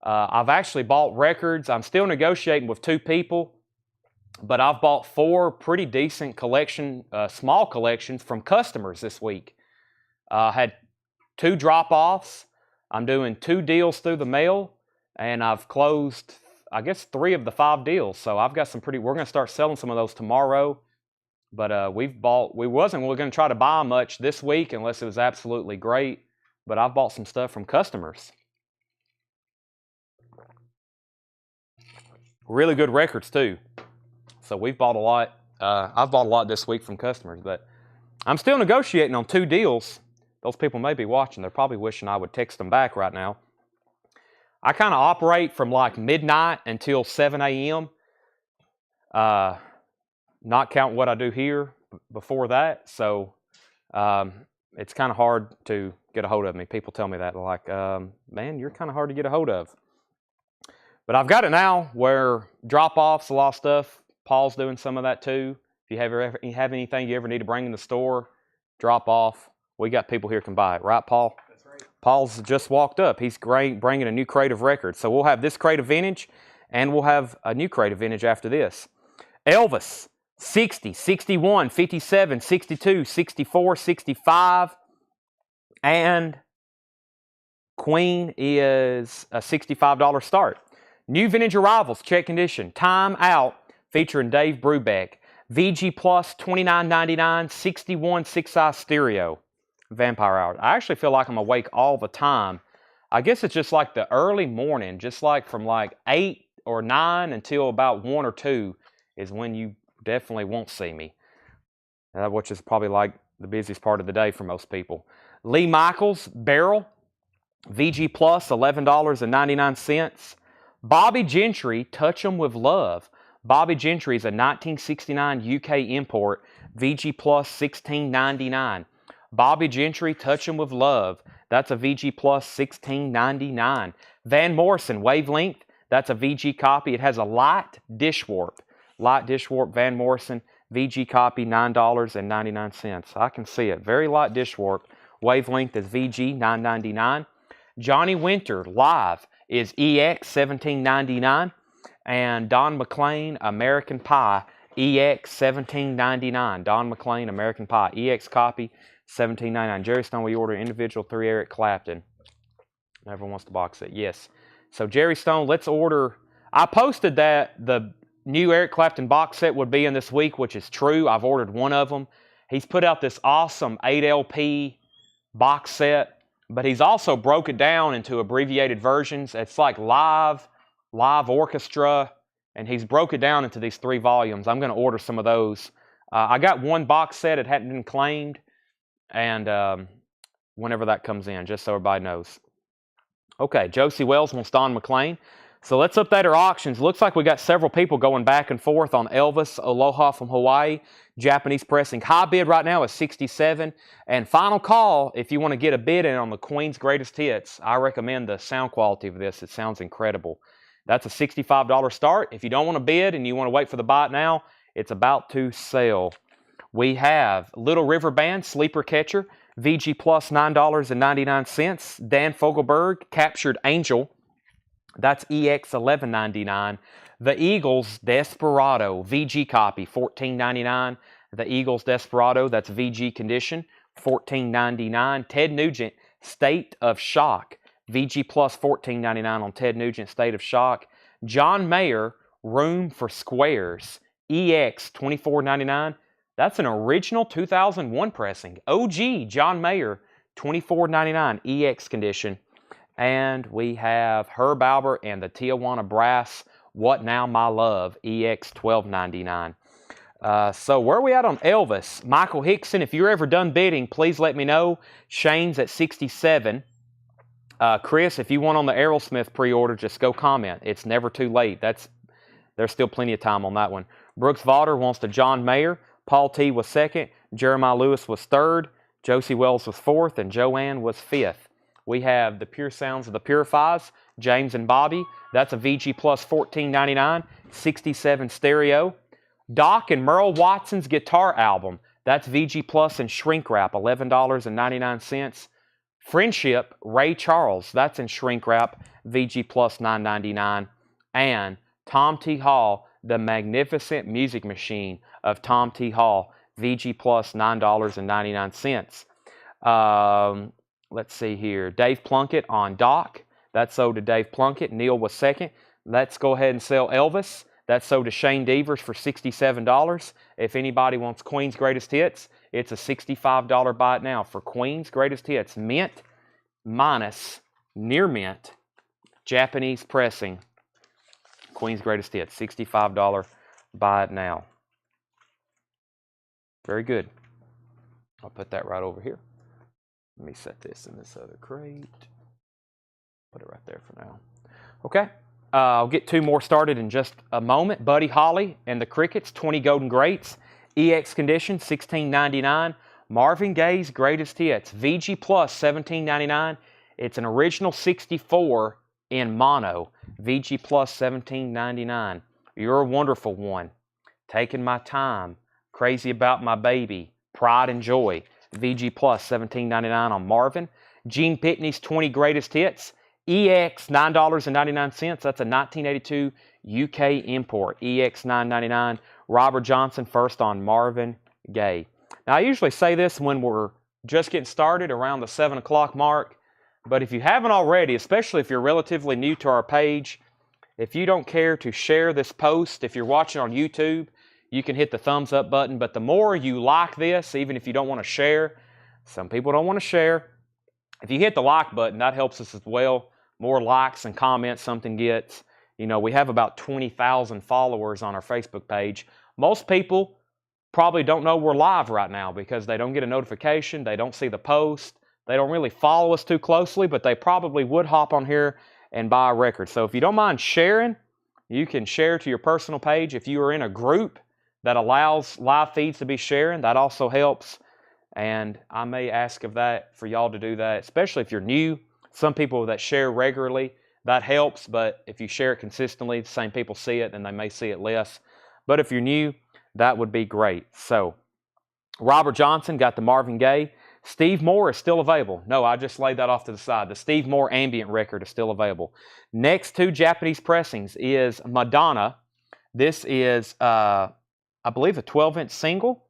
I've actually bought records. I'm still negotiating with 2 people, but I've bought 4 pretty decent small collections from customers this week. Had 2 drop-offs. I'm doing 2 deals through the mail, and I've closed, I guess, 3 of the 5 deals. So I've got some we're going to start selling some of those tomorrow. But we wasn't going to try to buy much this week unless it was absolutely great. but I've bought some stuff from customers. Really good records too. So we've bought a lot. I've bought a lot this week from customers, but I'm still negotiating on 2 deals. Those people may be watching. They're probably wishing I would text them back right now. I kind of operate from like midnight until 7 a.m. Not counting what I do here before that. So it's kind of hard to get a hold of me. People tell me that. They're like, man, you're kind of hard to get a hold of. But I've got it now where drop-offs, a lot of stuff. Paul's doing some of that too. If you have anything you ever need to bring in the store, drop off. We got people here can buy it. Right, Paul? That's right. Paul's just walked up. He's bringing a new crate of records. So we'll have this crate of vintage, and we'll have a new crate of vintage after this. Elvis, 60, 61, 57, 62, 64, 65, and Queen is a $65 start. New vintage arrivals, check condition, time out, featuring Dave Brubeck. VG Plus, $29.99, 61 6i stereo. Vampire Hour. I actually feel like I'm awake all the time. I guess it's just like the early morning, just like from like 8 or 9 until about 1 or 2 is when you definitely won't see me, which is probably like the busiest part of the day for most people. Lee Michaels, Barrel, VG Plus, $11.99. Bobby Gentry, Touch 'em with Love. Bobby Gentry is a 1969 UK import, VG Plus, $16.99. Bobby Gentry, Touch 'em with Love. That's a VG Plus, $16.99. Van Morrison, Wavelength. That's a VG copy. It has a light dish warp. Light dish warp, Van Morrison, VG copy, $9.99. I can see it. Very light dish warp. Wavelength is VG, $9.99. Johnny Winter, Live, is EX, $17.99. And Don McLean, American Pie, EX, $17.99. Don McLean, American Pie, EX copy, $17.99. Jerry Stone, we order individual 3 Eric Clapton. Everyone wants to box it. Yes. So Jerry Stone, let's order. I posted that the new Eric Clapton box set would be in this week, which is true. I've ordered one of them. He's put out this awesome 8 LP box set, but he's also broke it down into abbreviated versions. It's like live orchestra, and he's broke it down into these 3 volumes. I'm going to order some of those. I got one box set. It hadn't been claimed, and whenever that comes in, just so everybody knows. Okay, Josie Wells wants Don McLean. So let's update our auctions. Looks like we got several people going back and forth on Elvis, Aloha from Hawaii, Japanese pressing. High bid right now is $67. And final call, if you want to get a bid in on the Queen's Greatest Hits, I recommend the sound quality of this. It sounds incredible. That's a $65 start. If you don't want to bid and you want to wait for the buy it now, it's about to sell. We have Little River Band, Sleeper Catcher, VG Plus, $9.99. Dan Fogelberg, Captured Angel. That's EX, $11.99. The Eagles, Desperado, VG copy, $14.99. The Eagles, Desperado, that's VG condition, $14.99. Ted Nugent, State of Shock, VG Plus, $14.99 on Ted Nugent, State of Shock. John Mayer, Room for Squares, EX, $24.99. That's an original 2001 pressing. OG, John Mayer, $24.99, EX condition. And we have Herb Albert and the Tijuana Brass, What Now My Love, EX, $12.99. So where are we at on Elvis? Michael Hickson, if you're ever done bidding, please let me know. Shane's at 67. Chris, if you want on the Aerosmith pre-order, just go comment. It's never too late. There's still plenty of time on that one. Brooks Vaughter wants to John Mayer. Paul T was second. Jeremiah Lewis was third. Josie Wells was fourth. And Joanne was fifth. We have the Pure Sounds of the Purifies, James and Bobby. That's a VG Plus, $14.99, 67 stereo. Doc and Merle Watson's guitar album. That's VG Plus and shrink wrap, $11.99. Friendship, Ray Charles. That's in shrink wrap, VG Plus, $9.99. And Tom T. Hall, The Magnificent Music Machine of Tom T. Hall, VG Plus, $9.99. Let's see here. Dave Plunkett on Doc. That's sold to Dave Plunkett. Neil was second. Let's go ahead and sell Elvis. That's sold to Shane Devers for $67. If anybody wants Queen's Greatest Hits, it's a $65 buy it now for Queen's Greatest Hits. Mint minus near mint Japanese pressing Queen's Greatest Hits, $65. Buy it now. Very good. I'll put that right over here. Let me set this in this other crate. Put it right there for now. Okay. I'll get two more started in just a moment. Buddy Holly and the Crickets, 20 Golden Greats. EX Condition, $16.99. Marvin Gaye's Greatest Hits, VG Plus, $17.99. It's an original 64 in mono. VG Plus, $17.99. You're a Wonderful One. Taking My Time. Crazy About My Baby. Pride and Joy. VG Plus, $17.99 on Marvin. Gene Pitney's 20 Greatest Hits. EX, $9.99. That's a 1982 UK import. EX, $9.99. Robert Johnson first on Marvin Gaye. Now, I usually say this when we're just getting started around the 7 o'clock mark. But if you haven't already, especially if you're relatively new to our page, if you don't care to share this post, if you're watching on YouTube, you can hit the thumbs up button. But the more you like this, even if you don't want to share, some people don't want to share. If you hit the like button, that helps us as well. More likes and comments something gets. You know, we have about 20,000 followers on our Facebook page. Most people probably don't know we're live right now because they don't get a notification. They don't see the post. They don't really follow us too closely, but they probably would hop on here and buy a record. So if you don't mind sharing, you can share to your personal page. If you are in a group that allows live feeds to be sharing, that also helps. And I may ask of that for y'all to do that, especially if you're new. Some people that share regularly, that helps. But if you share it consistently, the same people see it and they may see it less. But if you're new, that would be great. So Robert Johnson got the Marvin Gaye. Steve Moore is still available. No, I just laid that off to the side. The Steve Moore ambient record is still available. Next two Japanese pressings is Madonna. This is, I believe, a 12-inch single.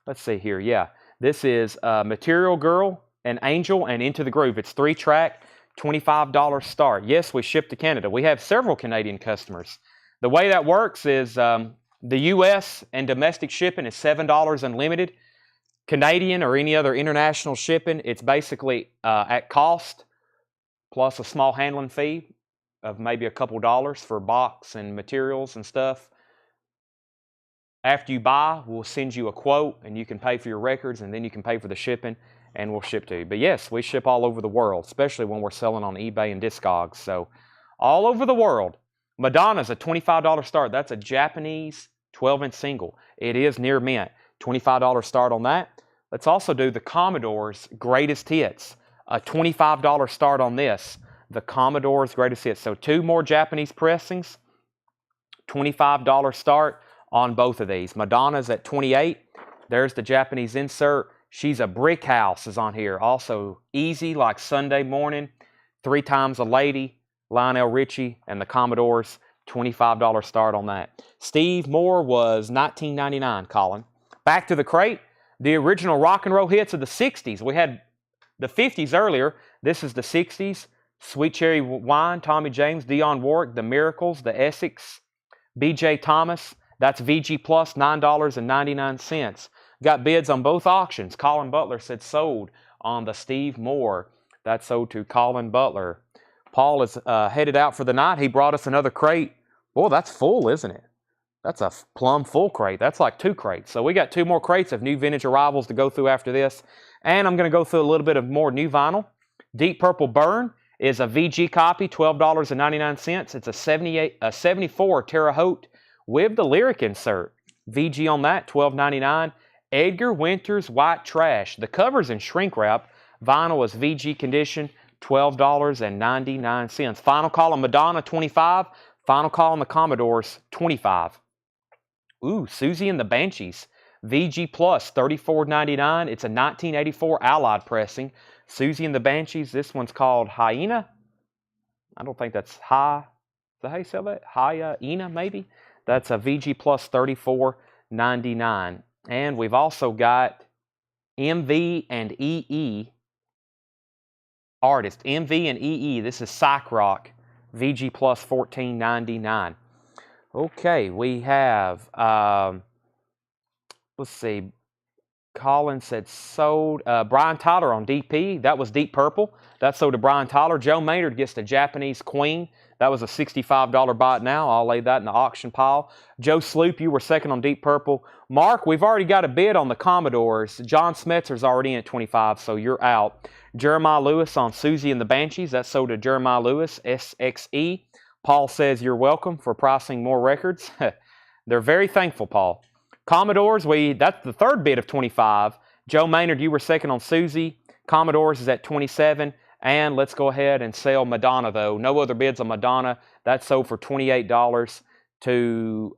Let's see here. Yeah. This is Material Girl, and Angel, and Into the Groove. It's 3-track, $25 start. Yes, we ship to Canada. We have several Canadian customers. The way that works is the U.S. and domestic shipping is $7 unlimited. Canadian or any other international shipping, it's basically at cost plus a small handling fee of maybe a couple dollars for box and materials and stuff. After you buy, we'll send you a quote and you can pay for your records and then you can pay for the shipping and we'll ship to you. But yes, we ship all over the world, especially when we're selling on eBay and Discogs. So all over the world. Madonna's a $25 start. That's a Japanese 12-inch single. It is near mint. $25 start on that. Let's also do the Commodore's Greatest Hits. A $25 start on this. The Commodore's Greatest Hits. So two more Japanese pressings. $25 start on both of these. Madonna's at $28. There's the Japanese insert. She's a Brick House is on here. Also Easy like Sunday Morning. 3 Times a Lady. Lionel Richie and the Commodores. $25 start on that. Steve Moore was $19.99, Colin. Back to the crate. The original rock and roll hits of the 60s. We had the 50s earlier. This is the 60s. Sweet Cherry Wine, Tommy James, Dionne Warwick, The Miracles, The Essex, B.J. Thomas. That's VG Plus, $9.99. Got bids on both auctions. Colin Butler said sold on the Steve Moore. That's sold to Colin Butler. Paul is headed out for the night. He brought us another crate. Boy, that's full, isn't it? That's a plumb full crate. That's like 2 crates. So we got 2 more crates of new vintage arrivals to go through after this. And I'm going to go through a little bit of more new vinyl. Deep Purple Burn is a VG copy, $12.99. It's a 74 Terre Haute with the lyric insert. VG on that, $12.99. Edgar Winter's White Trash. The cover's in shrink wrap. Vinyl is VG condition, $12.99. Final call on Madonna, $25. Final call on the Commodores, $25. Ooh, Susie and the Banshees. VG Plus, $34.99. It's a 1984 Allied pressing. Susie and the Banshees. This one's called Hyena. I don't think that's High. Is that how you say that? Hyena, maybe? That's a VG Plus, $34.99. And we've also got MV and EE artist. MV and EE. This is Psych Rock. VG Plus, $14.99. Okay, we have, let's see, Colin said sold. Brian Tyler on DP. That was Deep Purple. That sold to Brian Tyler. Joe Maynard gets the Japanese Queen. That was a $65 bot now. I'll lay that in the auction pile. Joe Sloop, you were second on Deep Purple. Mark, we've already got a bid on the Commodores. John Smetzer's already in at 25, so you're out. Jeremiah Lewis on Susie and the Banshees. That sold to Jeremiah Lewis, SXE. Paul says you're welcome for pricing more records. They're very thankful, Paul. Commodores, that's the third bid of 25. Joe Maynard, you were second on Susie. Commodores is at 27. And let's go ahead and sell Madonna, though. No other bids on Madonna. That sold for $28 to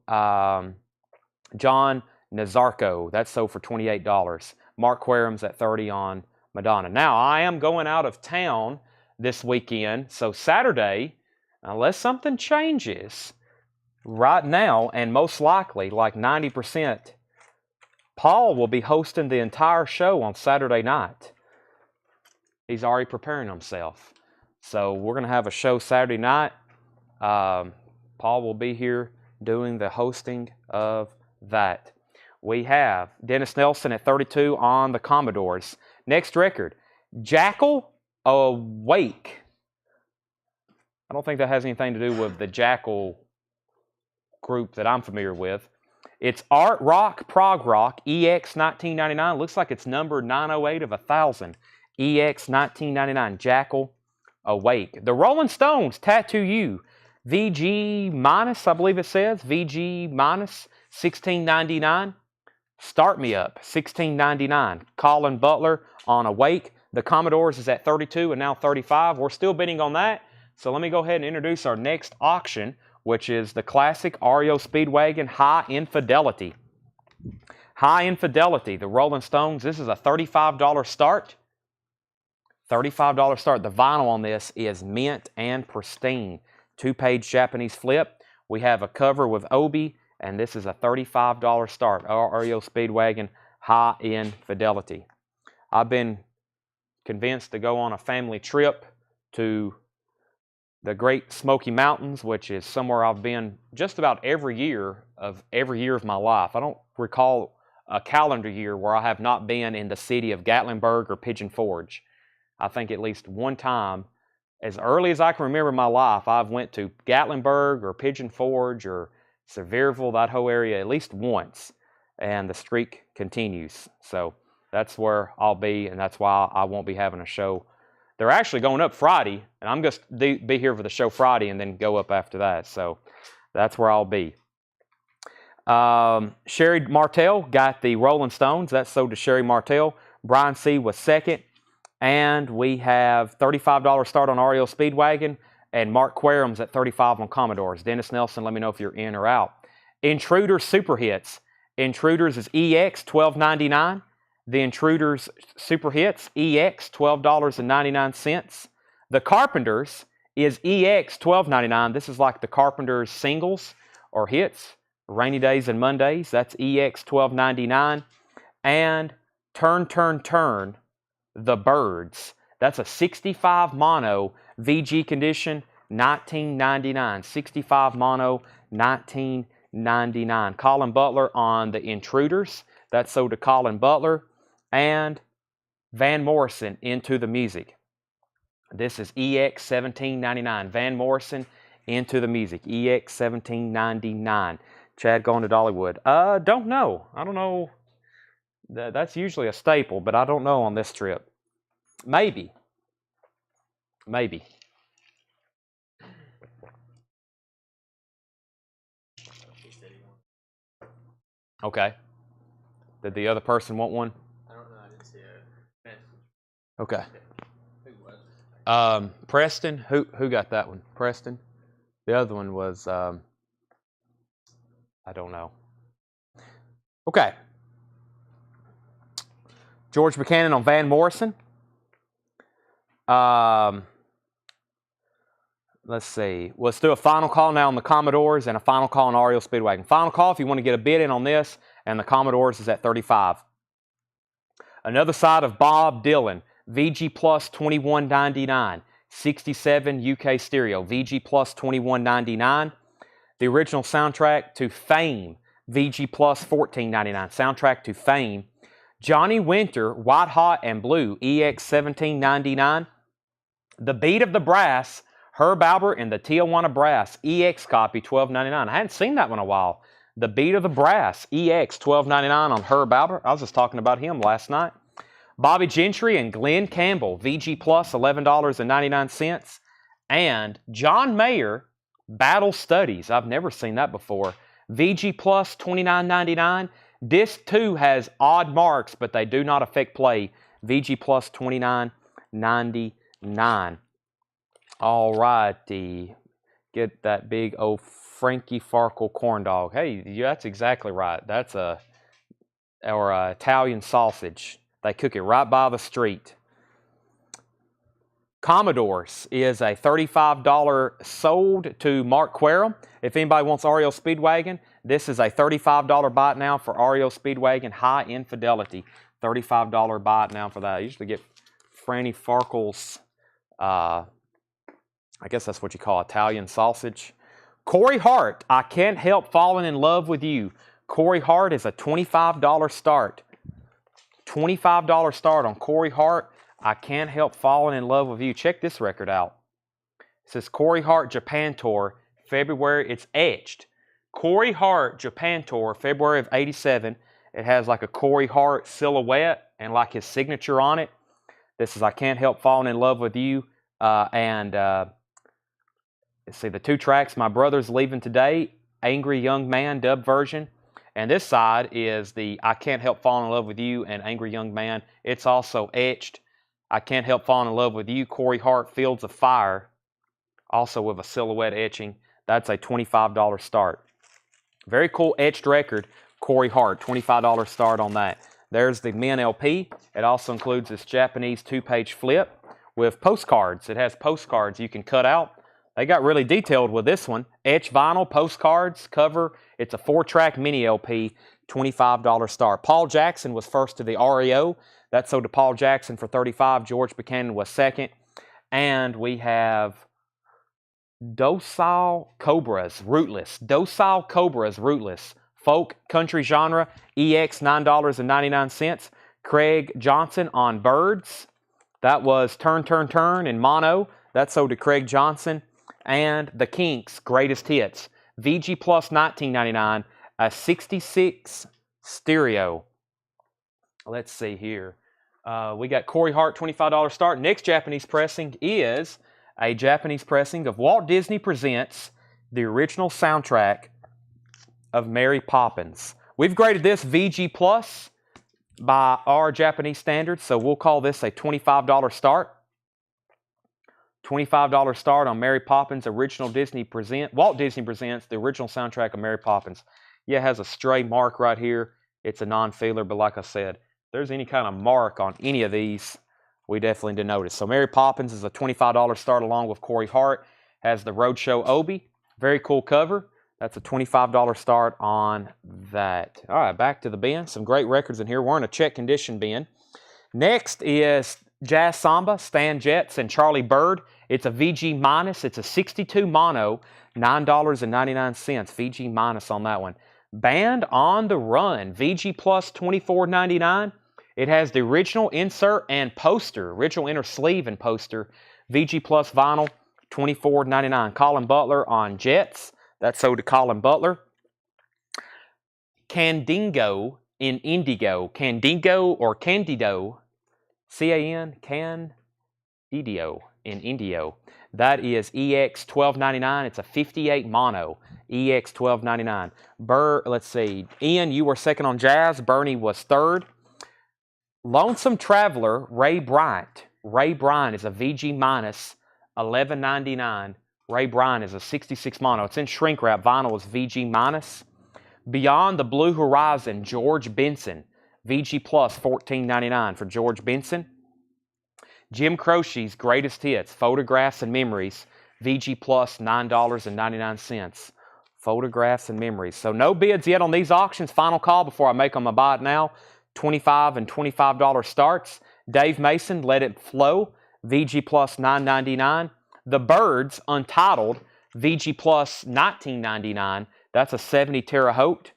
John Nazarko. That sold for $28. Mark Querum's at 30 on Madonna. Now, I am going out of town this weekend. So Saturday, unless something changes right now, and most likely, like 90%, Paul will be hosting the entire show on Saturday night. He's already preparing himself. So we're going to have a show Saturday night. Paul will be here doing the hosting of that. We have Dennis Nelson at 32 on the Commodores. Next record, Jackal Awake. I don't think that has anything to do with the Jackal group that I'm familiar with. It's Art Rock, Prog Rock, EX 1999. Looks like it's number 908 of 1,000. EX 1999, Jackal Awake. The Rolling Stones, Tattoo You, VG minus, I believe it says, VG minus, 1699. Start Me Up, 1699. Colin Butler on Awake. The Commodores is at 32 and now 35. We're still bidding on that. So let me go ahead and introduce our next auction, which is the classic REO Speedwagon High Infidelity. High Infidelity, the Rolling Stones. This is a $35 start. $35 start. The vinyl on this is mint and pristine. 2-page Japanese flip. We have a cover with Obi, and this is a $35 start. REO Speedwagon High Infidelity. I've been convinced to go on a family trip to the Great Smoky Mountains, which is somewhere I've been just about every year of my life. I don't recall a calendar year where I have not been in the city of Gatlinburg or Pigeon Forge. I think at least one time, as early as I can remember in my life, I've went to Gatlinburg or Pigeon Forge or Sevierville, that whole area, at least once. And the streak continues. So that's where I'll be, and that's why I won't be having a show. They're actually going up Friday, and I'm just be here for the show Friday and then go up after that. So that's where I'll be. Sherry Martell got the Rolling Stones. That's sold to Sherry Martell. Brian C. was second. And we have $35 start on REO Speedwagon, and Mark Querum's at 35 on Commodores. Dennis Nelson, let me know if you're in or out. Intruders Super Hits. Intruders is EX $12.99. The Intruders Super Hits, EX $12.99. The Carpenters is EX $12.99. This is like the Carpenters singles or hits, Rainy Days and Mondays. That's EX $12.99. And Turn, Turn, Turn, The Birds. That's a 65 mono VG condition, $19.99. 65 mono, $19.99. Colin Butler on the Intruders. That's sold to Colin Butler. And Van Morrison, Into the Music. This is EX $17.99. Van Morrison, Into the Music. EX $17.99. Chad going to Dollywood. Don't know. I don't know. That's usually a staple, but I don't know on this trip. Maybe. Maybe. Okay. Did the other person want one? I don't know. I didn't see it. Okay. Who was? Preston. Who got that one? Preston. The other one was I don't know. Okay. George Buchanan on Van Morrison. Let's see. Let's do a final call now on the Commodores and a final call on REO Speedwagon. Final call if you want to get a bid in on this, and the Commodores is at 35. Another side of Bob Dylan, VG Plus $21.99, 67 UK stereo, VG Plus $21.99. The original soundtrack to Fame, VG Plus $14.99, soundtrack to Fame. Johnny Winter, White Hot and Blue, EX 1799. The Beat of the Brass, Herb Albert and the Tijuana Brass, EX copy, $12.99. I hadn't seen that one in a while. The Beat of the Brass, EX, $12.99 on Herb Albert. I was just talking about him last night. Bobby Gentry and Glenn Campbell, VG Plus, $11.99. And John Mayer, Battle Studies. I've never seen that before. VG Plus, $29.99. Disc 2 has odd marks, but they do not affect play. VG Plus, $29.99. All righty. Get that big old Frankie Farkle corn dog. Hey, that's exactly right. That's a Italian sausage. They cook it right by the street. Commodores is a $35 sold to Mark Querem. If anybody wants REO Speedwagon, this is a $35 buy it now for REO Speedwagon High Infidelity. $35 buy it now for that. I usually get Franny Farkle's, I guess that's what you call Italian sausage. Corey Hart, I Can't Help Falling in Love with You. Corey Hart is a $25 start. $25 start on Corey Hart. I Can't Help Falling in Love with You. Check this record out. It says Corey Hart Japan Tour, February. It's etched. Corey Hart Japan Tour, February of '87. It has like a Corey Hart silhouette and like his signature on it. This is I Can't Help Falling in Love with You. Let's see, the two tracks, My Brother's Leaving Today, Angry Young Man dub version. And this side is the I Can't Help Falling in Love with You and Angry Young Man. It's also etched. I Can't Help Falling in Love with You, Corey Hart, Fields of Fire, also with a silhouette etching. That's a $25 start. Very cool etched record, Corey Hart, $25 start on that. There's the Men LP. It also includes this Japanese 2-page flip with postcards. It has postcards you can cut out. They got really detailed with this one. Etched vinyl, postcards, cover. It's a 4-track mini LP, $25 start. Paul Jackson was first to the REO. That sold to Paul Jackson for $35. George Buchanan was second. And we have Docile Cobras, Rootless. Docile Cobras, Rootless. Folk, country genre, EX, $9.99. Craig Johnson on Birds. That was Turn, Turn, Turn in mono. That sold to Craig Johnson. And the Kinks, Greatest Hits. VG Plus, $19.99. A 66 stereo. Let's see here. We got Corey Hart, $25 start. Next Japanese pressing is a Japanese pressing of Walt Disney Presents, the original soundtrack of Mary Poppins. We've graded this VG Plus by our Japanese standards, so we'll call this a $25 start. $25 start on Mary Poppins, original Walt Disney Presents, the original soundtrack of Mary Poppins. Yeah, it has a stray mark right here. It's a non-feeler, but like I said, if there's any kind of mark on any of these, we definitely did notice. So Mary Poppins is a $25 start along with Corey Hart. Has the Roadshow Obi. Very cool cover. That's a $25 start on that. All right, back to the bin. Some great records in here. We're in a check condition bin. Next is Jazz Samba, Stan Getz, and Charlie Bird. It's a VG minus. It's a 62 mono, $9.99. VG minus on that one. Band on the Run, VG Plus, $24.99. It has the original insert and poster, original inner sleeve and poster. VG Plus vinyl, $24.99. Colin Butler on Jets. That's sold to Colin Butler. Candingo in Indigo. Candingo or Candido. C-A-N, Candidio in Indio. That is EX $12.99. It's a 58 mono. EX $12.99. Let's see. Ian, you were second on Jazz. Bernie was third. Lonesome Traveler, Ray Bryant. Ray Bryant is a VG minus, $11.99. Ray Bryant is a 66 mono. It's in shrink wrap. Vinyl is VG minus. Beyond the Blue Horizon, George Benson. VG plus, $14.99 for George Benson. Jim Croce's Greatest Hits, Photographs and Memories. VG plus, $9.99. Photographs and Memories. So no bids yet on these auctions. Final call before I make them a buy it now. $25 and $25 starts. Dave Mason, Let It Flow. VG plus, $9.99. The Birds, Untitled. VG plus, $19.99. That's a 70 Terre Haute.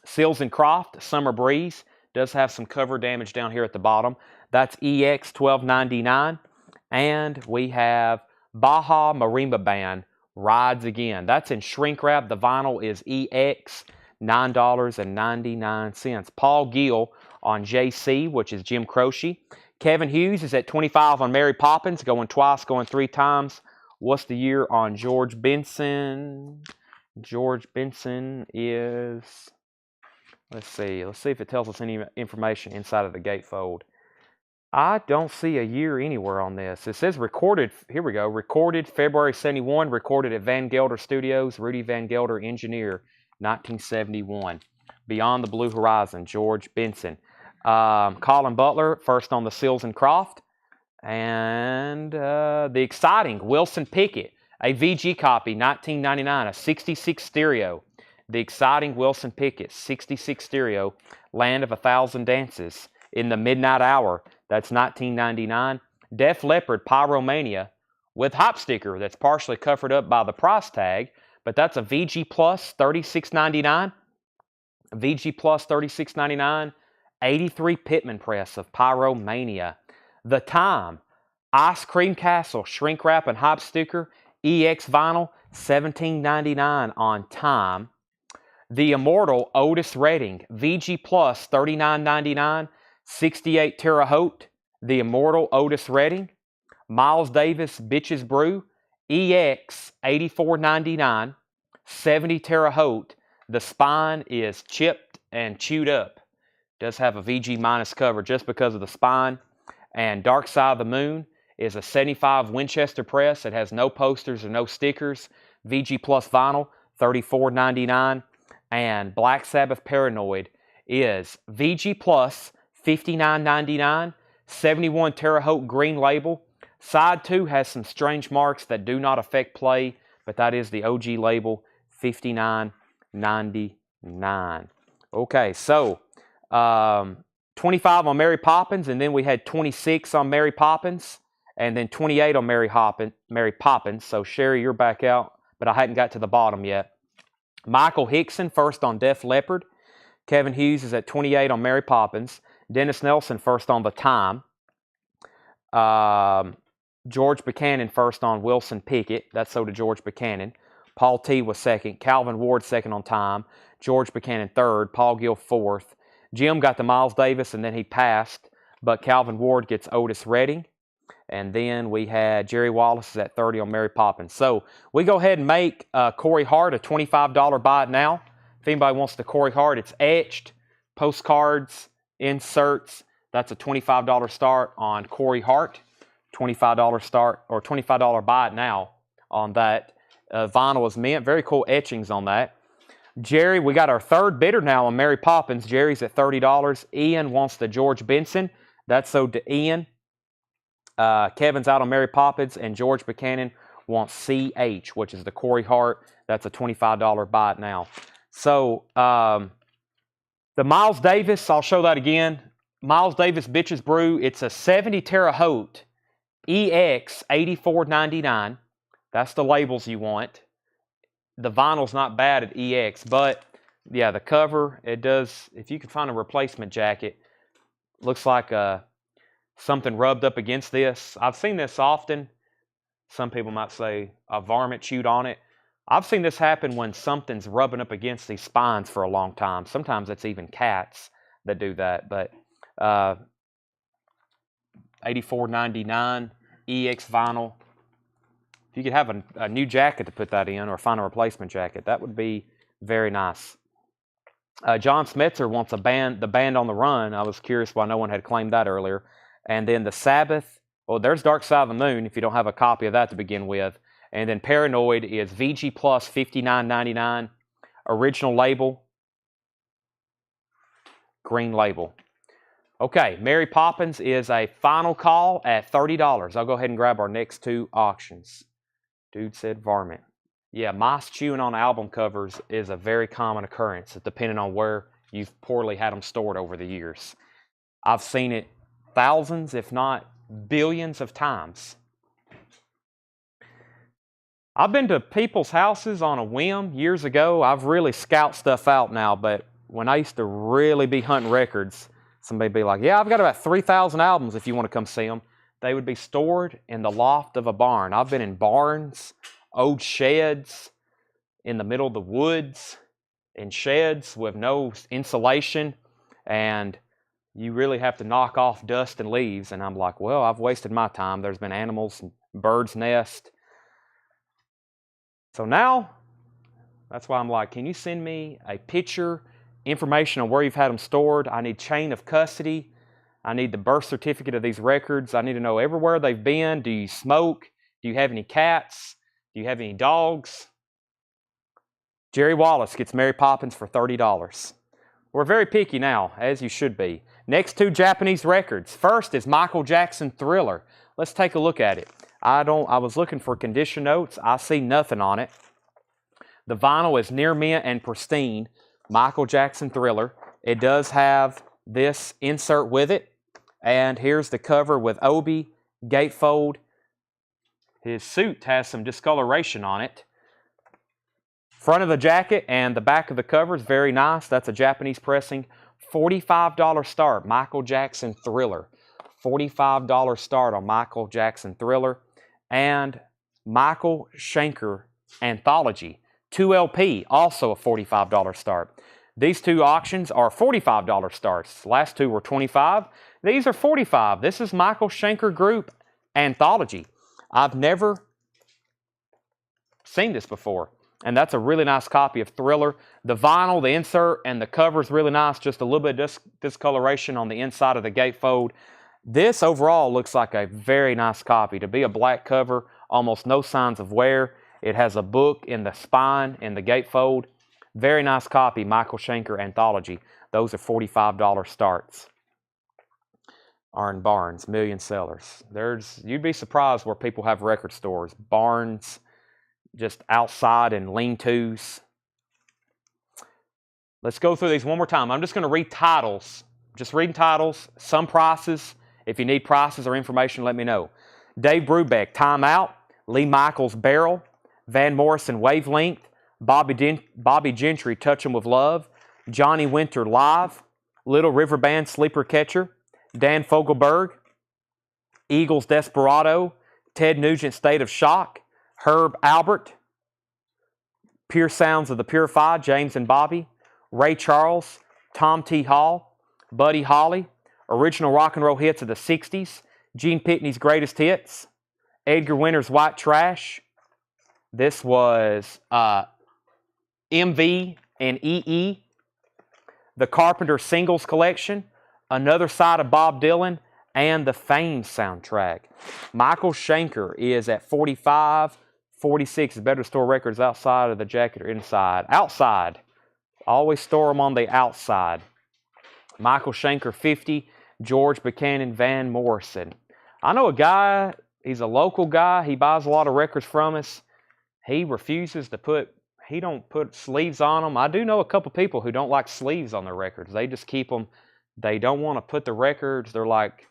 Seals and Croft, Summer Breeze. Does have some cover damage down here at the bottom. That's EX $12.99. And we have Baja Marimba Band Rides Again. That's in shrink wrap. The vinyl is EX $9.99. Paul Gill on JC, which is Jim Croce. Kevin Hughes is at 25 on Mary Poppins, going twice, going 3 times. What's the year on George Benson? George Benson is, let's see if it tells us any information inside of the gatefold. I don't see a year anywhere on this. It says recorded, here we go, recorded February 71, recorded at Van Gelder Studios, Rudy Van Gelder, engineer, 1971. Beyond the Blue Horizon, George Benson. Colin Butler, first on the Seals and Croft. And the exciting Wilson Pickett, a VG copy, 1999, a 66 stereo. The exciting Wilson Pickett, 66 stereo, Land of a Thousand Dances, In the Midnight Hour. That's 1999. Def Leppard, Pyromania, with hop sticker that's partially covered up by the price tag, but that's a VG Plus, $36.99. VG Plus, $36.99. 83 Pittman press of Pyromania. The Time, Ice Cream Castle, shrink wrap and hop sticker, EX vinyl, $17.99 on Time. The Immortal, Otis Redding, VG Plus, $39.99. 68 Terre Haute, The Immortal, Otis Redding. Miles Davis, Bitches Brew, EX, $84.99. 70 Terre Haute. The spine is chipped and chewed up. Does have a VG minus cover just because of the spine. And Dark Side of the Moon is a 75 Winchester press. It has no posters or no stickers. VG Plus vinyl, $34.99. And Black Sabbath Paranoid is VG Plus, $59.99. 71 Terre Haute green label. Side 2 has some strange marks that do not affect play, but that is the OG label, $59.99. Okay, so 25 on Mary Poppins, and then we had 26 on Mary Poppins, and then 28 on Mary Poppins. So Sherry, you're back out, but I hadn't got to the bottom yet. Michael Hickson, first on Def Leppard. Kevin Hughes is at 28 on Mary Poppins. Dennis Nelson, first on The Time. George Buchanan, first on Wilson Pickett. That's so to George Buchanan. Paul T was second. Calvin Ward, second on Time. George Buchanan, third. Paul Gill, fourth. Jim got the Miles Davis, and then he passed. But Calvin Ward gets Otis Redding. And then we had Jerry Wallace is at 30 on Mary Poppins. So we go ahead and make Corey Hart a $25 buy it now. If anybody wants the Corey Hart, it's etched, postcards, inserts. That's a $25 start on Corey Hart. $25 start or $25 buy it now on that. Vinyl is mint. Very cool etchings on that. Jerry, we got our third bidder now on Mary Poppins. Jerry's at $30. Ian wants the George Benson. That's sold to Ian. Kevin's out on Mary Poppins, and George Buchanan wants CH, which is the Corey Hart. That's a $25 buy it now. So the Miles Davis, I'll show that again. Miles Davis Bitches Brew. It's a 70 Terre Haute EX $84.99. That's the labels you want. The vinyl's not bad at EX, but yeah, the cover, it does, if you can find a replacement jacket, looks like something rubbed up against this. I've seen this often. Some people might say a varmint chewed on it. I've seen this happen when something's rubbing up against these spines for a long time. Sometimes it's even cats that do that, but $84.99 EX vinyl. If you could have a new jacket to put that in or find a replacement jacket, that would be very nice. John Smetzer wants the band on the run. I was curious why no one had claimed that earlier. And then the Sabbath, well, there's Dark Side of the Moon if you don't have a copy of that to begin with. And then Paranoid is VG Plus $59.99. Original label, green label. Okay, Mary Poppins is a final call at $30. I'll go ahead and grab our next two auctions. Dude said varmint. Yeah, mice chewing on album covers is a very common occurrence, depending on where you've poorly had them stored over the years. I've seen it thousands, if not billions of times. I've been to people's houses on a whim years ago. I've really scouted stuff out now, but when I used to really be hunting records, Somebody be like, yeah, I've got about 3,000 albums if you want to come see them. They would be stored in the loft of a barn. I've been in barns, old sheds, in the middle of the woods, in sheds with no insulation, and you really have to knock off dust and leaves. And I'm like, well, I've wasted my time. There's been animals, birds' nest. So now, that's why I'm like, can you send me a picture, information on where you've had them stored? I need chain of custody. I need the birth certificate of these records. I need to know everywhere they've been. Do you smoke? Do you have any cats? Do you have any dogs? Jerry Wallace gets Mary Poppins for $30. We're very picky now, as you should be. Next two Japanese records. First is Michael Jackson Thriller. Let's take a look at it. I was looking for condition notes. I see nothing on it. The vinyl is near mint and pristine. Michael Jackson Thriller. It does have this insert with it. And here's the cover with Obi, gatefold. His suit has some discoloration on it. Front of the jacket and the back of the cover is very nice. That's a Japanese pressing. $45 start, Michael Jackson Thriller. $45 start on Michael Jackson Thriller. And Michael Schenker Anthology. 2 LP, also a $45 start. These two auctions are $45 starts. The last two were $25. These are $45. This is Michael Schenker Group Anthology. I've never seen this before. And that's a really nice copy of Thriller. The vinyl, the insert, and the cover is really nice. Just a little bit of discoloration on the inside of the gatefold. This overall looks like a very nice copy. To be a black cover, almost no signs of wear. It has a book in the spine and the gatefold. Very nice copy, Michael Schenker Anthology. Those are $45 starts. Arn Barnes, million sellers. You'd be surprised where people have record stores. Barnes, just outside in lean-tos. Let's go through these one more time. I'm just going to read titles. Just reading titles, some prices. If you need prices or information, let me know. Dave Brubeck, Time Out. Lee Michaels, Barrel. Van Morrison, Wavelength. Bobby Gentry, Touch 'Em With Love. Johnny Winter, Live. Little River Band, Sleeper Catcher. Dan Fogelberg. Eagles, Desperado. Ted Nugent, State of Shock. Herb Albert. Pure Sounds of the Purified, James and Bobby. Ray Charles. Tom T. Hall. Buddy Holly. Original rock and roll hits of the 60s. Gene Pitney's Greatest Hits. Edgar Winter's White Trash. This was MV and EE. The Carpenter Singles Collection. Another Side of Bob Dylan. And the Fame soundtrack. Michael Schenker is at $45. $46 is better to store records outside of the jacket or inside. Outside. Always store them on the outside. Michael Schenker, $50. George Buchanan, Van Morrison. I know a guy, he's a local guy. He buys a lot of records from us. He refuses to he don't put sleeves on them. I do know a couple people who don't like sleeves on their records. They just keep them. They don't want to put the records. They're like,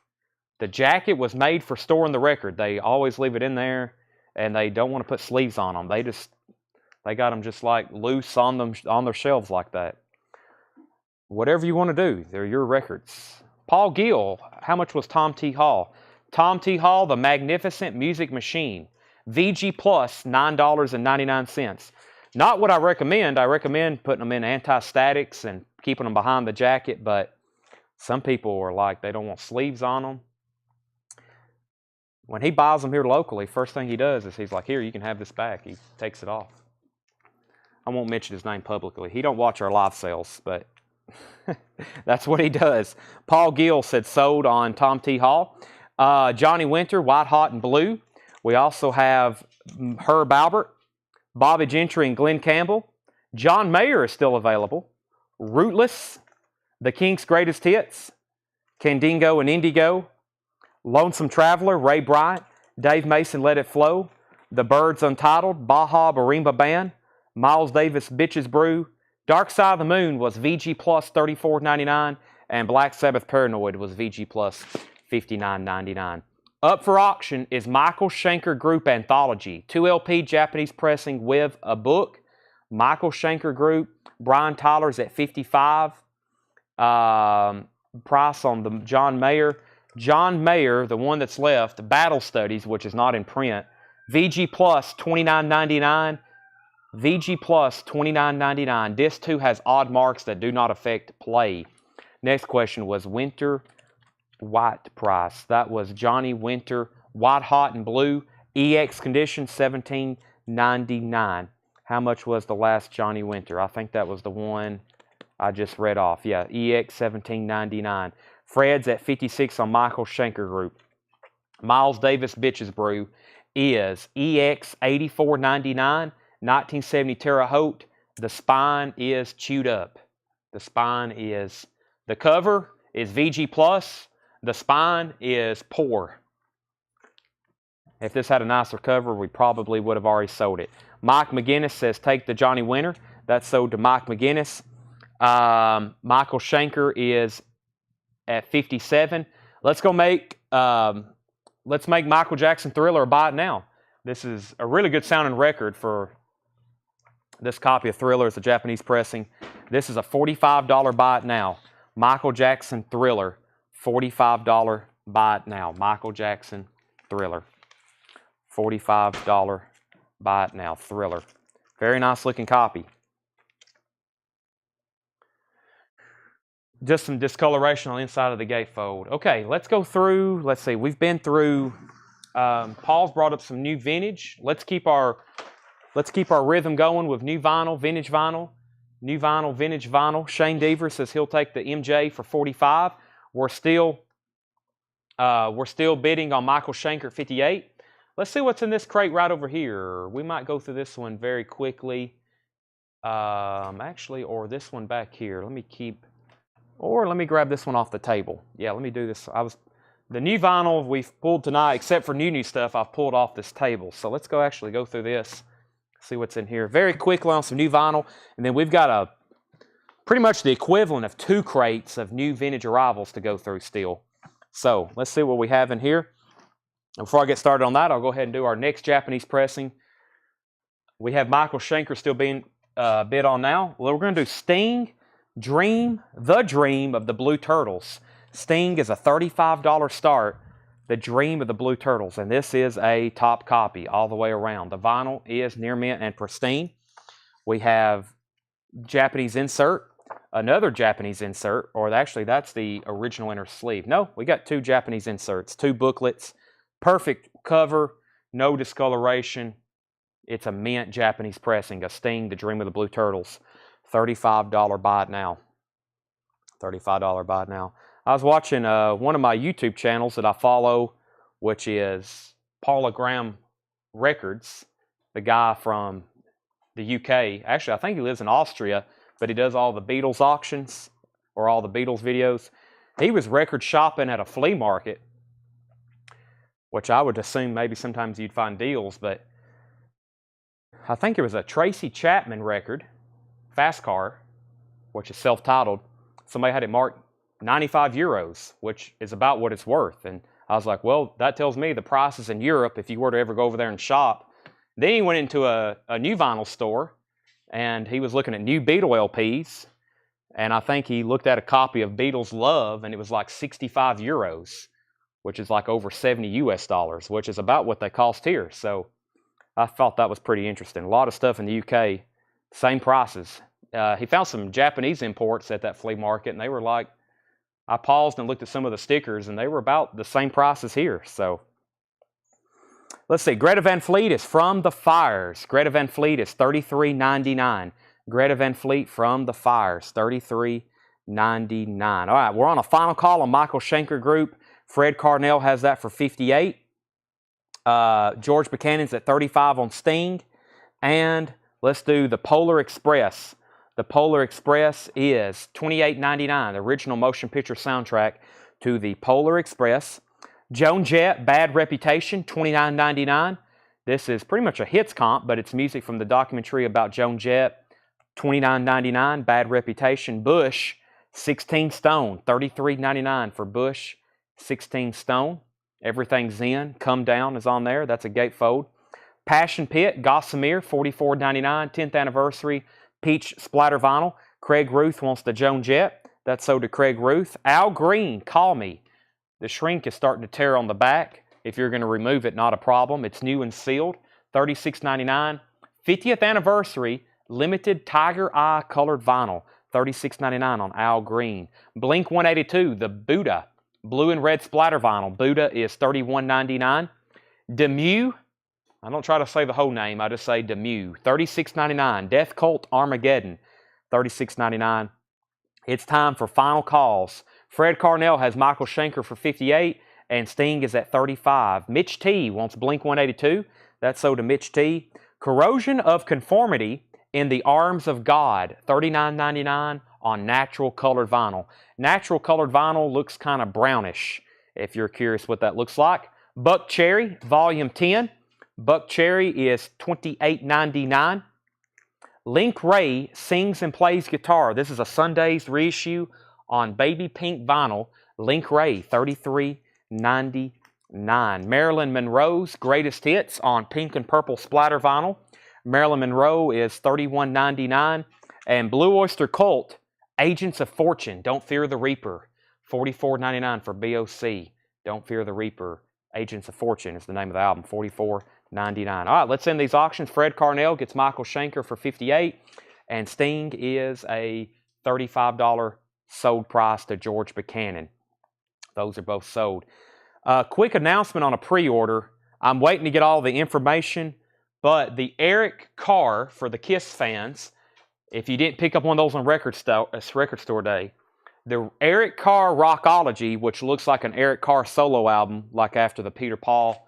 the jacket was made for storing the record. They always leave it in there. And they don't want to put sleeves on them. They got them just like loose on their shelves like that. Whatever you want to do, they're your records. Paul Gill, how much was Tom T. Hall? Tom T. Hall, The Magnificent Music Machine. VG Plus, $9.99. Not what I recommend. I recommend putting them in anti-statics and keeping them behind the jacket, but some people are like, they don't want sleeves on them. When he buys them here locally, first thing he does is he's like, here, you can have this back. He takes it off. I won't mention his name publicly. He don't watch our live sales, but that's what he does. Paul Gill said sold on Tom T. Hall. Johnny Winter, White Hot and Blue. We also have Herb Albert, Bobby Gentry and Glenn Campbell. John Mayer is still available. Rootless, The Kinks' Greatest Hits. Candingo and Indigo. Lonesome Traveler, Ray Bryant. Dave Mason, Let It Flow. The Byrds Untitled, Baja Marimba Band. Miles Davis, Bitches Brew. Dark Side of the Moon was VG Plus $34.99. And Black Sabbath Paranoid was VG Plus $59.99. Up for auction is Michael Schenker Group Anthology. 2 LP Japanese pressing with a book. Michael Schenker Group. Brian Tyler's at $55. price on the John Mayer. John Mayer, the one that's left, Battle Studies, which is not in print. VG Plus, $29.99. VG Plus, $29.99. Disc 2 has odd marks that do not affect play. Next question was Winter White price. That was Johnny Winter, white, hot, and blue. EX condition, $17.99. How much was the last Johnny Winter? I think that was the one I just read off. Yeah, EX, $17.99. Fred's at 56 on Michael Schenker Group. Miles Davis Bitches Brew is EX, $84.99. 1970 Terre Haute. The spine is chewed up. The cover is VG Plus. The spine is poor. If this had a nicer cover, we probably would have already sold it. Mike McGinnis says, take the Johnny Winter. That's sold to Mike McGinnis. Michael Schenker is at 57. Let's make Michael Jackson Thriller a buy it now. This is a really good sounding record for this copy of Thriller. It's a Japanese pressing. This is a $45 buy it now. Michael Jackson Thriller, $45 buy it now. Michael Jackson Thriller, $45 buy it now. Thriller. Very nice looking copy. Just some discoloration on the inside of the gatefold. Okay, let's go through. Let's see. We've been through. Paul's brought up some new vintage. Let's keep our rhythm going with new vinyl, vintage vinyl, new vinyl, vintage vinyl. Shane Deaver says he'll take the MJ for $45. We're still bidding on Michael Schenker 58. Let's see what's in this crate right over here. We might go through this one very quickly. Actually, or this one back here. Let me grab this one off the table. Yeah, let me do this. The new vinyl we've pulled tonight, except for new stuff, I've pulled off this table. So let's go through this, see what's in here. Very quickly on some new vinyl, and then we've got pretty much the equivalent of 2 crates of new vintage arrivals to go through still. So let's see what we have in here. And before I get started on that, I'll go ahead and do our next Japanese pressing. We have Michael Schenker still being bid on now. Well, we're going to do Sting, Dream, The Dream of the Blue Turtles. Sting is a $35 start, The Dream of the Blue Turtles, and this is a top copy all the way around. The vinyl is near mint and pristine. We have Japanese insert, another Japanese insert, or actually that's the original inner sleeve. No, we got 2 Japanese inserts, 2 booklets, perfect cover, no discoloration. It's a mint Japanese pressing, a Sting, The Dream of the Blue Turtles. $35 buy it now. $35 buy it now. I was watching one of my YouTube channels that I follow, which is Paula Graham Records, the guy from the UK. Actually, I think he lives in Austria, but he does all the Beatles auctions or all the Beatles videos. He was record shopping at a flea market, which I would assume maybe sometimes you'd find deals, but I think it was a Tracy Chapman record, Fast Car, which is self-titled. Somebody had it marked 95 euros, which is about what it's worth. And I was like, well, that tells me the prices in Europe, if you were to ever go over there and shop. Then he went into a new vinyl store, and he was looking at new Beatle LPs, and I think he looked at a copy of Beatles Love, and it was like 65 euros, which is like over 70 US dollars, which is about what they cost here. So I thought that was pretty interesting. A lot of stuff in the UK, same prices. He found some Japanese imports at that flea market, and they were like, I paused and looked at some of the stickers, and they were about the same price as here. So let's see. Greta Van Fleet is From the Fires. Greta Van Fleet is $33.99. Greta Van Fleet From the Fires, $33.99. All right, we're on a final call on Michael Schenker Group. Fred Carnell has that for $58. George Buchanan's at $35 on Sting. And let's do the Polar Express. The Polar Express is $28.99, the original motion picture soundtrack to the Polar Express. Joan Jett, Bad Reputation, $29.99. This is pretty much a hits comp, but it's music from the documentary about Joan Jett, $29.99, Bad Reputation. Bush, 16 Stone, $33.99 for Bush, 16 Stone. Everything's in. Come Down is on there. That's a gatefold. Passion Pit, Gossamer, $44.99, 10th anniversary. Peach Splatter Vinyl. Craig Ruth wants the Joan Jett. That's sold to Craig Ruth. Al Green, Call Me. The shrink is starting to tear on the back. If you're going to remove it, not a problem. It's new and sealed. $36.99. 50th anniversary limited Tiger Eye colored vinyl. $36.99 on Al Green. Blink 182, the Buddha. Blue and red splatter vinyl. Buddha is $31.99. Demew. I don't try to say the whole name. I just say Demew. $36.99. Death Cult Armageddon. $36.99. It's time for final calls. Fred Carnell has Michael Schenker for $58, and Sting is at $35. Mitch T wants Blink 182. That's sold to Mitch T. Corrosion of Conformity in the Arms of God. $39.99 on natural colored vinyl. Natural colored vinyl looks kind of brownish, if you're curious what that looks like. Buck Cherry, Volume 10. Buck Cherry is $28.99. Link Ray sings and plays guitar. This is a Sunday's reissue on baby pink vinyl. Link Ray, $33.99. Marilyn Monroe's Greatest Hits on pink and purple splatter vinyl. Marilyn Monroe is $31.99. And Blue Oyster Cult, Agents of Fortune, Don't Fear the Reaper. $44.99 for BOC. Don't Fear the Reaper. Agents of Fortune is the name of the album. $44.99. All right, let's end these auctions. Fred Carnell gets Michael Schenker for $58, and Sting is a $35 sold price to George Buchanan. Those are both sold. Quick announcement on a pre-order. I'm waiting to get all the information, but the Eric Carr for the Kiss fans, if you didn't pick up one of those on record store day, the Eric Carr Rockology, which looks like an Eric Carr solo album, like after the Peter Paul,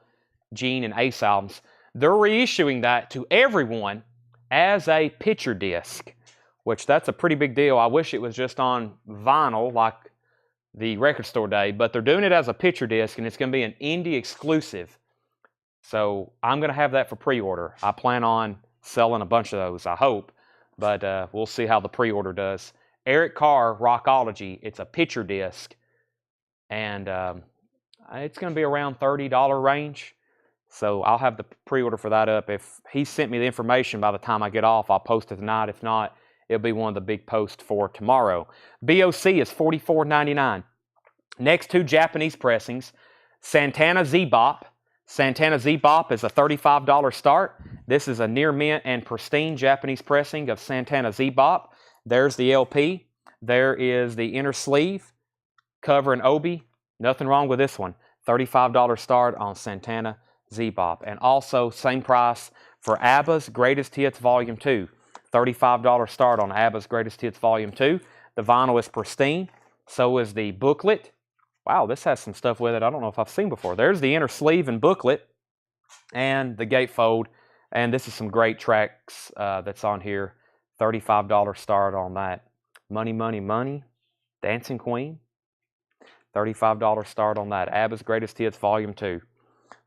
Gene, and Ace albums, they're reissuing that to everyone as a picture disc, which that's a pretty big deal. I wish it was just on vinyl like the record store day, but they're doing it as a picture disc, and it's going to be an indie exclusive. So I'm going to have that for pre-order. I plan on selling a bunch of those, I hope, but we'll see how the pre-order does. Eric Carr Rockology, it's a picture disc, and it's going to be around $30 range. So I'll have the pre-order for that up. If he sent me the information by the time I get off, I'll post it tonight. If not, it'll be one of the big posts for tomorrow. BOC is $44.99. Next two Japanese pressings, Santana Z-Bop. Santana Z-Bop is a $35 start. This is a near mint and pristine Japanese pressing of Santana Z-Bop. There's the LP. There is the inner sleeve, cover and obi. Nothing wrong with this one. $35 start on Santana Z-Bop. And also, same price for ABBA's Greatest Hits Volume 2. $35 start on ABBA's Greatest Hits Volume 2. The vinyl is pristine. So is the booklet. Wow, this has some stuff with it I don't know if I've seen before. There's the inner sleeve and booklet and the gatefold. And this is some great tracks that's on here. $35 start on that. Money, Money, Money. Dancing Queen. $35 start on that. ABBA's Greatest Hits Volume 2.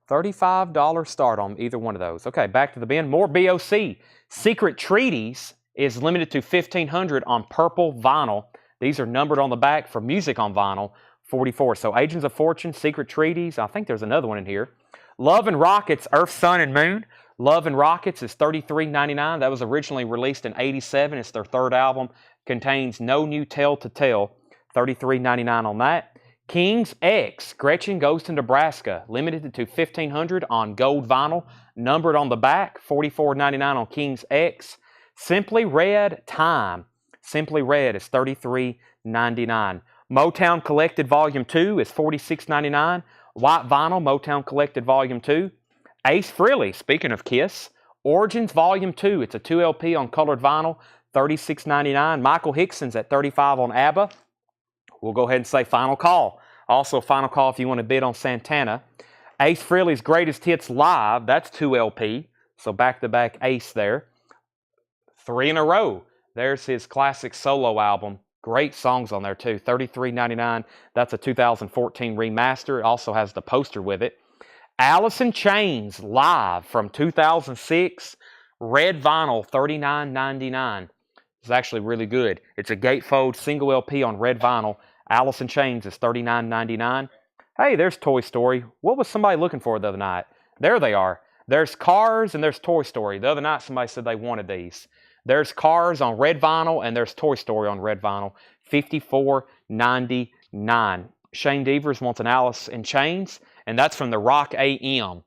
$35 start on either one of those. Okay, back to the bin. More BOC. Secret Treaties is limited to $1,500 on purple vinyl. These are numbered on the back for music on vinyl. 44. So Agents of Fortune, Secret Treaties. I think there's another one in here. Love and Rockets, Earth, Sun, and Moon. Love and Rockets is $33.99. That was originally released in '87. It's their third album. Contains no new tale to tell. $33.99 on that. King's X, Gretchen Goes to Nebraska, limited to $1,500 on gold vinyl, numbered on the back, $44.99 on King's X. Simply Red Time, Simply Red is $33.99. Motown Collected Volume 2 is $46.99. White Vinyl, Motown Collected Volume 2. Ace Frehley, speaking of Kiss, Origins Volume 2, it's a 2 LP on colored vinyl, $36.99. Michael Hickson's at $35 on ABBA. We'll go ahead and say final call. Also, final call if you want to bid on Santana. Ace Frehley's Greatest Hits Live, that's 2 LP. So back-to-back Ace there. 3 in a row. There's his classic solo album. Great songs on there too. $33.99. That's a 2014 remaster. It also has the poster with it. Alice in Chains Live from 2006. Red vinyl, $39.99. It's actually really good. It's a gatefold single LP on red vinyl. Alice in Chains is $39.99. Hey, there's Toy Story. What was somebody looking for the other night? There they are. There's Cars and there's Toy Story. The other night somebody said they wanted these. There's Cars on red vinyl, and there's Toy Story on red vinyl. $54.99. Shane Devers wants an Alice in Chains, and that's from the Rock AM.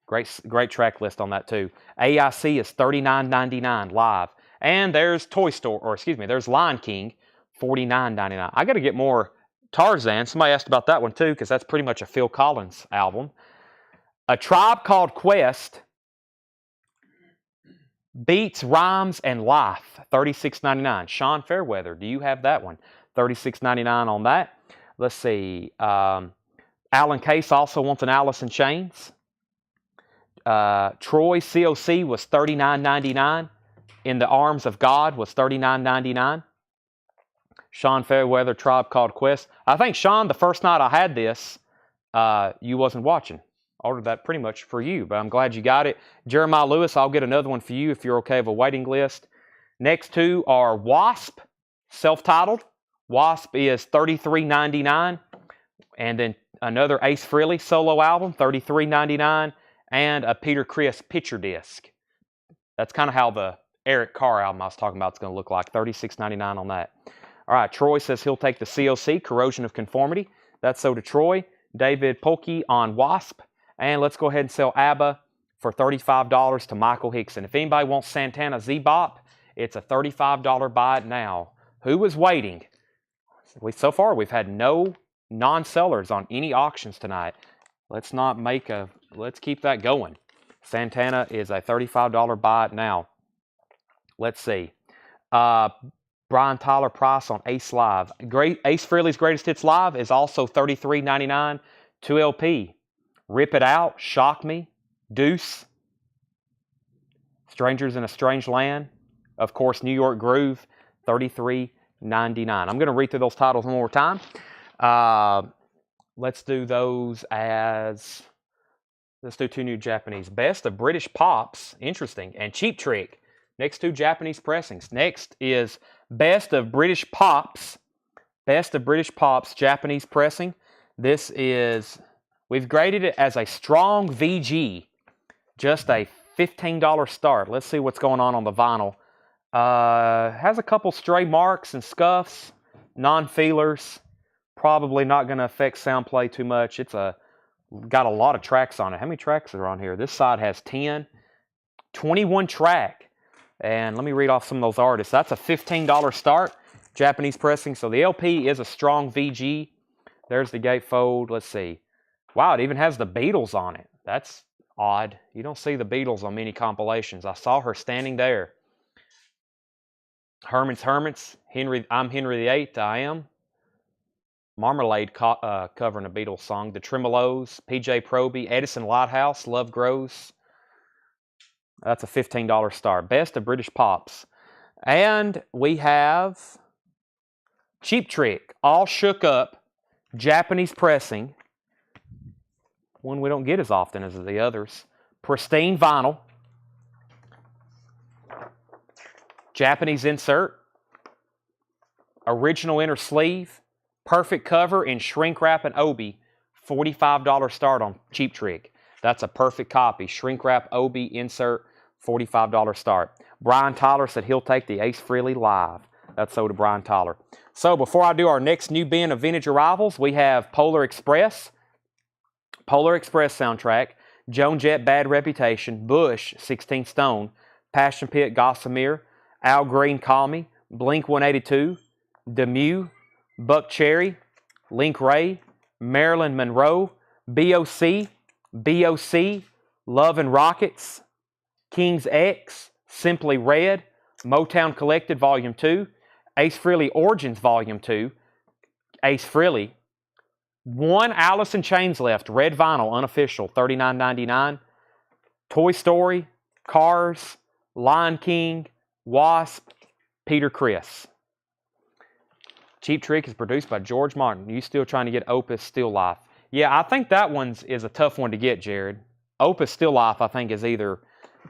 Great track list on that too. AIC is $39.99 live. And there's there's Lion King, $49.99. I got to get more Tarzan. Somebody asked about that one too, because that's pretty much a Phil Collins album. A Tribe Called Quest beats Rhymes and Life, $36.99. Sean Fairweather, do you have that one? $36.99 on that. Let's see. Alan Case also wants an Alice in Chains. Troy COC was $39.99. In the Arms of God was $39.99. Sean Fairweather, Tribe Called Quest. I think, Sean, the first night I had this, you wasn't watching. Ordered that pretty much for you, but I'm glad you got it. Jeremiah Lewis, I'll get another one for you if you're okay with a waiting list. Next two are Wasp, self-titled. Wasp is $33.99. And then another Ace Frehley solo album, $33.99. And a Peter Criss picture disc. That's kind of how the Eric Carr album I was talking about is going to look like, $36.99 on that. All right, Troy says he'll take the COC, Corrosion of Conformity. That's so to Troy. David Polkey on Wasp. And let's go ahead and sell ABBA for $35 to Michael Hickson. If anybody wants Santana Z-Bop, it's a $35 buy it now. Who was waiting? So far, we've had no non-sellers on any auctions tonight. Let's keep that going. Santana is a $35 buy it now. Let's see. Brian Tyler Price on Ace Live. Ace Frehley's Greatest Hits Live is also $33.99. 2LP. Rip It Out, Shock Me, Deuce, Strangers in a Strange Land, of course, New York Groove, $33.99. I'm going to read through those titles one more time. Let's do those as, let's do two new Japanese. Best of British Pops, interesting, and Cheap Trick. Next two Japanese pressings. Next is Best of British Pops, Japanese pressing. This is, we've graded it as a strong VG, just a $15 start. Let's see what's going on the vinyl. Has a couple stray marks and scuffs, non-feelers. Probably not going to affect sound play too much. It's got a lot of tracks on it. How many tracks are on here? This side has 10, 21 track. And let me read off some of those artists. That's a $15 start, Japanese pressing. So the LP is a strong VG. There's the gatefold. Let's see. Wow, it even has the Beatles on it. That's odd. You don't see the Beatles on many compilations. I saw her standing there. Herman's Hermits. I'm Henry VIII. I am. Marmalade covering a Beatles song. The Tremolos. PJ Proby. Edison Lighthouse. Love Grows. That's a $15 start. Best of British Pops. And we have Cheap Trick. All Shook Up. Japanese pressing. One we don't get as often as the others. Pristine vinyl. Japanese insert. Original inner sleeve. Perfect cover in shrink wrap and Obi. $45 start on Cheap Trick. That's a perfect copy. Shrink wrap, Obi, insert, $45 start. Brian Tyler said he'll take the Ace Frehley live. That's so to Brian Tyler. So before I do our next new bin of vintage arrivals, we have Polar Express soundtrack, Joan Jett, Bad Reputation, Bush, 16 Stone, Passion Pit, Gossamer, Al Green, Call Me, Blink 182, Demew, Buck Cherry, Link Ray, Marilyn Monroe, BOC, Love and Rockets, King's X, Simply Red, Motown Collected Volume 2, Ace Frehley Origins Volume 2, Ace Frehley. One Alice in Chains left, red vinyl, unofficial, $39.99. Toy Story, Cars, Lion King, Wasp, Peter Criss. Cheap Trick is produced by George Martin. You still trying to get Opus Still Life? Yeah, I think that is a tough one to get, Jared. Opus Still Life, I think, is either...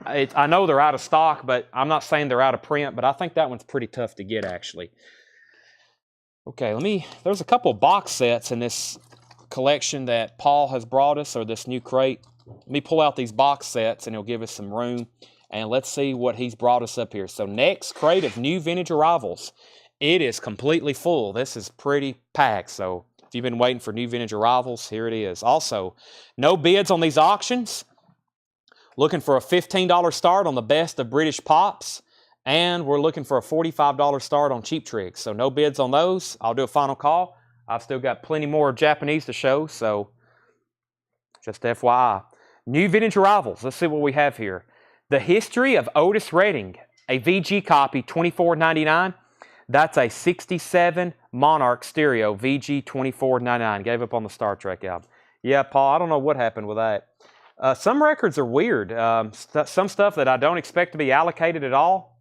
I know they're out of stock, but I'm not saying they're out of print, but I think that one's pretty tough to get, actually. Okay, there's a couple of box sets in this collection that Paul has brought us, or this new crate. Let me pull out these box sets, and he'll give us some room. And let's see what he's brought us up here. So next crate of new vintage arrivals. It is completely full. This is pretty packed. So if you've been waiting for new vintage arrivals, here it is. Also, no bids on these auctions. Looking for a $15 start on the best of British pops. And we're looking for a $45 start on Cheap Tricks. So no bids on those. I'll do a final call. I've still got plenty more Japanese to show. So just FYI. New vintage arrivals. Let's see what we have here. The History of Otis Redding. A VG copy, $24.99. That's a 67 Monarch stereo, VG $24.99. Gave up on the Star Trek album. Yeah, Paul, I don't know what happened with that. Some records are weird. Some stuff that I don't expect to be allocated at all,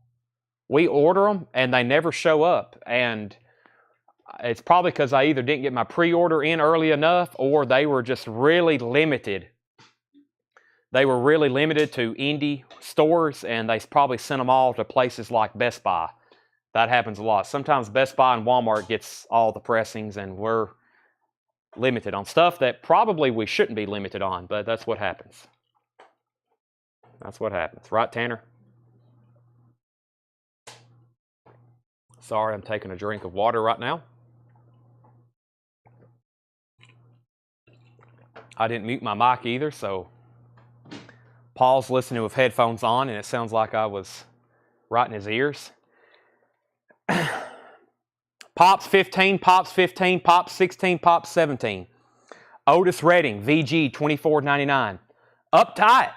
we order them and they never show up. And it's probably because I either didn't get my pre-order in early enough or they were just really limited. They were really limited to indie stores and they probably sent them all to places like Best Buy. That happens a lot. Sometimes Best Buy and Walmart gets all the pressings and we're limited on stuff that probably we shouldn't be limited on, but that's what happens. That's what happens. Right, Tanner? Sorry, I'm taking a drink of water right now. I didn't mute my mic either, so Paul's listening with headphones on, and it sounds like I was right in his ears. Pops 15, Pops 15, Pops 16, Pops 17. Otis Redding, VG $24.99. Uptight.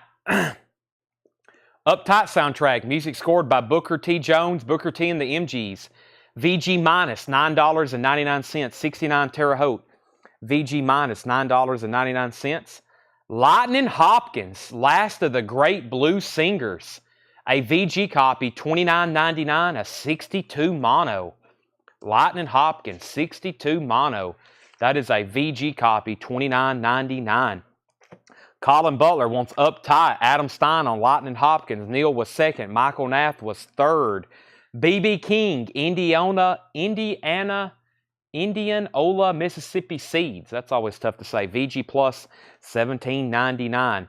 Uptight soundtrack. Music scored by Booker T. Jones, Booker T. and the MGs. VG minus $9.99. 69 Terre Haute. VG minus $9.99. Lightning Hopkins, Last of the Great Blues Singers. A VG copy, $29.99, a 62 mono. Lightning Hopkins, 62 mono. That is a VG copy, $29.99. Colin Butler wants Uptight. Adam Stein on Lightning Hopkins. Neil was second. Michael Nath was third. BB King, Indianola, Mississippi Seeds. That's always tough to say. VG plus $17.99.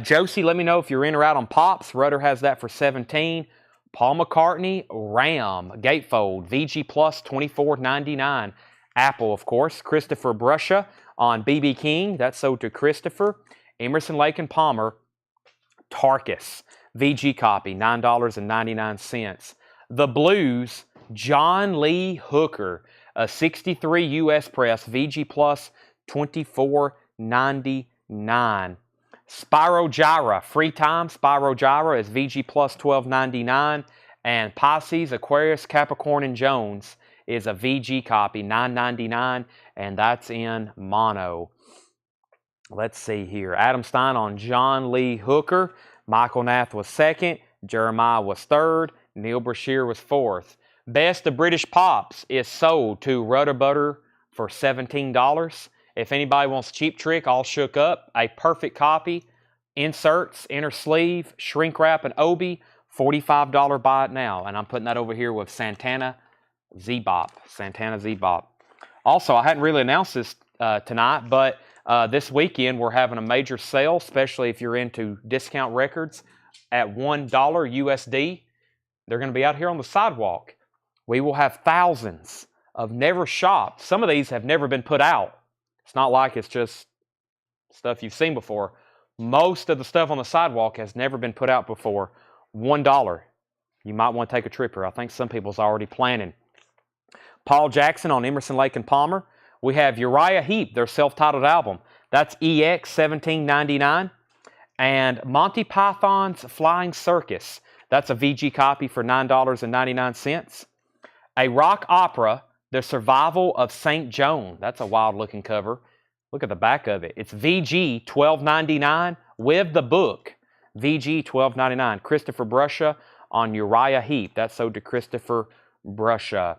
Josie, let me know if you're in or out on Pops. Rudder has that for $17. Paul McCartney, Ram, Gatefold, VG plus $24.99. Apple, of course. Christopher Brusha on BB King. That's sold to Christopher. Emerson, Lake and Palmer, Tarkus, VG copy, $9.99. The Blues, John Lee Hooker, a 63 U.S. Press, VG plus $24.99. Spyro Gyra, Free Time, Spyro Gyra is VG plus $12.99. And Pisces, Aquarius, Capricorn, and Jones is a VG copy, $9.99, and that's in mono. Let's see here. Adam Stein on John Lee Hooker. Michael Nath was second. Jeremiah was third. Neil Brashear was fourth. Best of British Pops is sold to Rudder Butter for $17. If anybody wants Cheap Trick, all shook up, a perfect copy, inserts, inner sleeve, shrink wrap, and Obi, $45 buy it now. And I'm putting that over here with Santana Z-Bop. Santana Z-Bop. Also, I hadn't really announced this tonight, but this weekend we're having a major sale, especially if you're into discount records, at $1 USD. They're going to be out here on the sidewalk. We will have thousands of never shopped. Some of these have never been put out. It's not like it's just stuff you've seen before. Most of the stuff on the sidewalk has never been put out before. $1. You might want to take a trip here. I think some people's already planning. Paul Jackson on Emerson, Lake and Palmer. We have Uriah Heep, their self-titled album. That's EX $17.99. And Monty Python's Flying Circus. That's a VG copy for $9.99. A rock opera, The Survival of St. Joan. That's a wild-looking cover. Look at the back of it. It's VG $12.99 with the book. VG $12.99. Christopher Brusha on Uriah Heep. That's sold to Christopher Brusha.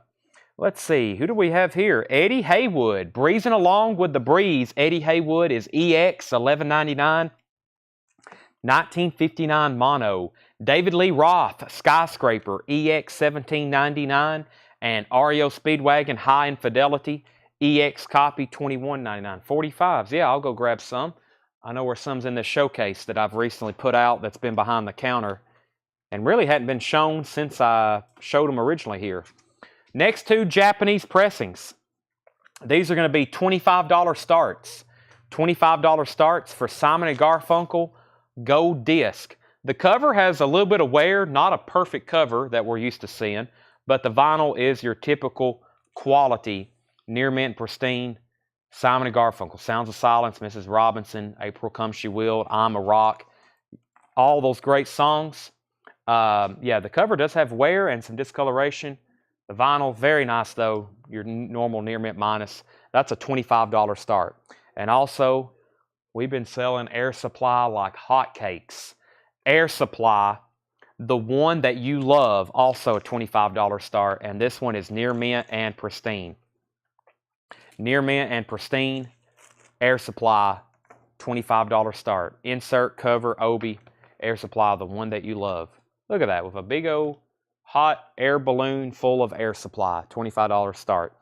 Let's see. Who do we have here? Eddie Haywood. Breezing Along with the Breeze. Eddie Haywood is EX $11.99. 1959 mono. David Lee Roth, Skyscraper, EX $17.99. And REO Speedwagon, High Infidelity, EX copy $21.99. 45s. Yeah, I'll go grab some. I know where some's in this showcase that I've recently put out that's been behind the counter. and really hadn't been shown since I showed them originally here. Next two Japanese pressings. These are going to be $25 starts. $25 starts for Simon & Garfunkel Gold Disc. The cover has a little bit of wear, not a perfect cover that we're used to seeing, but the vinyl is your typical quality, near mint pristine, Simon & Garfunkel, Sounds of Silence, Mrs. Robinson, April Comes She Will, I'm a Rock, all those great songs. Yeah, the cover does have wear and some discoloration. The vinyl, very nice though, your normal near mint minus. That's a $25 start. And also, we've been selling Air Supply like hotcakes. Air Supply, the one that you love, also a $25 start, and this one is near mint and pristine. Near mint and pristine, Air Supply, $25 start. Insert, cover, Obi, Air Supply, the one that you love. Look at that, with a big old hot air balloon full of Air Supply, $25 start.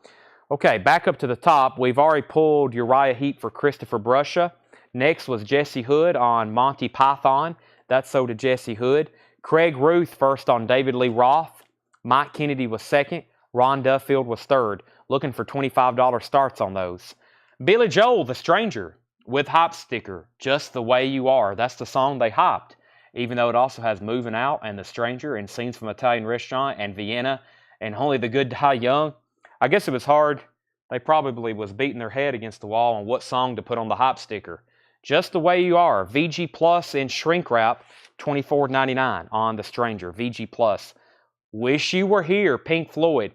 Okay, back up to the top. We've already pulled Uriah Heep for Christopher Bruscia. Next was Jesse Hood on Monty Python. That's sold to Jesse Hood. Craig Ruth first on David Lee Roth. Mike Kennedy was second. Ron Duffield was third. Looking for $25 starts on those. Billy Joel, The Stranger, with Hop Sticker, Just the Way You Are. That's the song they hopped, even though it also has Moving Out and The Stranger and Scenes from Italian Restaurant and Vienna and Only the Good Die Young. I guess it was hard. They probably was beating their head against the wall on what song to put on the hop sticker. Just the Way You Are. VG Plus in shrink wrap, $24.99 on The Stranger. VG Plus. Wish You Were Here, Pink Floyd.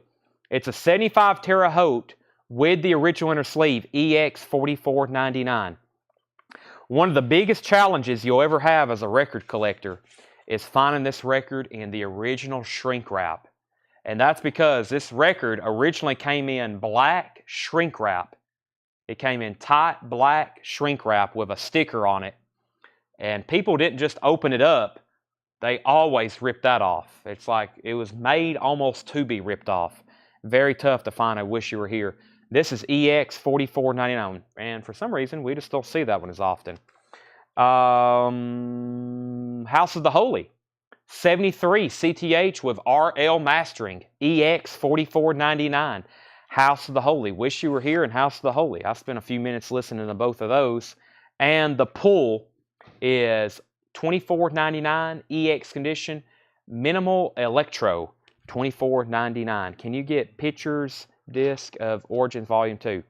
It's a 75 Terre Haute with the original inner sleeve, EX $44.99. One of the biggest challenges you'll ever have as a record collector is finding this record in the original shrink wrap. And that's because this record originally came in black shrink wrap. It came in tight black shrink wrap with a sticker on it. And people didn't just open it up. They always ripped that off. It's like it was made almost to be ripped off. Very tough to find. I Wish You Were Here. This is EX $44.99. And for some reason, we just don't see that one as often. House of the Holy. 73 CTH with RL Mastering, EX $44.99. House of the Holy, Wish You Were Here, and House of the Holy. I spent a few minutes listening to both of those. And the pull is $24.99 EX condition, Minimal Electro, $24.99. Can you get pictures, disc of Origins Volume 2?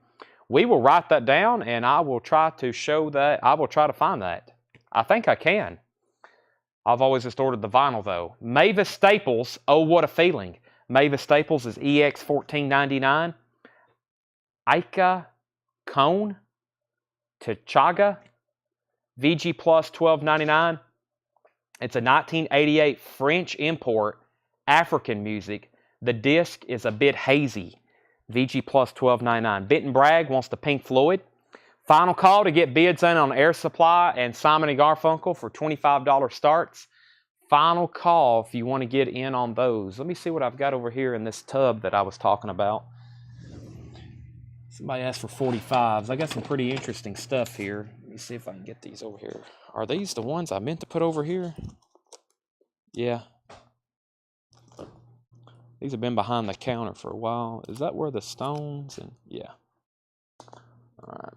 We will write that down, and I will try to show that. I will try to find that. I think I can. I've always just ordered the vinyl, though. Mavis Staples, Oh What a Feeling. Mavis Staples is EX $14.99. Aika Cone, T'Chaga, VG Plus $12.99. It's a 1988 French import, African music. The disc is a bit hazy. VG Plus $12.99. Benton Bragg wants the Pink Floyd. Final call to get bids in on Air Supply and Simon & Garfunkel for $25 starts. Final call if you want to get in on those. Let me see what I've got over here in this tub that I was talking about. Somebody asked for 45s. I got some pretty interesting stuff here. Let me see if I can get these over here. Are these the ones I meant to put over here? Yeah. These have been behind the counter for a while. Is that where the Stones and yeah. All right.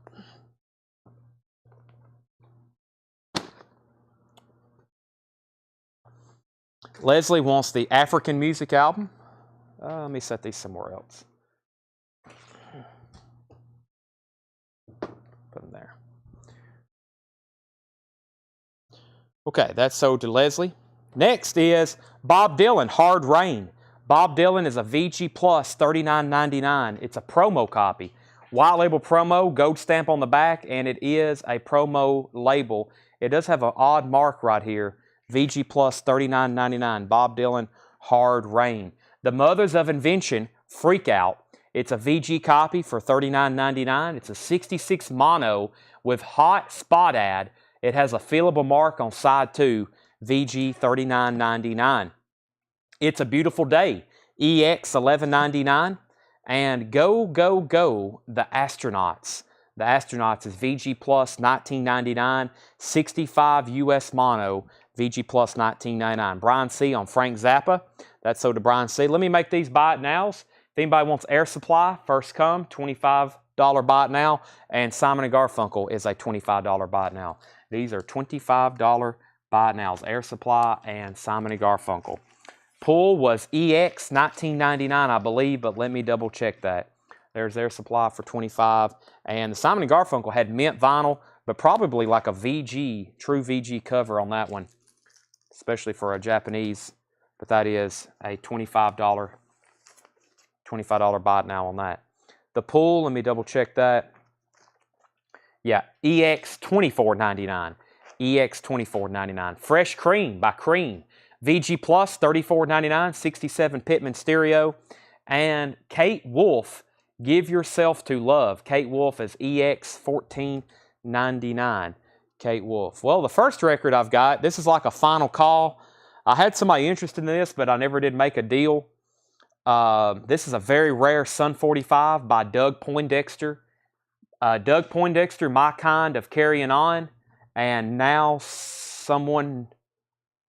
Leslie wants the African music album. Let me set these somewhere else. Put them there. Okay, that's sold to Leslie. Next is Bob Dylan, Hard Rain. Bob Dylan is a VG Plus, $39.99. It's a promo copy. White label promo, gold stamp on the back, and it is a promo label. It does have an odd mark right here. VG Plus, $39.99. Bob Dylan, Hard Rain. The Mothers of Invention, Freak Out. It's a VG copy for $39.99. It's a 66 mono with hot spot ad. It has a fillable mark on side 2, VG $39.99. It's a Beautiful Day, EX $11.99. And Go, Go, Go, The Astronauts. The Astronauts is VG Plus $19.99, 65 US mono, VG Plus $19.99. Brian C. on Frank Zappa. That's sold to Brian C. Let me make these buy it nows. If anybody wants Air Supply, first come, $25 buy it now. And Simon & Garfunkel is a $25 buy it now. These are $25 buy it nows. Air Supply and Simon & Garfunkel. Pull was EX $19.99, I believe, but let me double check that. There's Air Supply for $25. And the Simon & Garfunkel had mint vinyl, but probably like a VG, true VG cover on that one, especially for a Japanese. But that is a $25 buy it now on that. The Pull, let me double check that. Yeah, EX $24.99. EX $24.99. Fresh Cream by Cream. VG Plus $34.99. 67 Pitman stereo. And Kate Wolf, Give Yourself to Love. Kate Wolf is EX $14.99. Kate Wolf. Well, the first record I've got, this is like a final call. I had somebody interested in this, but I never did make a deal. This is a very rare Sun 45 by Doug Poindexter. Doug Poindexter, My Kind of Carrying On. And now someone,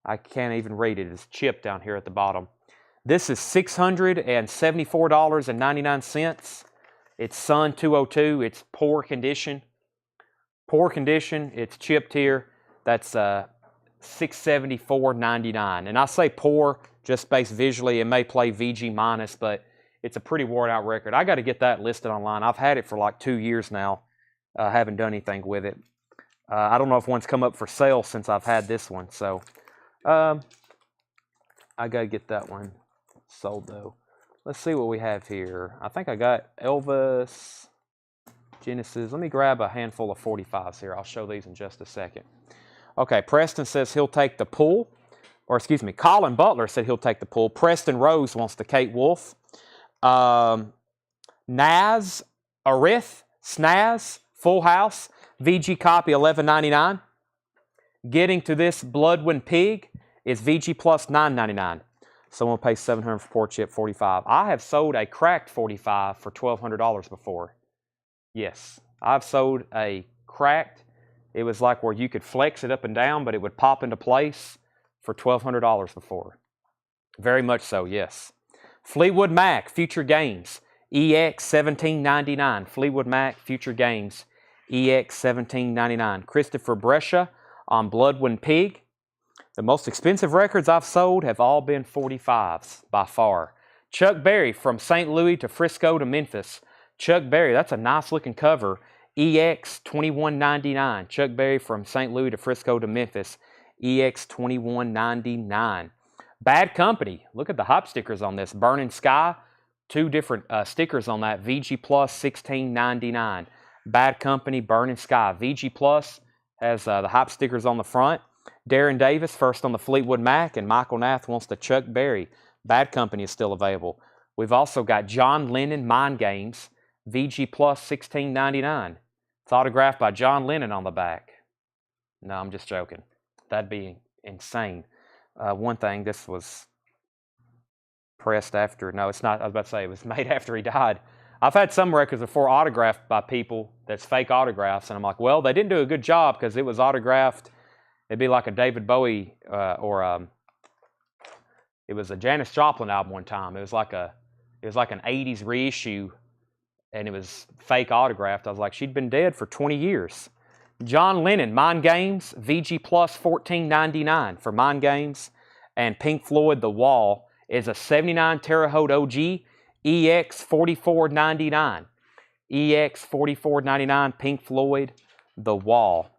I can't even read it, it's chipped down here at the bottom. This is $674.99. It's Sun 202. It's poor condition. Poor condition. It's chipped here. That's $674.99. And I say poor just based visually. It may play VG minus, but it's a pretty worn out record. I got to get that listed online. I've had it for like 2 years now. I haven't done anything with it. I don't know if one's come up for sale since I've had this one. So I got to get that one sold though. Let's see what we have here. I think I got Elvis, Genesis. Let me grab a handful of 45s here. I'll show these in just a second. Okay, Preston says he'll take the Pull. Or excuse me, Colin Butler said he'll take the Pull. Preston Rose wants the Kate Wolf. Naz, Arith, Snaz, Full House, VG copy $11.99. Getting to This Bloodwind Pig is VG Plus $9.99. Someone pays $700 for poor chip, $45. I have sold a cracked 45 for $1,200 before. Yes, I've sold a cracked. It was like where you could flex it up and down, but it would pop into place for $1,200 before. Very much so, yes. Fleetwood Mac, Future Games, EX $17.99. Fleetwood Mac, Future Games, EX $17.99. Christopher Brescia on Bloodwind Pig. The most expensive records I've sold have all been 45s by far. Chuck Berry, From St. Louis to Frisco to Memphis. Chuck Berry, that's a nice looking cover. EX $21.99. Chuck Berry, From St. Louis to Frisco to Memphis. EX $21.99. Bad Company, look at the hop stickers on this. Burning Sky, 2 different stickers on that. VG Plus $16.99. Bad Company, Burning Sky. VG Plus has the hop stickers on the front. Darren Davis, first on the Fleetwood Mac, and Michael Nath wants the Chuck Berry. Bad Company is still available. We've also got John Lennon, Mind Games, VG Plus $16.99. It's autographed by John Lennon on the back. No, I'm just joking. That'd be insane. One thing, this was pressed after, no, it's not, I was about to say, it was made after he died. I've had some records before autographed by people that's fake autographs, and I'm like, well, they didn't do a good job because it was autographed. It'd be like a David Bowie it was a Janis Joplin album one time. It was like an 80s reissue, and it was fake autographed. I was like, she'd been dead for 20 years. John Lennon, Mind Games, VG Plus $14.99 for Mind Games. And Pink Floyd, The Wall, is a 79 Terre Haute OG, EX $44.99. EX $44.99, Pink Floyd, The Wall.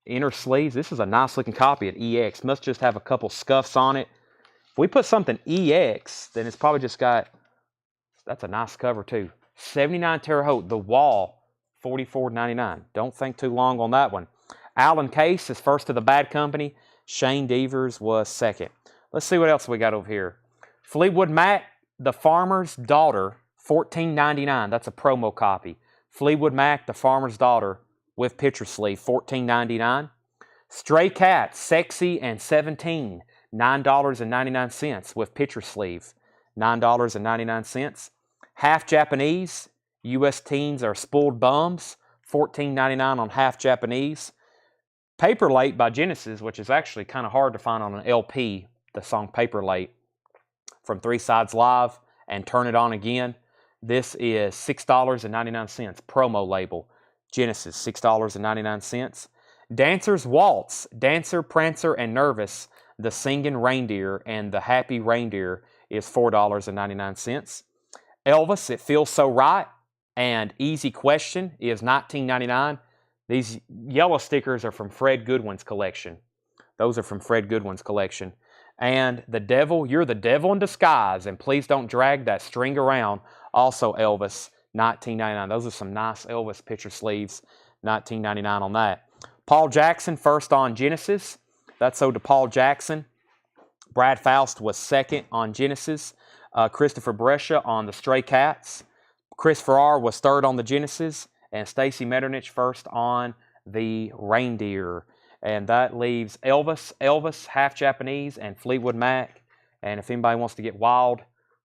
Inner sleeves, this is a nice looking copy at EX. Must just have a couple scuffs on it. If we put something EX, then it's probably just got, that's a nice cover too. 79 Terre Haute, The Wall, $44.99. Don't think too long on that one. Alan Case is first to the Bad Company. Shane Devers was second. Let's see what else we got over here. Fleetwood Mac, The Farmer's Daughter, $14.99. That's a promo copy. Fleetwood Mac, The Farmer's Daughter, with picture sleeve, $14.99. Stray Cats, Sexy and 17, $9.99 with picture sleeve, $9.99. Half Japanese, U.S. Teens Are Spoiled Bums, $14.99 on Half Japanese. Paper Late by Genesis, which is actually kind of hard to find on an LP, the song Paper Late from Three Sides Live and Turn It On Again. This is $6.99, promo label. Genesis, $6.99. Dancer's Waltz, Dancer, Prancer, and Nervous, The Singing Reindeer, and The Happy Reindeer is $4.99. Elvis, It Feels So Right, and Easy Question is $19.99. These yellow stickers are from Fred Goodwin's collection. Those are from Fred Goodwin's collection. And The Devil, You're the Devil in Disguise, and Please Don't Drag That String Around, also Elvis, $19.99. Those are some nice Elvis picture sleeves, $19.99 on that. Paul Jackson, first on Genesis. That's owed to Paul Jackson. Brad Faust was second on Genesis. Christopher Brescia on the Stray Cats. Chris Farrar was third on the Genesis. And Stacy Metternich first on the Reindeer. And that leaves Elvis, Half Japanese, and Fleetwood Mac. And if anybody wants to get wild,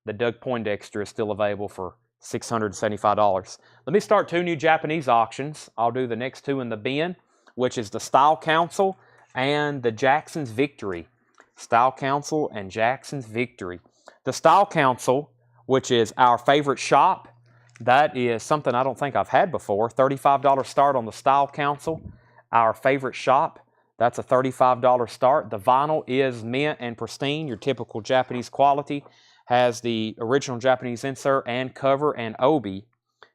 the Doug Poindexter is still available for $675. Let me start 2 new Japanese auctions. I'll do the next 2 in the bin, which is the Style Council and the Jackson's Victory. Style Council and Jackson's Victory. The Style Council, which is our favorite shop, that is something I don't think I've had before. $35 start on the Style Council. Our favorite shop, that's a $35 start. The vinyl is mint and pristine, your typical Japanese quality. Has the original Japanese insert and cover and obi.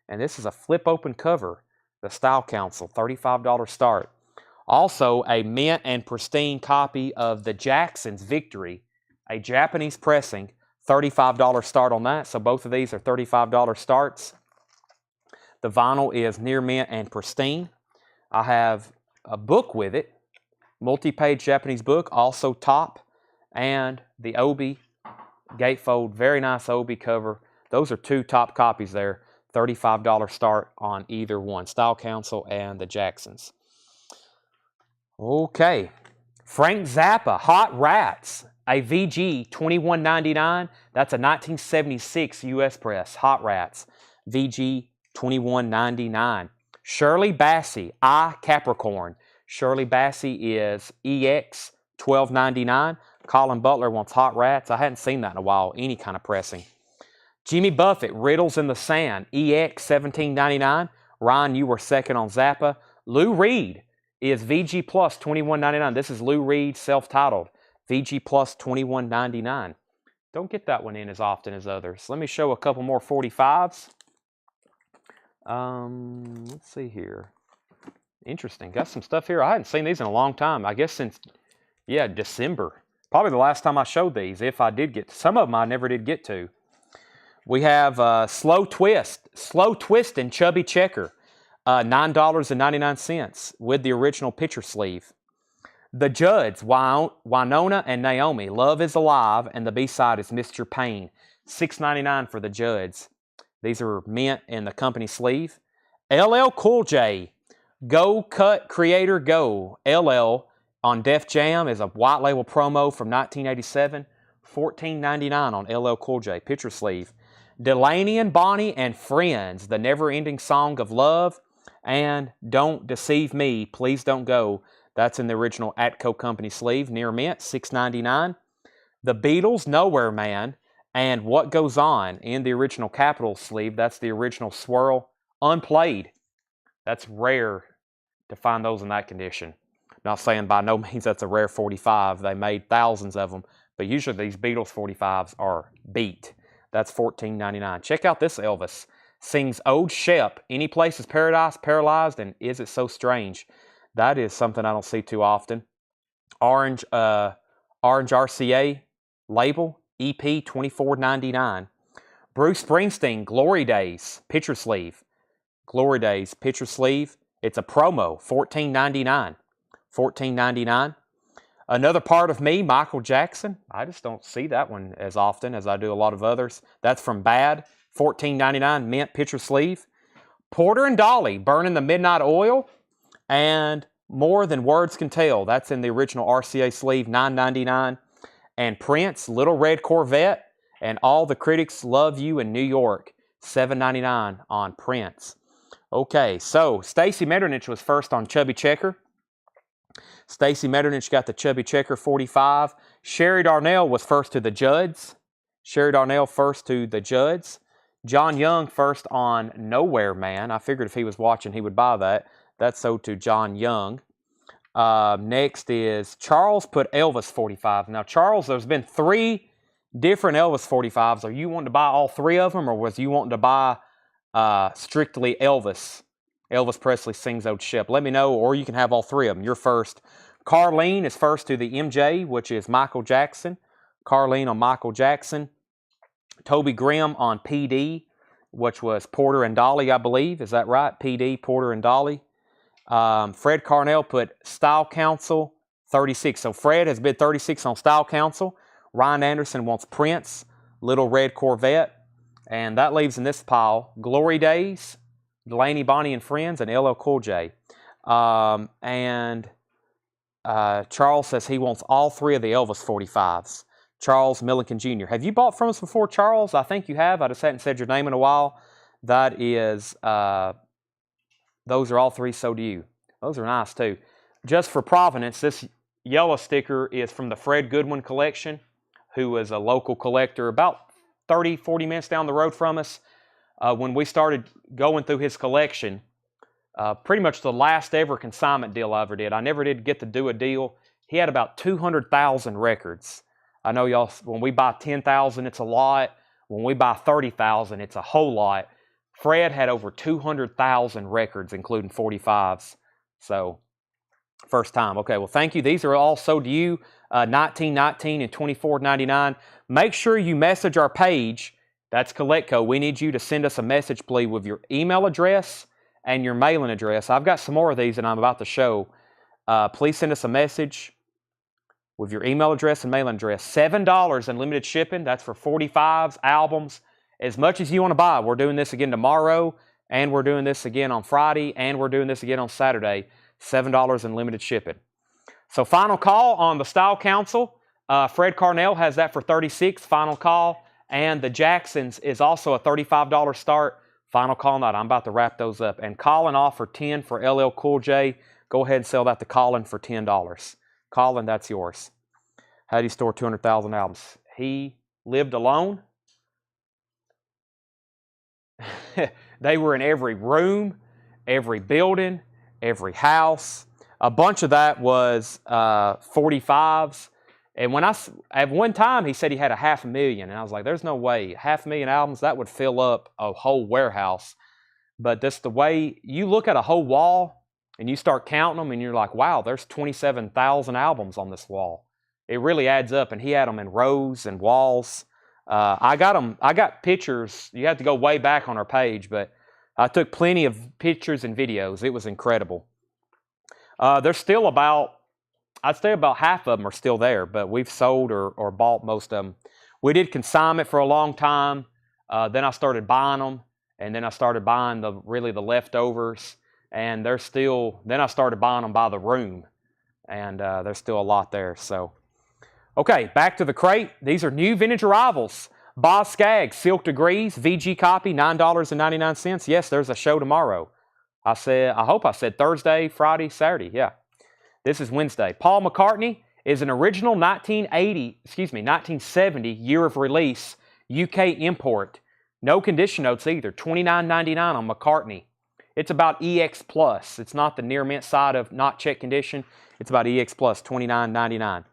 And this is a flip open cover. The Style Council, $35 start. Also, a mint and pristine copy of the Jackson's Victory, a Japanese pressing, $35 start on that. So both of these are $35 starts. The vinyl is near mint and pristine. I have a book with it, multi-page Japanese book, also top, and the obi gatefold, very nice obi cover. Those are 2 top copies there. $35 start on either one, Style Council and the Jacksons. Okay, Frank Zappa, Hot Rats, a VG, $21.99. That's a 1976 US press, Hot Rats, VG, $21.99. Shirley Bassey, I Capricorn. Shirley Bassey is EX, $12.99. Colin Butler wants Hot Rats. I hadn't seen that in a while, any kind of pressing. Jimmy Buffett, Riddles in the Sand, EX, $17.99. Ryan, you were second on Zappa. Lou Reed is VG Plus, $21.99. This is Lou Reed, self-titled, VG Plus, $21.99. Don't get that one in as often as others. Let me show a couple more 45s. Let's see here. Interesting. Got some stuff here. I hadn't seen these in a long time. I guess since, December. Probably the last time I showed these, if I did get to. Some of them I never did get to. We have Slow Twist and Chubby Checker, $9.99 with the original picture sleeve. The Judds, Winona and Naomi, Love is Alive, and the B-side is Mr. Pain, $6.99 for the Judds. These are mint in the company sleeve. LL Cool J, Go Cut Creator Go. LL on Def Jam is a white label promo from 1987. $14.99 on LL Cool J, picture sleeve. Delaney and Bonnie and Friends, The Never-Ending Song of Love, and Don't Deceive Me, Please Don't Go. That's in the original Atco Company sleeve, near mint, $6.99. The Beatles, Nowhere Man, and What Goes On in the original Capitol sleeve. That's the original swirl, unplayed. That's rare to find those in that condition. Not saying by no means that's a rare 45. They made thousands of them, but usually these Beatles 45s are beat. That's $14.99. Check out this Elvis. Sings Ode Shep, Any Place is Paradise, Paralyzed, and Is It So Strange. That is something I don't see too often. Orange RCA label, EP, $24.99. Bruce Springsteen, Glory Days, picture sleeve. Glory Days, picture sleeve. It's a promo, $14.99. $14.99. Another Part of Me, Michael Jackson. I just don't see that one as often as I do a lot of others. That's from Bad, $14.99, mint picture sleeve. Porter and Dolly, Burning the Midnight Oil, and More Than Words Can Tell. That's in the original RCA sleeve, $9.99. And Prince, Little Red Corvette, and All the Critics Love You in New York, $7.99 on Prince. Okay, so Stacy Metternich was first on Chubby Checker. Stacy Metternich got the Chubby Checker 45. Sherry Darnell was first to the Judds. Sherry Darnell first to the Judds. John Young first on Nowhere Man. I figured if he was watching, he would buy that. That's sold to John Young. Next is Charles put Elvis 45. Now, Charles, there's been 3 different Elvis 45s. Are you wanting to buy all 3 of them, or was you wanting to buy strictly Elvis? Elvis Presley Sings Old Ship. Let me know, or you can have all 3 of them. You're first. Carlene is first to the MJ, which is Michael Jackson. Carlene on Michael Jackson. Toby Grimm on PD, which was Porter and Dolly, I believe. Is that right? PD, Porter and Dolly. Fred Carnell put Style Council 36. So Fred has bid 36 on Style Council. Ryan Anderson wants Prince, Little Red Corvette. And that leaves in this pile Glory Days, Delaney, Bonnie and Friends, and LL Cool J. Charles says he wants all 3 of the Elvis 45s. Charles Milliken Jr. Have you bought from us before, Charles? I think you have. I just hadn't said your name in a while. That is, those are all 3 sold to you. Those are nice too. Just for provenance, this yellow sticker is from the Fred Goodwin collection, who is a local collector about 30, 40 minutes down the road from us. When we started going through his collection, pretty much the last ever consignment deal I ever did. I never did get to do a deal. He had about 200,000 records. I know y'all, when we buy 10,000, it's a lot. When we buy 30,000, it's a whole lot. Fred had over 200,000 records, including 45s. So, first time. Okay, well, thank you. These are all sold to you, $19.19 and $24.99. Make sure you message our page. That's CollectCo. We need you to send us a message, please, with your email address and your mailing address. I've got some more of these that I'm about to show. Please send us a message with your email address and mailing address. $7 unlimited shipping. That's for 45s, albums, as much as you want to buy. We're doing this again tomorrow, and we're doing this again on Friday, and we're doing this again on Saturday. $7 unlimited shipping. So final call on the Style Council. Fred Carnell has that for 36. Final call. And the Jacksons is also a $35 start. Final call night. I'm about to wrap those up. And Colin offered 10 for LL Cool J. Go ahead and sell that to Colin for $10. Colin, that's yours. How do you store 200,000 albums? He lived alone. They were in every room, every building, every house. A bunch of that was 45s. And when at one time, he said he had 500,000. And I was like, there's no way. 500,000 albums, that would fill up a whole warehouse. But that's the way you look at a whole wall and you start counting them and you're like, wow, there's 27,000 albums on this wall. It really adds up. And he had them in rows and walls. I got pictures. You have to go way back on our page, but I took plenty of pictures and videos. It was incredible. There's still I'd say about half of them are still there, but we've sold or bought most of them. We did consignment for a long time. Then I started buying them, and then I started buying the leftovers, and then I started buying them by the room, and there's still a lot there. So, okay, back to the crate. These are new vintage arrivals. Boz Scaggs, Silk Degrees, VG copy, $9.99. Yes, there's a show tomorrow. I hope I said Thursday, Friday, Saturday. Yeah. This is Wednesday. Paul McCartney is an original 1970 year of release UK import. No condition notes either. $29.99 on McCartney. It's about EX Plus. It's not the near mint side of not check condition. It's about EX Plus, $29.99.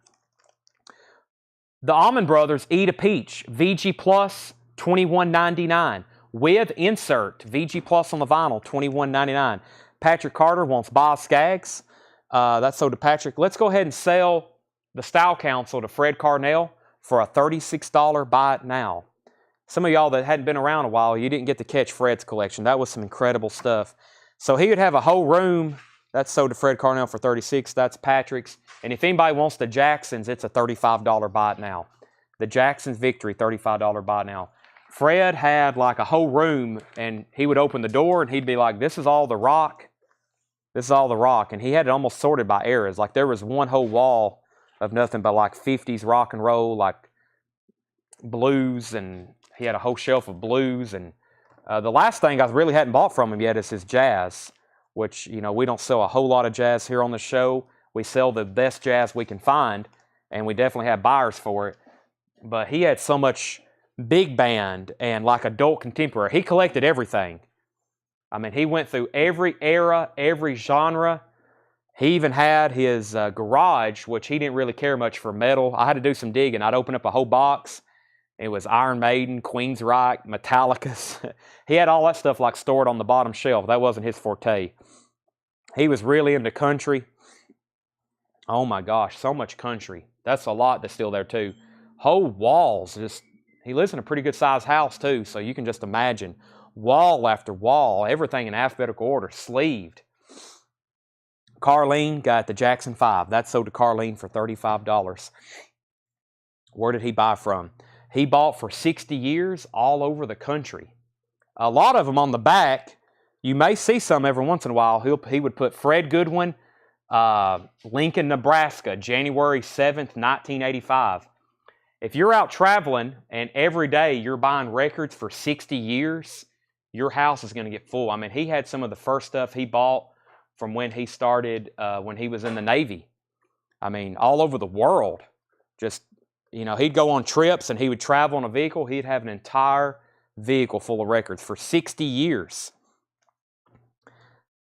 The Allman Brothers Eat a Peach, VG Plus, $21.99. With insert, VG Plus on the vinyl, $21.99. Patrick Carter wants Boz Scaggs. That's sold to Patrick. Let's go ahead and sell the Style Council to Fred Carnell for a $36 buy it now. Some of y'all that hadn't been around a while, you didn't get to catch Fred's collection. That was some incredible stuff. So he would have a whole room. That's sold to Fred Carnell for $36. That's Patrick's. And if anybody wants the Jacksons, it's a $35 buy it now. The Jacksons Victory, $35 buy it now. Fred had like a whole room, and he would open the door, and he'd be like, this is all the rock. This is all the rock. And he had it almost sorted by eras. Like there was one whole wall of nothing but like 50s rock and roll, like blues, and he had a whole shelf of blues. And the last thing I really hadn't bought from him yet is his jazz, which, you know, we don't sell a whole lot of jazz here on the show. We sell the best jazz we can find, and we definitely have buyers for it. But he had so much big band and like adult contemporary. He collected everything. I mean, he went through every era, every genre. He even had his garage, which he didn't really care much for metal. I had to do some digging. I'd open up a whole box. It was Iron Maiden, Queensryche, Metallica's. He had all that stuff like stored on the bottom shelf. That wasn't his forte. He was really into country. Oh my gosh, so much country. That's a lot that's still there too. Whole walls. He lives in a pretty good sized house too, so you can just imagine. Wall after wall, everything in alphabetical order, sleeved. Carlene got the Jackson 5. That sold to Carlene for $35. Where did he buy from? He bought for 60 years all over the country. A lot of them on the back, you may see some every once in a while. He would put Fred Goodwin, Lincoln, Nebraska, January 7th, 1985. If you're out traveling and every day you're buying records for 60 years, your house is going to get full. I mean, he had some of the first stuff he bought from when he started, when he was in the Navy. I mean, all over the world. Just, you know, he'd go on trips and he would travel in a vehicle. He'd have an entire vehicle full of records for 60 years.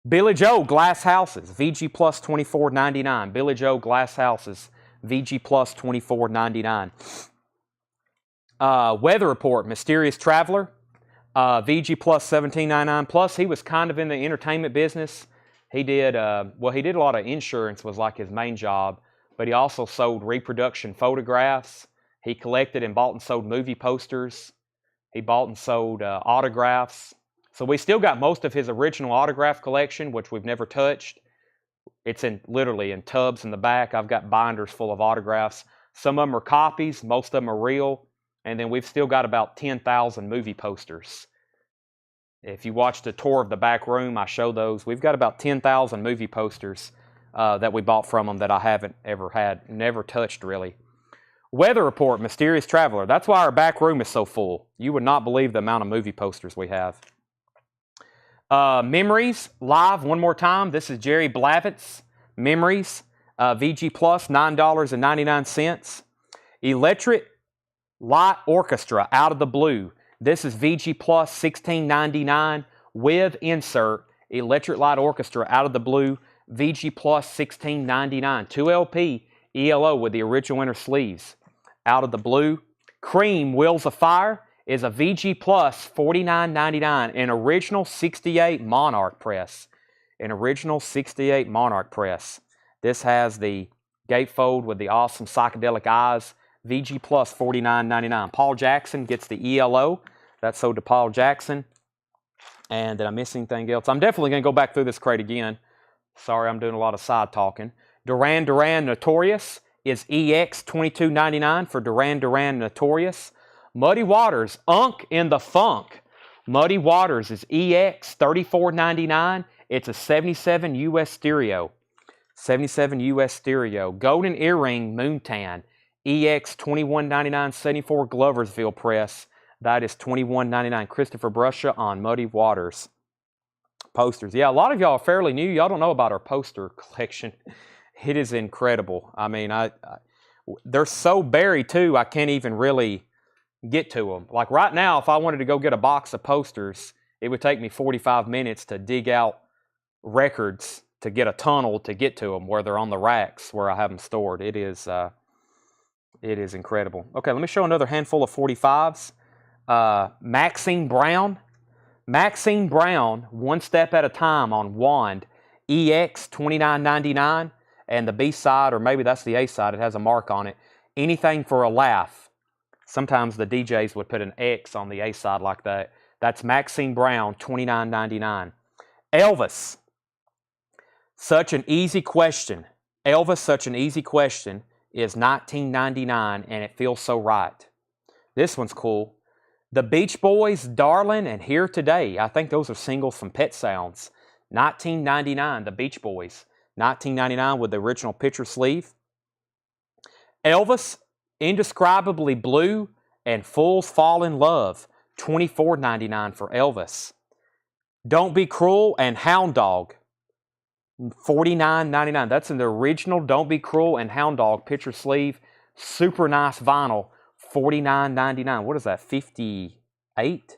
Billy Joe Glass Houses, VG Plus $24.99. Billy Joe Glass Houses, VG Plus $24.99. Weather Report, Mysterious Traveler, VG Plus $17.99. Plus, he was kind of in the entertainment business. He did, he did a lot of insurance, was like his main job, but he also sold reproduction photographs. He collected and bought and sold movie posters. He bought and sold autographs. So we still got most of his original autograph collection, which we've never touched. It's literally in tubs in the back. I've got binders full of autographs. Some of them are copies, most of them are real. And then we've still got about 10,000 movie posters. If you watched a tour of the back room, I show those. We've got about 10,000 movie posters that we bought from them that I haven't ever had, never touched really. Weather Report, Mysterious Traveler. That's why our back room is so full. You would not believe the amount of movie posters we have. Memories, live, one more time. This is Jerry Blavat's Memories, VG Plus, $9.99. Electric Light Orchestra, Out of the Blue. This is VG Plus, $16.99 with insert. Electric Light Orchestra, Out of the Blue, VG Plus, $16.99. 2LP ELO with the original inner sleeves. Out of the Blue. Cream Wheels of Fire is a VG Plus, $49.99. An original 68 Monarch press. An original 68 Monarch press. This has the gatefold with the awesome psychedelic eyes. VG Plus, $49.99. Paul Jackson gets the ELO. That's sold to Paul Jackson. And did I miss anything else? I'm definitely going to go back through this crate again. Sorry, I'm doing a lot of side talking. Duran Duran Notorious is EX, $22.99 for Duran Duran Notorious. Muddy Waters, Unk in the Funk. Muddy Waters is EX, $34.99. It's a 77 US stereo. 77 US stereo. Golden Earring Moontan. EX, $21.99, 74 Gloversville press. That is $21.99. Christopher Brusha on Muddy Waters. Posters. Yeah, a lot of y'all are fairly new. Y'all don't know about our poster collection. It is incredible. I mean, they're so buried too, I can't even really get to them. Like right now, if I wanted to go get a box of posters, it would take me 45 minutes to dig out records to get a tunnel to get to them where they're on the racks where I have them stored. It is incredible. Okay, let me show another handful of 45s. Maxine Brown. Maxine Brown, One Step at a Time on Wand. EX, $29.99. And the B side, or maybe that's the A side, it has a mark on it. Anything for a Laugh. Sometimes the DJs would put an X on the A side like that. That's Maxine Brown, $29.99. Elvis. Such an Easy Question. Elvis, Such an Easy Question is $19.99, and it feels so right. This one's cool. The Beach Boys, Darling and Here Today. I think those are singles from Pet Sounds. $19.99, The Beach Boys. $19.99 with the original picture sleeve. Elvis, Indescribably Blue and Fools Fall in Love. $24.99 for Elvis. Don't Be Cruel and Hound Dog. $49.99. That's in the original Don't Be Cruel and Hound Dog picture sleeve. Super nice vinyl. $49.99. What is that? 58?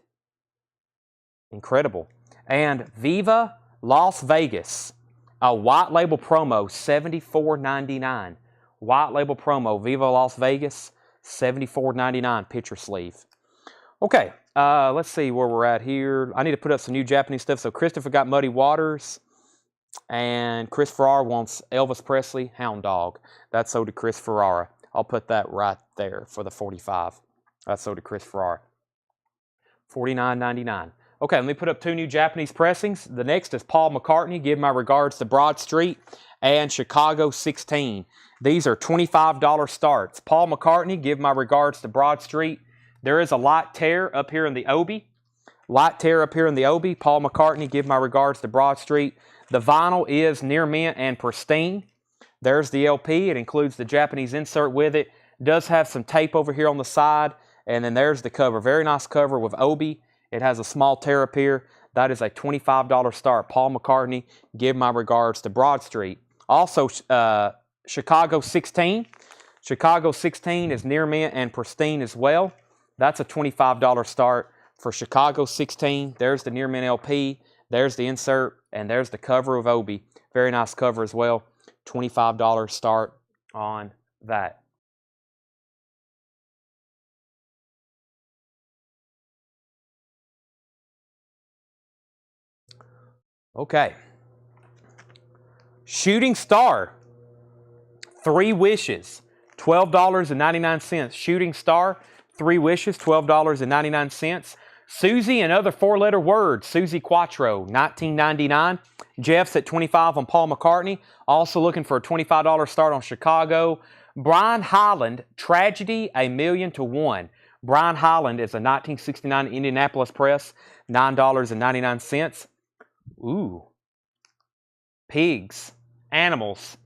Incredible. And Viva Las Vegas. A white label promo. $74.99. White label promo. Viva Las Vegas. $74.99 picture sleeve. Okay. Let's see where we're at here. I need to put up some new Japanese stuff. So Christopher got Muddy Waters. And Chris Ferrara wants Elvis Presley Hound Dog. That's sold to Chris Ferrara. I'll put that right there for the 45. That's sold to Chris Ferrara. $49.99. Okay, let me put up two new Japanese pressings. The next is Paul McCartney. Give my regards to Broad Street and Chicago 16. These are $25 starts. Paul McCartney. Give my regards to Broad Street. There is a light tear up here in the obi. Light tear up here in the obi. Paul McCartney. Give my regards to Broad Street. The vinyl is near mint and pristine. There's the LP. It includes the Japanese insert with it. Does have some tape over here on the side. And then there's the cover. Very nice cover with obi. It has a small tear up here. That is a $25 start. Paul McCartney. Give my regards to Broad Street. Also, Chicago 16. Chicago 16 is near mint and pristine as well. That's a $25 start for Chicago 16. There's the near mint LP. There's the insert. And there's the cover of obi. Very nice cover as well. $25 start on that. Okay. Shooting Star. 3 Wishes. $12.99. Shooting Star. 3 Wishes. $12.99. Susie and other 4-letter words. Susie Quattro, $19.99. Jeff's at $25 on Paul McCartney. Also looking for a $25 start on Chicago. Brian Hyland, Tragedy, 1,000,000 to 1. Brian Hyland is a 1969 Indianapolis press, $9.99. Ooh. Pigs, Animals.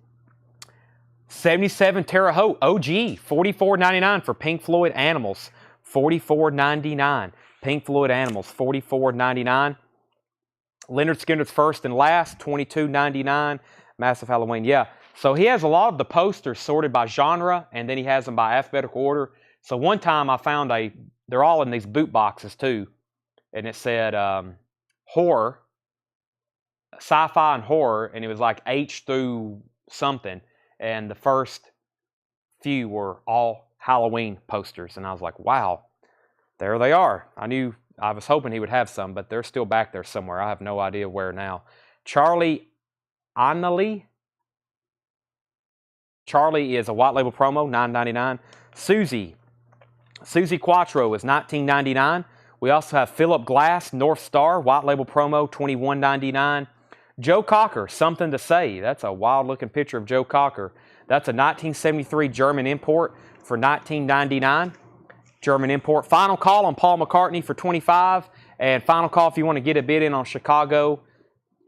77 Terre Haute, OG, $44.99 for Pink Floyd Animals. $44.99. Pink Floyd Animals, $44.99. Leonard Skinner's First and Last, $22.99. Massive Halloween, yeah. So he has a lot of the posters sorted by genre, and then he has them by alphabetical order. So one time I found they're all in these boot boxes too, and it said horror, sci-fi and horror, and it was like H through something, and the first few were all Halloween posters, and I was like, wow. There they are. I was hoping he would have some, but they're still back there somewhere. I have no idea where now. Charlie Annally. Charlie is a white label promo, $9.99. Susie Quattro is $19.99. We also have Philip Glass, North Star, white label promo, $21.99. Joe Cocker, Something to Say. That's a wild looking picture of Joe Cocker. That's a 1973 German import for $19.99. German import. Final call on Paul McCartney for $25. And final call if you want to get a bid in on Chicago.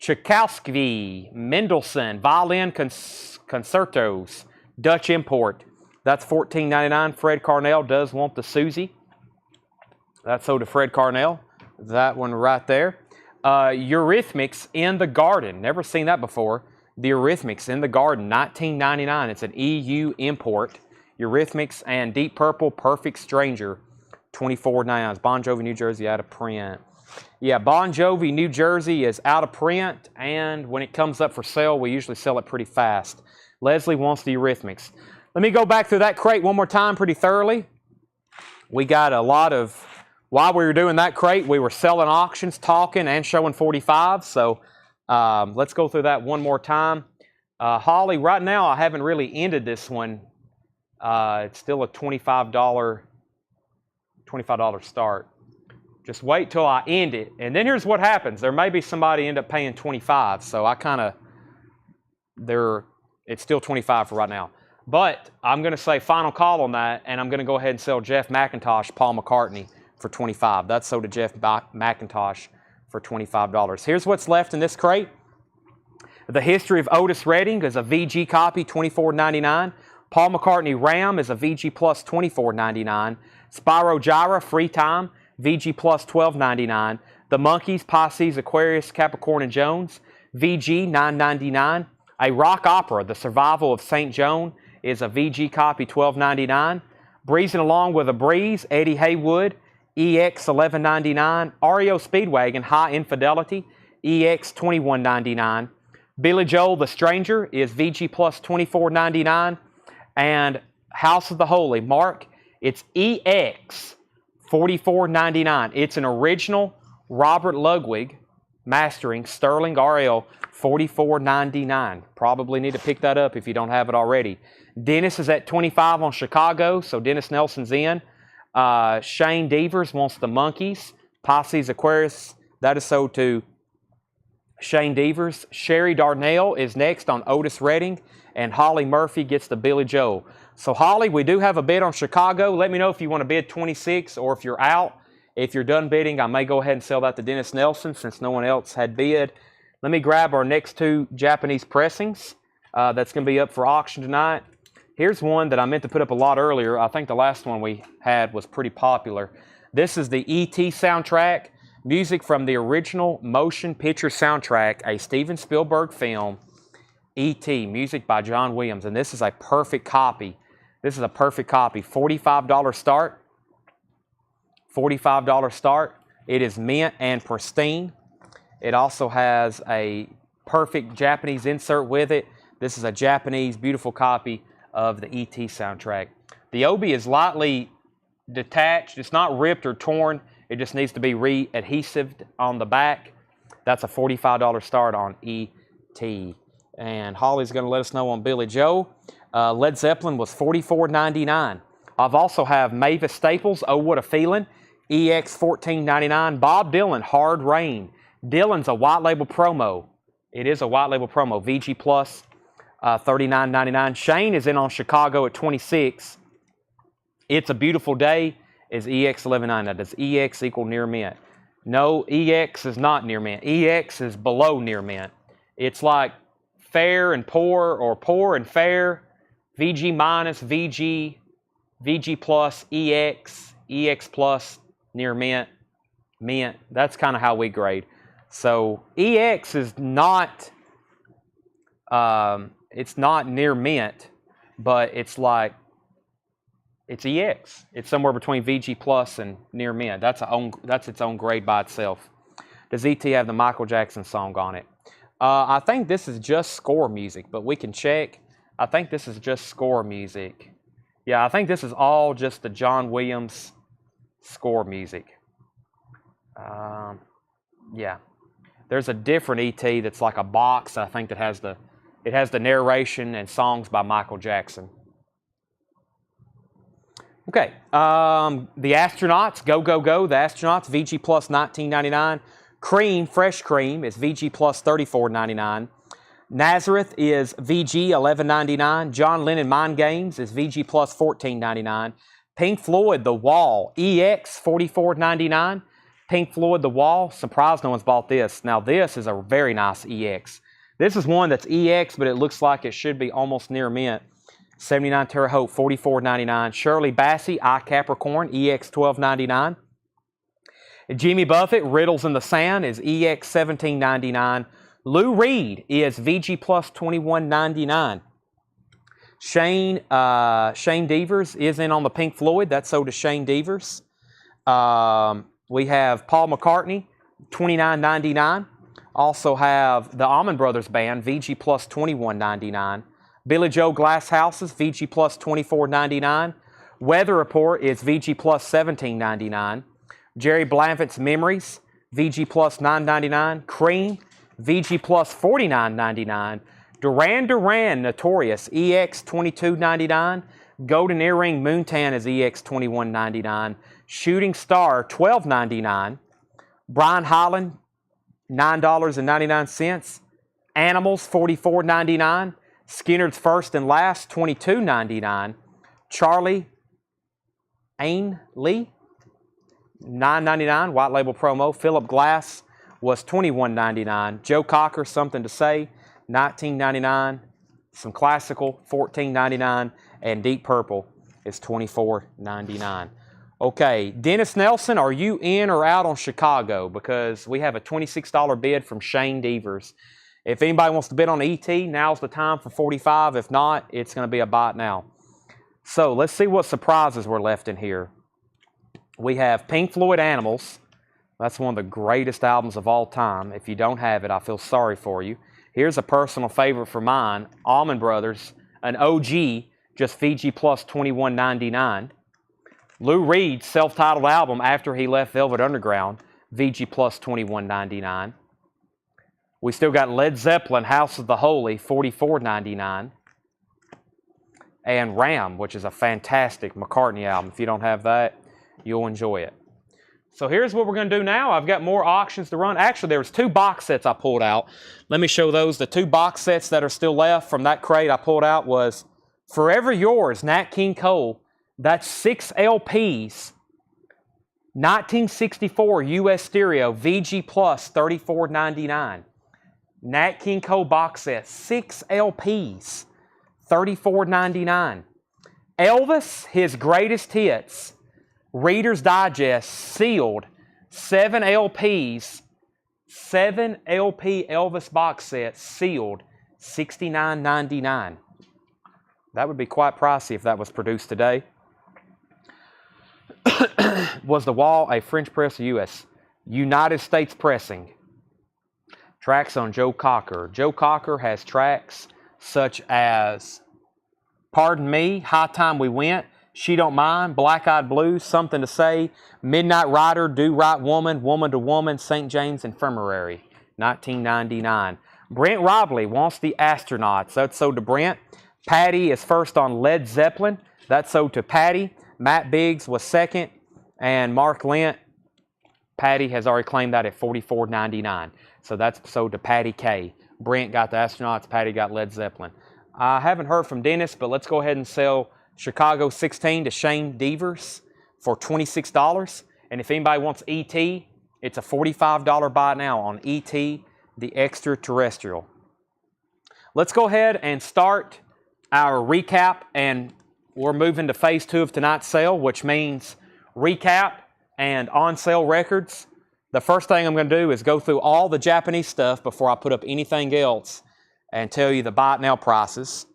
Tchaikovsky, Mendelssohn, Violin Concertos, Dutch import. That's $14.99. Fred Carnell does want the Susie. That's sold to Fred Carnell. That one right there. Eurythmics in the Garden. Never seen that before. The Eurythmics in the Garden, $19.99. It's an EU import. Eurythmics and Deep Purple, Perfect Stranger, $24.99. It's Bon Jovi, New Jersey, out of print. Yeah, Bon Jovi, New Jersey is out of print, and when it comes up for sale, we usually sell it pretty fast. Leslie wants the Eurythmics. Let me go back through that crate one more time pretty thoroughly. We got a lot of, while we were doing that crate, we were selling auctions, talking, and showing 45. So let's go through that one more time. Holly, right now I haven't really ended this one. It's still a $25 start. Just wait till I end it. And then here's what happens. There may be somebody end up paying 25. So it's still 25 for right now. But I'm going to say final call on that. And I'm going to go ahead and sell Jeff McIntosh, Paul McCartney for $25. That's sold to Jeff McIntosh for $25. Here's what's left in this crate. The History of Otis Redding is a VG copy, $24.99. Paul McCartney Ram is a VG Plus, $24.99. Spyro Gyra, Free Time, VG Plus, $12.99. The Monkees, Pisces, Aquarius, Capricorn, and Jones, VG, $9.99. A rock opera, The Survival of St. Joan, is a VG copy, $12.99. Breezing Along with a Breeze, Eddie Haywood, EX, $11.99. REO Speedwagon, High Infidelity, EX, $21.99. Billy Joel, The Stranger, is VG plus, $24.99. And House of the Holy, Mark, it's EX, $44.99. It's an original Robert Ludwig mastering, Sterling RL, $44.99. Probably need to pick that up if you don't have it already. Dennis is at 25 on Chicago, so Dennis Nelson's in. Shane Devers wants the Monkeys. Pisces Aquarius, that is sold to Shane Devers. Sherry Darnell is next on Otis Redding, and Holly Murphy gets the Billy Joel. So Holly, we do have a bid on Chicago. Let me know if you want to bid 26 or if you're out. If you're done bidding, I may go ahead and sell that to Dennis Nelson since no one else had bid. Let me grab our next two Japanese pressings. That's going to be up for auction tonight. Here's one that I meant to put up a lot earlier. I think the last one we had was pretty popular. This is the E.T. soundtrack. Music from the original motion picture soundtrack, a Steven Spielberg film, E.T., music by John Williams. And this is a perfect copy. This is a perfect copy. $45 start. $45 start. It is mint and pristine. It also has a perfect Japanese insert with it. This is a Japanese beautiful copy of the E.T. soundtrack. The obi is lightly detached. It's not ripped or torn. It just needs to be re-adhesived on the back. That's a $45 start on E.T. And Holly's going to let us know on Billy Joel. Led Zeppelin was $44.99. I've also have Mavis Staples, Oh What a Feeling, EX $14.99. Bob Dylan, Hard Rain. Dylan's a white label promo. It is a white label promo. VG Plus, $39.99. Shane is in on Chicago at 26. It's a Beautiful Day is EX $11.99. Does EX equal near mint? No, EX is not near mint. EX is below near mint. It's like fair and poor, or poor and fair. VG minus, VG, VG plus, EX, EX plus, near mint, mint. That's kind of how we grade. So EX is not, it's not near mint, but it's like, it's EX. It's somewhere between VG plus and near mint. That's its own grade by itself. Does ET have the Michael Jackson song on it? I think this is just score music, but we can check. I think this is just score music. Yeah, I think this is all just the John Williams score music. Yeah. There's a different ET that's like a box, I think, that has the narration and songs by Michael Jackson. Okay, the Astronauts, Go, Go, Go, the Astronauts, VG plus $19.99. Cream, Fresh Cream is VG plus $34.99. Nazareth is VG $11.99. John Lennon Mind Games is VG plus $14.99. Pink Floyd, The Wall, EX $44.99. Pink Floyd, The Wall, surprised no one's bought this. Now this is a very nice EX. This is one that's EX, but it looks like it should be almost near mint. 79 Terre Haute, $44.99. Shirley Bassey, I Capricorn, EX $12.99. Jimmy Buffett, Riddles in the Sand is EX $17.99. Lou Reed is VG plus $21.99. Shane Devers is in on the Pink Floyd. That's sold to Shane Devers. We have Paul McCartney, $29.99. Also have the Allman Brothers Band, VG plus $21.99. Billy Joe Glass Houses, VG plus $24.99. Weather Report is VG plus $17.99. Jerry Blanfett's Memories, VG plus $9.99. Cream, VG plus $49.99. Duran Duran Notorious, EX $22.99. Golden Earring Moontan is EX $21.99. Shooting Star, $12.99. Brian Hyland, $9.99. Animals, $44.99. Skinner's First and Last, $22.99. Charlie Ainley, $9.99, white label promo. Philip Glass was $21.99. Joe Cocker, Something to Say, $19.99. Some Classical, $14.99. And Deep Purple is $24.99. Okay, Dennis Nelson, are you in or out on Chicago? Because we have a $26 bid from Shane Devers. If anybody wants to bid on ET, now's the time for 45. If not, it's going to be a buy it now. So let's see what surprises were left in here. We have Pink Floyd Animals. That's one of the greatest albums of all time. If you don't have it, I feel sorry for you. Here's a personal favorite for mine, Allman Brothers, an OG, just Fiji plus $21.99. Lou Reed's self-titled album after he left Velvet Underground, VG plus $21.99. We still got Led Zeppelin, House of the Holy, $44.99. And Ram, which is a fantastic McCartney album. If you don't have that, you'll enjoy it. So here's what we're going to do now. I've got more auctions to run. Actually, there was 2 box sets I pulled out. Let me show those. The 2 box sets that are still left from that crate I pulled out was Forever Yours, Nat King Cole. That's 6 LPs. 1964 US Stereo, VG Plus, $34.99. Nat King Cole box set, 6 LPs, $34.99. Elvis, His Greatest Hits, Reader's Digest, sealed, 7 LPs, 7 LP Elvis box set, sealed, $69.99. That would be quite pricey if that was produced today. Was the Wall a French press or U.S.? United States pressing. Tracks on Joe Cocker. Joe Cocker has tracks such as Pardon Me, High Time We Went, She Don't Mind, Black Eyed Blues, Something to Say, Midnight Rider, Do Right Woman, Woman to Woman, St. James Infirmary, 1999. Brent Robley wants the Astronauts. That's sold to Brent. Patty is first on Led Zeppelin. That's sold to Patty. Matt Biggs was second. And Mark Lent, Patty has already claimed that at $44.99. So that's sold to Patty K. Brent got the Astronauts. Patty got Led Zeppelin. I haven't heard from Dennis, but let's go ahead and sell Chicago 16 to Shane Devers for $26. And if anybody wants ET, it's a $45 buy now on ET, the extraterrestrial. Let's go ahead and start our recap, and we're moving to phase 2 of tonight's sale, which means recap and on-sale records. The first thing I'm going to do is go through all the Japanese stuff before I put up anything else and tell you the buy it now prices.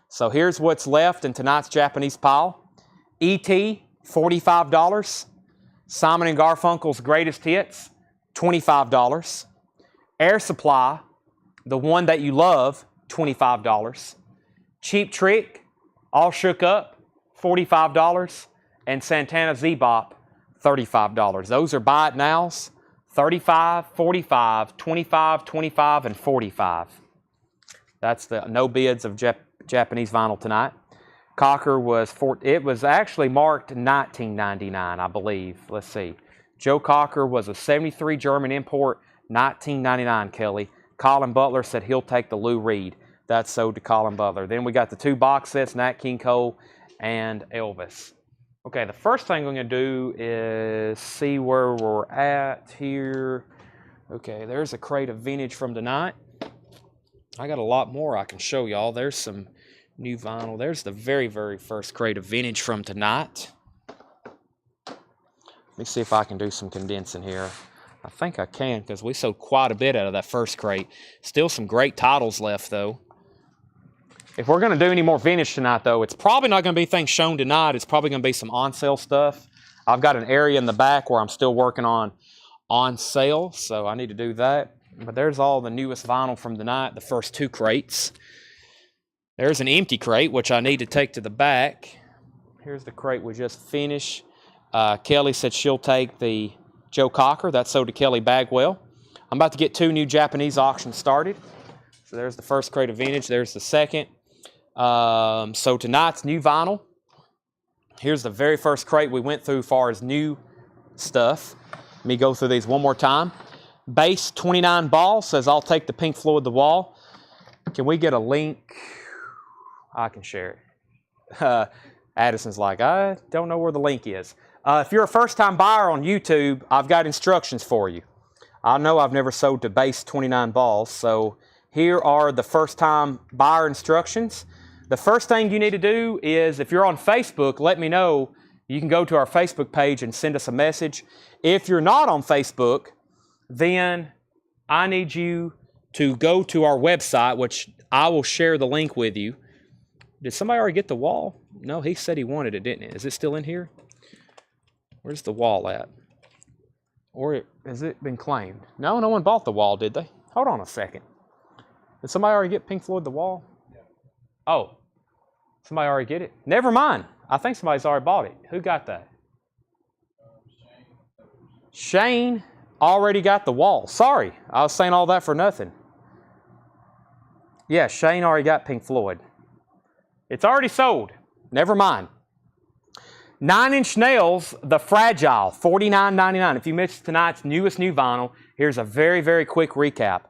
So here's what's left in tonight's Japanese pile. E.T., $45. Simon & Garfunkel's Greatest Hits, $25. Air Supply, The One That You Love, $25. Cheap Trick, All Shook Up, $45. And Santana Z-Bop, $35. Those are buy it nows. 35, 45, 25, 25, and 45. That's the no bids of Japanese vinyl tonight. Cocker was, it was actually marked $19.99, I believe. Let's see. Joe Cocker was a 73 German import, $19.99, Kelly. Colin Butler said he'll take the Lou Reed. That's sold to Colin Butler. Then we got the 2 box sets, Nat King Cole and Elvis. Okay, the first thing I'm going to do is see where we're at here. Okay, there's a crate of vintage from tonight. I got a lot more I can show y'all. There's some new vinyl. There's the very, very first crate of vintage from tonight. Let me see if I can do some condensing here. I think I can because we sold quite a bit out of that first crate. Still some great titles left, though. If we're going to do any more vintage tonight, though, it's probably not going to be things shown tonight. It's probably going to be some on-sale stuff. I've got an area in the back where I'm still working on sale, so I need to do that. But there's all the newest vinyl from tonight, the first 2 crates. There's an empty crate, which I need to take to the back. Here's the crate we just finished. Kelly said she'll take the Joe Cocker. That's sold to Kelly Bagwell. I'm about to get 2 new Japanese auctions started. So there's the first crate of vintage. There's the second. So tonight's new vinyl. Here's the very first crate we went through as far as new stuff. Let me go through these one more time. Base 29 Ball says, I'll take the Pink Floyd The Wall. Can we get a link? I can share it. Addison's like, I don't know where the link is. If you're a first-time buyer on YouTube, I've got instructions for you. I know I've never sold to Base 29 Balls, so here are the first-time buyer instructions. The first thing you need to do is, if you're on Facebook, let me know. You can go to our Facebook page and send us a message. If you're not on Facebook, then I need you to go to our website, which I will share the link with you. Did somebody already get the wall? No, he said he wanted it, didn't it? Is it still in here? Where's the wall at? Or has it been claimed? No, no one bought the wall, did they? Hold on a second. Did somebody already get Pink Floyd the wall? Oh, somebody already get it? Never mind. I think somebody's already bought it. Who got that? Shane already got the wall. Sorry, I was saying all that for nothing. Yeah, Shane already got Pink Floyd. It's already sold. Never mind. 9 Inch Nails, The Fragile, $49.99. If you missed tonight's newest new vinyl, here's a very, very quick recap.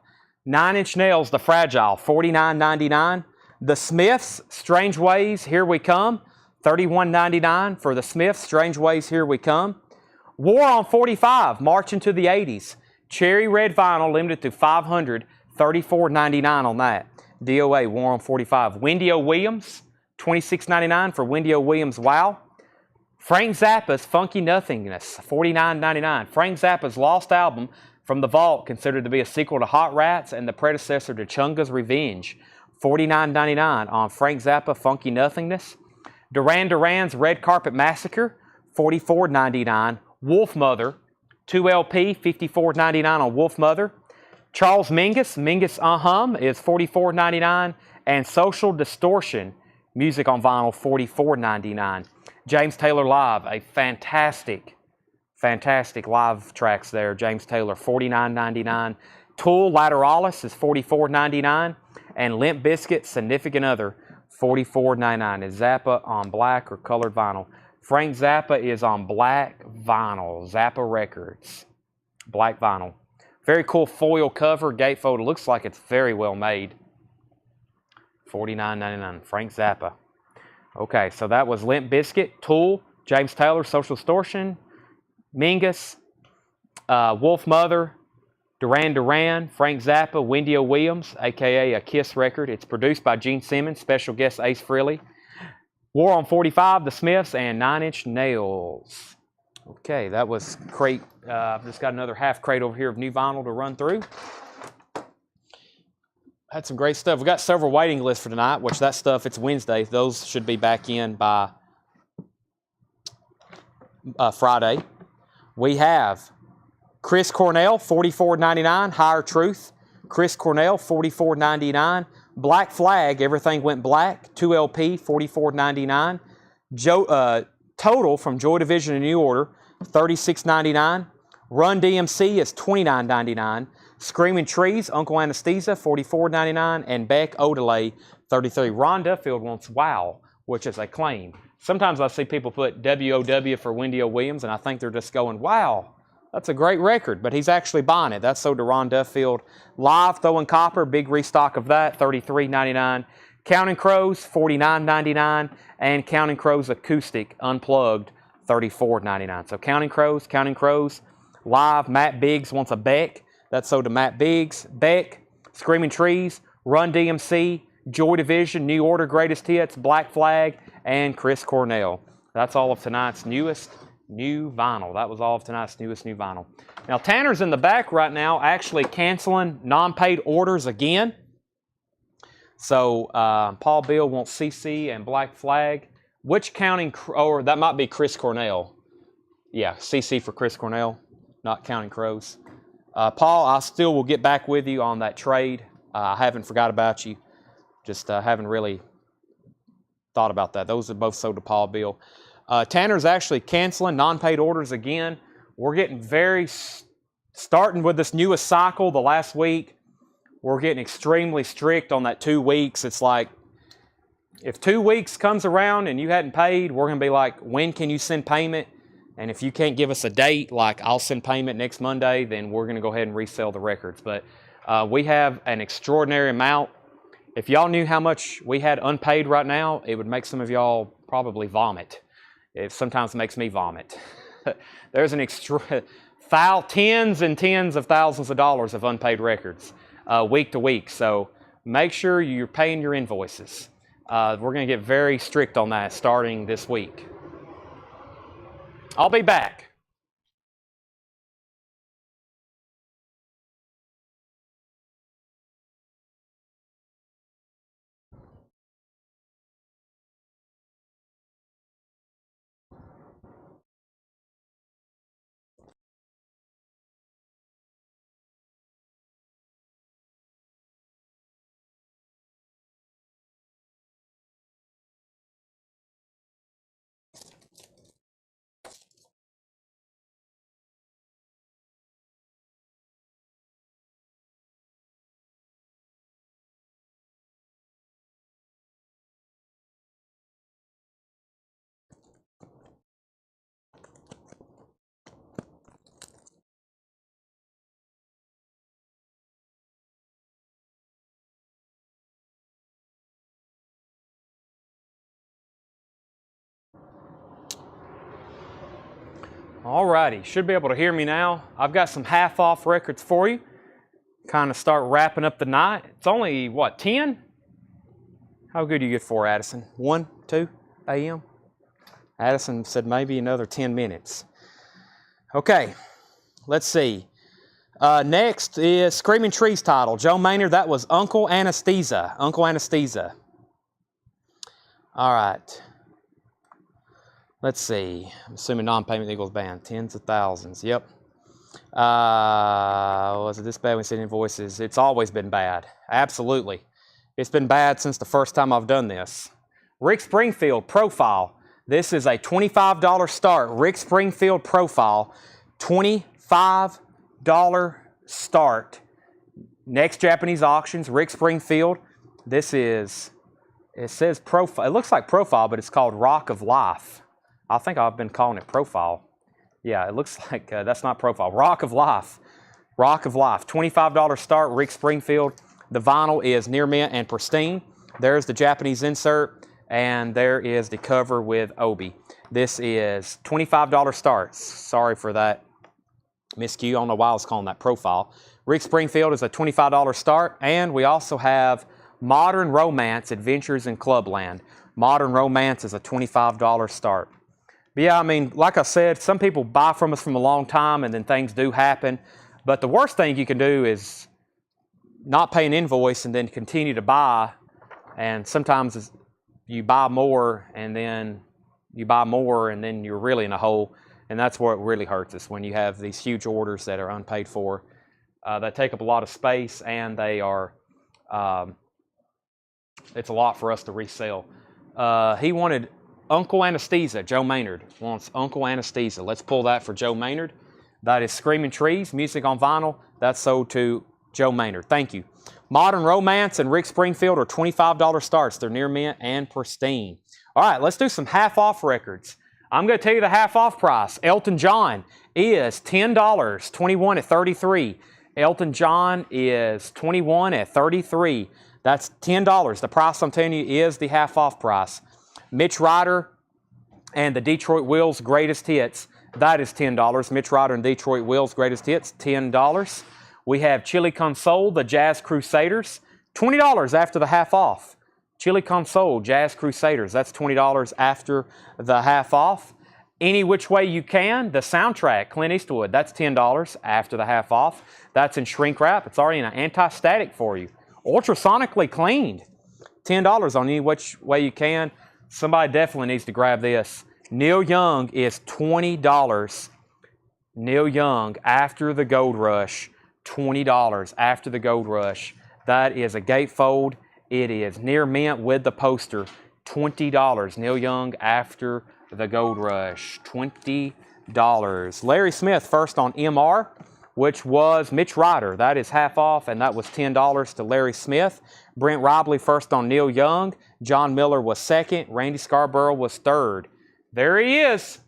9 Inch Nails, The Fragile, $49.99. The Smiths, Strange Ways, Here We Come, $31.99 for The Smiths, Strange Ways, Here We Come. War on 45, March into the 80s. Cherry red vinyl, limited to 500, $34.99 on that. DOA, War on 45. Wendy O. Williams, $26.99 for Wendy O. Williams, Wow. Frank Zappa's Funky Nothingness, $49.99. Frank Zappa's lost album from the vault, considered to be a sequel to Hot Rats and the predecessor to Chunga's Revenge, $49.99 on Frank Zappa Funky Nothingness. Duran Duran's Red Carpet Massacre, $44.99. Wolf Mother, 2 LP, $54.99 on Wolf Mother. Charles Mingus, is $44.99. And Social Distortion, music on vinyl, $44.99. James Taylor Live, a fantastic live tracks there. James Taylor, $49.99. Tool, Lateralis is $44.99. And Limp Bizkit, Significant Other, $44.99. Is Zappa on black or colored vinyl? Frank Zappa is on black vinyl. Zappa Records. Black vinyl. Very cool foil cover, gatefold. It looks like it's very well made. $49.99. Frank Zappa. Okay, so that was Limp Bizkit, Tool, James Taylor, Social Distortion, Mingus, Wolf Mother, Duran Duran, Frank Zappa, Wendy O. Williams, a.k.a. a Kiss record. It's produced by Gene Simmons, special guest Ace Frehley. War on 45, The Smiths, and 9 Inch Nails. Okay, that was crate. I've just got another half crate over here of new vinyl to run through. Had some great stuff. We got several waiting lists for tonight, which that stuff, it's Wednesday. Those should be back in by Friday. We have Chris Cornell, $44.99, Higher Truth. Chris Cornell, $44.99. Black Flag, Everything Went Black, 2 LP, $44.99. Total from Joy Division and New Order, $36.99. Run DMC is $29.99. Screaming Trees, Uncle Anesthesia, $44.99. And Beck Odelay, $33. Ron Duffield wants Wow, which is a claim. Sometimes I see people put WOW for Wendy O. Williams, and I think they're just going, wow, that's a great record. But he's actually buying it. That's sold to Ron Duffield. Live, Throwing Copper, big restock of that, $33.99. Counting Crows, $49.99. And Counting Crows Acoustic, Unplugged, $34.99. So Counting Crows, Live, Matt Biggs wants a Beck. That's sold to Matt Biggs. Beck, Screaming Trees, Run DMC, Joy Division, New Order Greatest Hits, Black Flag, and Chris Cornell. That's all of tonight's newest new vinyl. That was all of tonight's newest new vinyl. Now, Tanner's in the back right now actually canceling non-paid orders again. So, Paul Bill wants CC and Black Flag. Which Counting, or that might be Chris Cornell. Yeah, CC for Chris Cornell, not Counting Crows. Paul, I still will get back with you on that trade. I haven't forgot about you. Just haven't really thought about that. Those are both sold to Paul Bill. Tanner's actually canceling non-paid orders again. We're getting starting with this newest cycle the last week, we're getting extremely strict on that 2 weeks. It's like, if 2 weeks comes around and you hadn't paid, we're going to be like, when can you send payment? And if you can't give us a date, like I'll send payment next Monday, then we're going to go ahead and resell the records. But we have an extraordinary amount. If y'all knew how much we had unpaid right now, it would make some of y'all probably vomit. It sometimes makes me vomit. There's an tens and tens of thousands of dollars of unpaid records week to week. So make sure you're paying your invoices. We're going to get very strict on that starting this week. I'll be back. Alrighty, should be able to hear me now. I've got some half off records for you. Kind of start wrapping up the night. It's only, what, 10? How good do you get for, Addison? 1, 2 a.m.? Addison said maybe another 10 minutes. Okay, let's see. Next is Screaming Trees title. Joe Maynard, that was Uncle Anesthesia. Uncle Anesthesia. All right. Let's see. I'm assuming non-payment equals band. Tens of thousands. Yep. Was it this bad when we said invoices? It's always been bad. Absolutely. It's been bad since the first time I've done this. Rick Springfield profile. This is a $25 start. Rick Springfield profile. $25 start. Next Japanese auctions. Rick Springfield. This is, it says profile. It looks like profile, but it's called Rock of Life. I think I've been calling it profile. Yeah, it looks like that's not profile. Rock of Life. Rock of Life. $25 start, Rick Springfield. The vinyl is near mint and pristine. There's the Japanese insert, and there is the cover with Obi. This is $25 starts. Sorry for that miscue. I don't know why I was calling that profile. Rick Springfield is a $25 start, and we also have Modern Romance Adventures in Clubland. Modern Romance is a $25 start. Yeah, I mean, like I said, some people buy from us from a long time and then things do happen. But the worst thing you can do is not pay an invoice and then continue to buy. And sometimes you buy more and then you're really in a hole. And that's where it really hurts us, when you have these huge orders that are unpaid for, that take up a lot of space, and they are, it's a lot for us to resell. He wanted Uncle Anesthesia. Joe Maynard wants Uncle Anesthesia. Let's pull that for Joe Maynard. That is Screaming Trees, music on vinyl. That's sold to Joe Maynard. Thank you. Modern Romance and Rick Springfield are $25 starts. They're near mint and pristine. All right, let's do some half-off records. I'm going to tell you the half-off price. Elton John is $10, 21 at 33. Elton John is 21 at 33. That's $10. The price I'm telling you is the half-off price. Mitch Ryder and the Detroit Wheels Greatest Hits, that is $10. Mitch Ryder and Detroit Wheels Greatest Hits, $10. We have Chili Con Sol, the Jazz Crusaders, $20 after the half off. Chili Con Sol, Jazz Crusaders, that's $20 after the half off. Any Which Way You Can, the soundtrack, Clint Eastwood, that's $10 after the half off. That's in shrink wrap. It's already in an anti-static for you. Ultrasonically cleaned, $10 on Any Which Way You Can. Somebody definitely needs to grab this. Neil Young is $20. Neil Young, After the Gold Rush, $20 after the Gold Rush. That is a gatefold. It is near mint with the poster, $20. Neil Young, After the Gold Rush, $20. Larry Smith first on MR, which was Mitch Ryder. That is half off, and that was $10 to Larry Smith. Brent Robley first on Neil Young. John Miller was second. Randy Scarborough was third. There he is.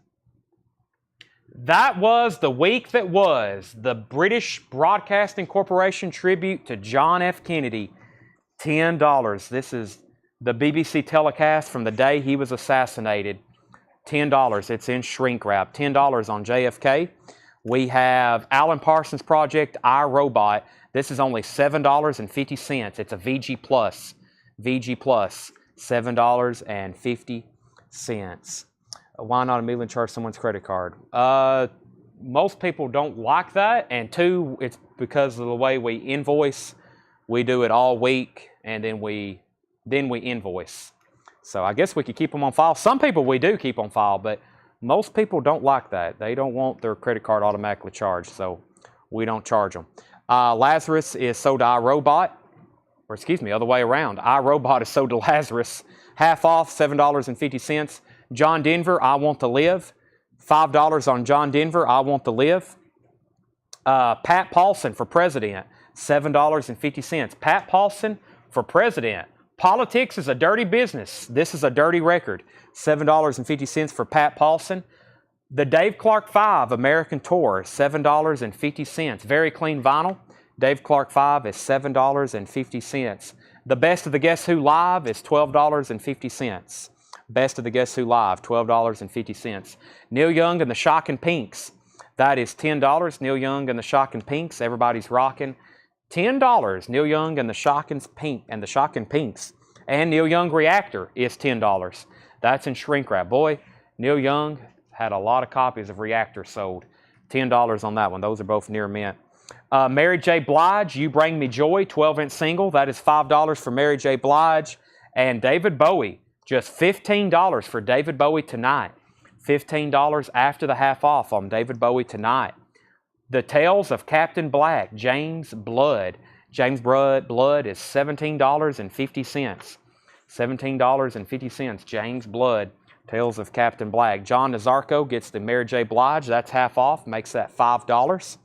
That was the week that was. The British Broadcasting Corporation tribute to John F. Kennedy. $10. This is the BBC telecast from the day he was assassinated. $10. It's in shrink wrap. $10 on JFK. We have Alan Parsons Project, iRobot. This is only $7.50. It's a VG Plus. VG Plus, $7.50. Why not immediately charge someone's credit card? Most people don't like that, and two, it's because of the way we invoice. We do it all week, and then we invoice. So I guess we could keep them on file. Some people we do keep on file, but most people don't like that. They don't want their credit card automatically charged, so we don't charge them. Lazarus is sold to iRobot, or excuse me, other way around. iRobot is sold to Lazarus. Half off, $7.50. John Denver, I Want to Live. $5 on John Denver, I Want to Live. Pat Paulson for President, $7.50. Pat Paulson for President. Politics is a dirty business. This is a dirty record. $7.50 for Pat Paulson. The Dave Clark 5 American Tour, $7.50. Very clean vinyl. Dave Clark 5 is $7.50. The Best of the Guess Who Live is $12.50. Best of the Guess Who Live, $12.50. Neil Young and the Shocking Pinks, that is $10. Neil Young and the Shocking Pinks, everybody's rocking. $10, Neil Young and the Shocking Pinks. And Neil Young Reactor is $10. That's in shrink wrap. Boy, Neil Young had a lot of copies of Reactor sold. $10 on that one. Those are both near mint. Mary J. Blige, You Bring Me Joy, 12-inch single. That is $5 for Mary J. Blige. And David Bowie, just $15 for David Bowie Tonight. $15 after the half off on David Bowie Tonight. The Tales of Captain Black, James Blood. James Blood is $17.50. $17.50, James Blood, Tales of Captain Black. John Nazarko gets the Mary J. Blige. That's half off, makes that $5.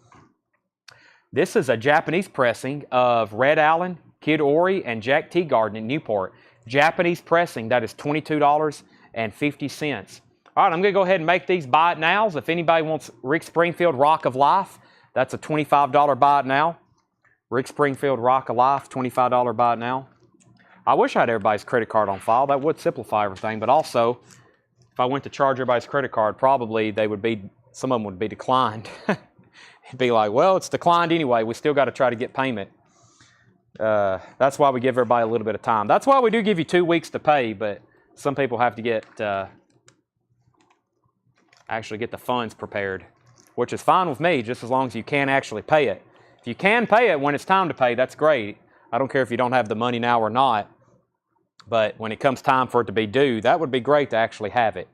This is a Japanese pressing of Red Allen, Kid Ory, and Jack Teagarden in Newport. Japanese pressing, that is $22.50. All right, I'm going to go ahead and make these buy it nows. If anybody wants Rick Springfield Rock of Life, that's a $25 buy it now. Rick Springfield Rock of Life, $25 buy it now. I wish I had everybody's credit card on file. That would simplify everything. But also, if I went to charge everybody's credit card, probably some of them would be declined. It'd be like, well, it's declined anyway. We still got to try to get payment. That's why we give everybody a little bit of time. That's why we do give you 2 weeks to pay, but some people have to get actually get the funds prepared, which is fine with me, just as long as you can actually pay it. If you can pay it when it's time to pay, that's great. I don't care if you don't have the money now or not, but when it comes time for it to be due, that would be great to actually have it.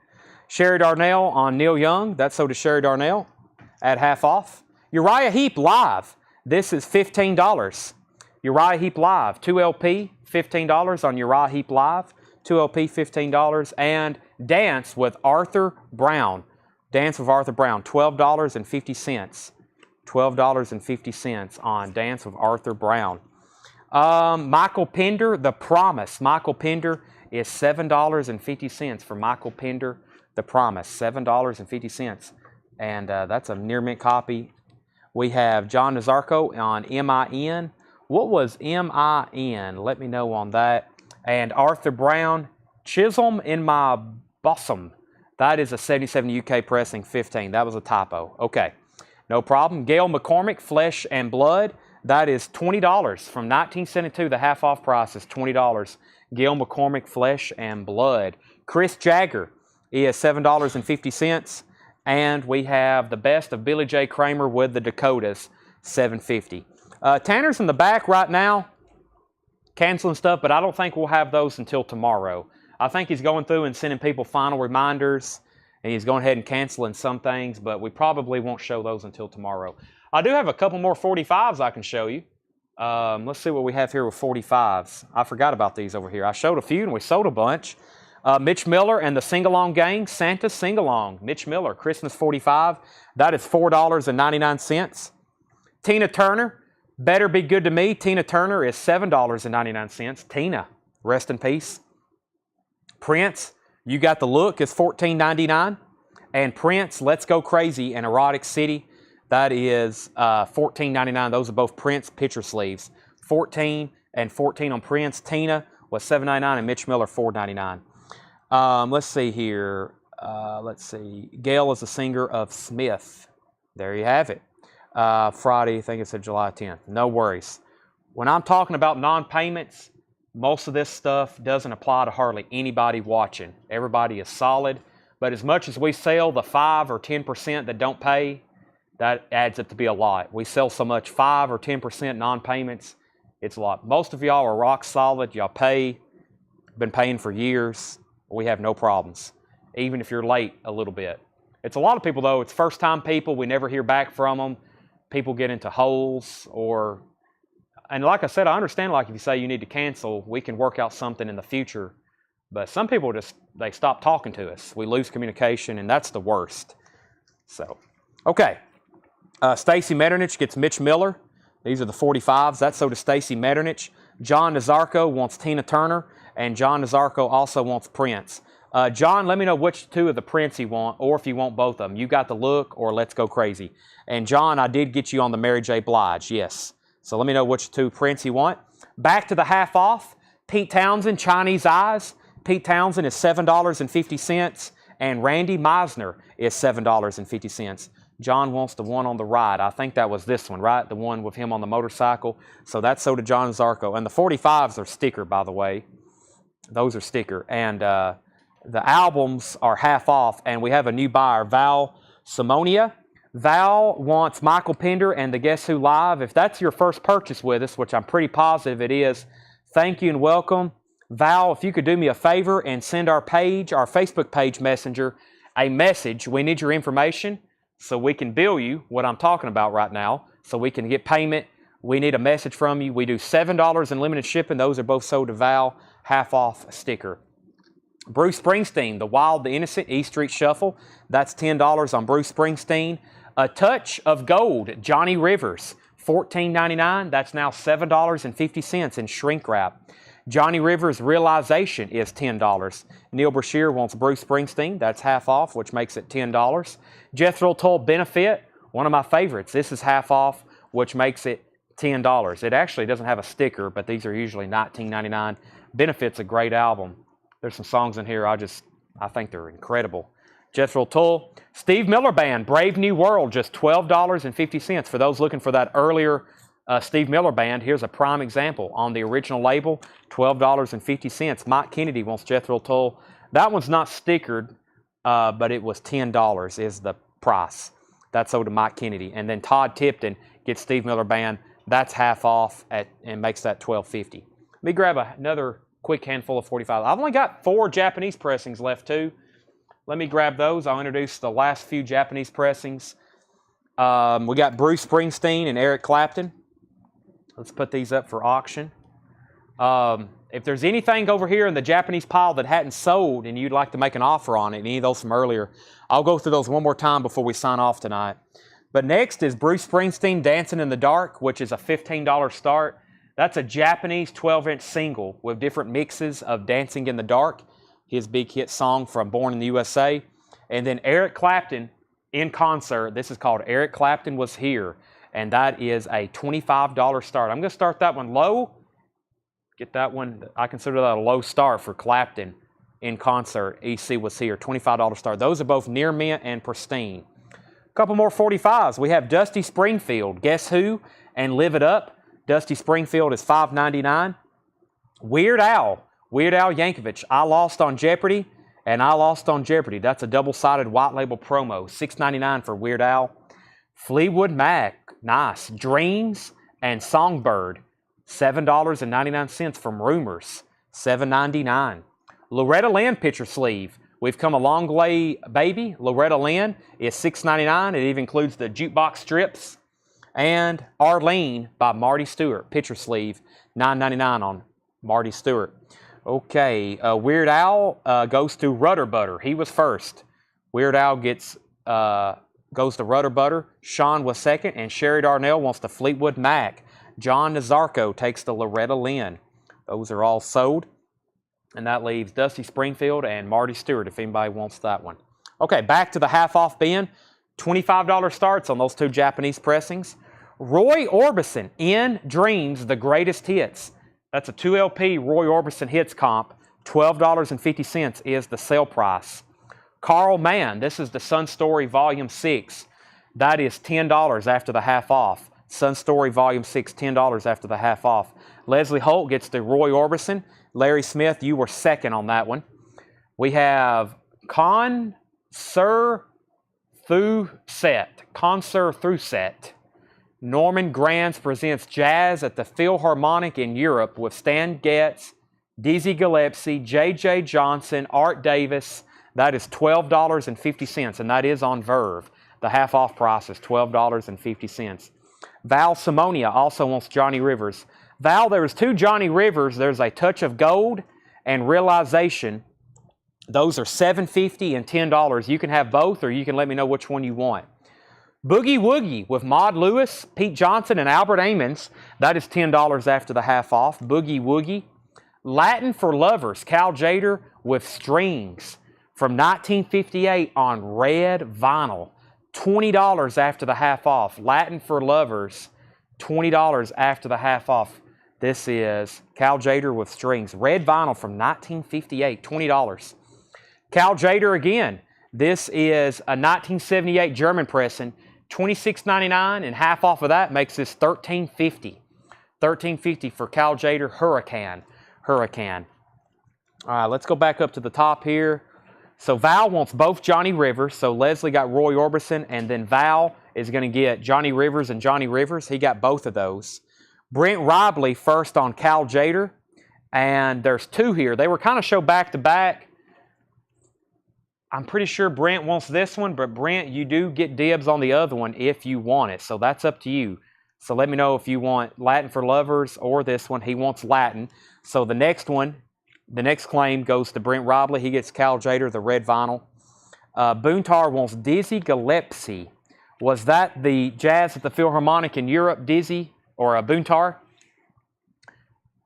Sherry Darnell on Neil Young, that's so to Sherry Darnell at half off. Uriah Heep Live, this is $15. Uriah Heep Live, 2LP, $15 on Uriah Heep Live, 2LP, $15, and Dance with Arthur Brown. Dance with Arthur Brown, $12.50. $12.50 on Dance with Arthur Brown. Michael Pender, The Promise. Michael Pender is $7.50 for Michael Pender, The Promise, $7.50. And that's a near mint copy. We have John Nazarko on MIN. What was MIN? Let me know on that. And Arthur Brown, Chisholm in My Bosom. That is a 77 UK pressing, 15. That was a typo. Okay, no problem. Gail McCormick, Flesh and Blood. That is $20 from 1972. The half off price is $20. Gail McCormick, Flesh and Blood. Chris Jagger is $7.50. And we have the best of Billy J. Kramer with the Dakotas, $7.50. Tanner's in the back right now, canceling stuff, but I don't think we'll have those until tomorrow. I think he's going through and sending people final reminders, and he's going ahead and canceling some things, but we probably won't show those until tomorrow. I do have a couple more 45s I can show you. Let's see what we have here with 45s. I forgot about these over here. I showed a few, and we sold a bunch. Mitch Miller and the Sing-Along Gang, Santa Sing-Along. Mitch Miller, Christmas 45. That is $4.99. Tina Turner, Better Be Good to Me. Tina Turner is $7.99. Tina, rest in peace. Prince, You Got the Look is $14.99. And Prince, Let's Go Crazy in Erotic City, that is $14.99. Those are both Prince picture sleeves. $14 and $14 on Prince. Tina was $7.99 and Mitch Miller $4.99. Let's see here. Let's see. Gail is the singer of Smith. There you have it. Friday, I think it said July 10th. No worries. When I'm talking about non-payments, most of this stuff doesn't apply to hardly anybody watching. Everybody is solid. But as much as we sell the 5 or 10% that don't pay, that adds up to be a lot. We sell so much 5 or 10% non-payments, it's a lot. Most of y'all are rock solid. Y'all pay, been paying for years. We have no problems, even if you're late a little bit. It's a lot of people, though. It's first-time people. We never hear back from them. People get into holes and like I said, I understand, like if you say you need to cancel, we can work out something in the future. But some people they stop talking to us. We lose communication, and that's the worst. So, okay. Stacy Metternich gets Mitch Miller. These are the 45s. That's so to Stacy Metternich. John Nazarko wants Tina Turner, and John Nazarko also wants Prince. John, let me know which two of the Prince you want, or if you want both of them. You Got the Look or Let's Go Crazy. And John, I did get you on the Mary J. Blige, yes. So let me know which two Prince you want. Back to the half off. Pete Townsend, Chinese Eyes. Pete Townsend is $7.50, and Randy Meisner is $7.50. John wants the one on the right. I think that was this one, right? The one with him on the motorcycle. So that's sold to John Zarco. And the 45s are sticker, by the way. Those are sticker. And the albums are half off. And we have a new buyer, Val Simonia. Val wants Michael Pender and the Guess Who Live. If that's your first purchase with us, which I'm pretty positive it is, thank you and welcome. Val, if you could do me a favor and send our page, our Facebook page messenger, a message. We need your information so we can bill you what I'm talking about right now, so we can get payment. We need a message from you. We do $7 in limited shipping. Those are both sold to Val, half off sticker. Bruce Springsteen, The Wild, the Innocent, E Street Shuffle. That's $10 on Bruce Springsteen. A Touch of Gold, Johnny Rivers, $14.99. That's now $7.50 in shrink wrap. Johnny Rivers' Realization is $10. Neil Brashear wants Bruce Springsteen. That's half off, which makes it $10. Jethro Tull Benefit, one of my favorites. This is half off, which makes it $10. It actually doesn't have a sticker, but these are usually $19.99. Benefit's a great album. There's some songs in here I think they're incredible. Jethro Tull. Steve Miller Band, Brave New World, just $12.50. For those looking for that earlier Steve Miller Band, here's a prime example. On the original label, $12.50. Mike Kennedy wants Jethro Tull. That one's not stickered, but it was $10 is the price. That's sold to Mike Kennedy. And then Todd Tipton gets Steve Miller Band. That's half off and makes that $12.50. Let me grab another quick handful of 45. I've only got 4 Japanese pressings left too. Let me grab those. I'll introduce the last few Japanese pressings. We got Bruce Springsteen and Eric Clapton. Let's put these up for auction. If there's anything over here in the Japanese pile that hadn't sold and you'd like to make an offer on it, any of those from earlier, I'll go through those one more time before we sign off tonight. But next is Bruce Springsteen, Dancing in the Dark, which is a $15 start. That's a Japanese 12-inch single with different mixes of Dancing in the Dark, his big hit song from Born in the USA. And then Eric Clapton in concert. This is called Eric Clapton Was Here. And that is a $25 start. I'm going to start that one low. Get that one. I consider that a low start for Clapton in concert. EC Was Here. $25 start. Those are both near mint and pristine. A couple more 45s. We have Dusty Springfield, Guess Who, and Live It Up. Dusty Springfield is $5.99. Weird Al Yankovic, I Lost on Jeopardy, and I Lost on Jeopardy. That's a double-sided white label promo. $6.99 for Weird Al. Fleetwood Mac, nice. Dreams and Songbird, $7.99 from Rumors, $7.99. Loretta Lynn picture sleeve. We've come a long way, baby. Loretta Lynn is $6.99. It even includes the jukebox strips. And Arlene by Marty Stewart, picture sleeve, $9.99 on Marty Stewart. Okay, Weird Al goes to Rudder Butter. He was first. Weird Al goes to Rudder Butter. Sean was second, and Sherry Darnell wants the Fleetwood Mac. John Nazarko takes the Loretta Lynn. Those are all sold. And that leaves Dusty Springfield and Marty Stewart if anybody wants that one. Okay, back to the half-off bin. $25 starts on those 2 Japanese pressings. Roy Orbison, In Dreams, The Greatest Hits. That's a 2 LP Roy Orbison hits comp. $12.50 is the sale price. Carl Mann, this is the Sun Story Volume 6. That is $10 after the half off. Sun Story Volume 6, $10 after the half off. Leslie Holt gets the Roy Orbison. Larry Smith, you were second on that one. We have Concert Through Set. Norman Granz presents jazz at the Philharmonic in Europe with Stan Getz, Dizzy Gillespie, J.J. Johnson, Art Davis. That is $12.50, and that is on Verve. The half-off price is $12.50. Val Simonia also wants Johnny Rivers. Val, there's 2 Johnny Rivers. There's A Touch of Gold and Realization. Those are $7.50 and $10. You can have both, or you can let me know which one you want. Boogie Woogie with Maud Lewis, Pete Johnson, and Albert Ammons. That is $10 after the half off. Boogie Woogie. Latin for Lovers, Cal Jader with Strings from 1958 on red vinyl. $20 after the half off. Latin for Lovers, $20 after the half off. This is Cal Jader with strings. Red vinyl from 1958, $20. Cal Jader again. This is a 1978 German pressing, $26.99, and half off of that makes this $13.50. $13.50 for Cal Jader Hurricane. Hurricane. All right, let's go back up to the top here. So Val wants both Johnny Rivers. So Leslie got Roy Orbison, and then Val is going to get Johnny Rivers and Johnny Rivers. He got both of those. Brent Robley first on Cal Jader, and there's two here. They were kind of show back to back. I'm pretty sure Brent wants this one, but Brent, you do get dibs on the other one if you want it. So that's up to you. So let me know if you want Latin for Lovers or this one. He wants Latin. So the next one, the next claim goes to Brent Robley. He gets Cal Jader, the red vinyl. Boontar wants Dizzy Gillespie. Was that the jazz at the Philharmonic in Europe, Dizzy, or a Boontar?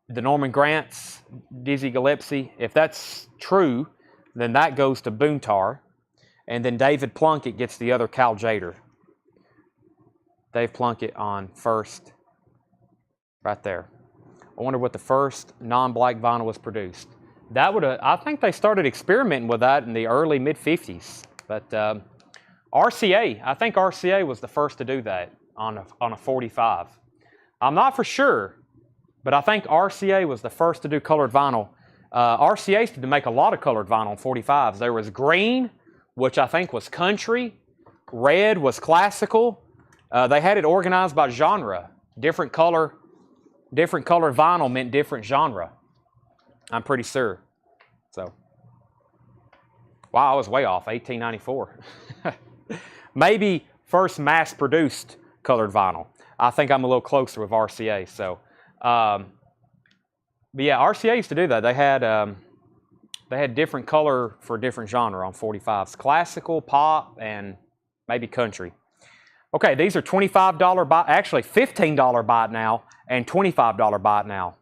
The Norman Grant's Dizzy Gillespie. If that's true, then that goes to Boontar. And then David Plunkett gets the other Cal Jader. Dave Plunkett on first, right there. I wonder what the first non-black vinyl was produced. That would have, I think they started experimenting with that in the early mid-50s. But RCA, I think RCA was the first to do that on a 45. I'm not for sure, but I think RCA was the first to do colored vinyl. RCA used to make a lot of colored vinyl on 45s. There was green, which I think was country. Red was classical. They had it organized by genre. Different color vinyl meant different genre. I'm pretty sure. So, wow, I was way off. 1894. Maybe first mass-produced colored vinyl. I think I'm a little closer with RCA. So, but yeah, RCA used to do that. They had different color for different genre on 45s: classical, pop, and maybe country. Okay, these are $25 buy, actually $15 buy it now, and $25 buy it now.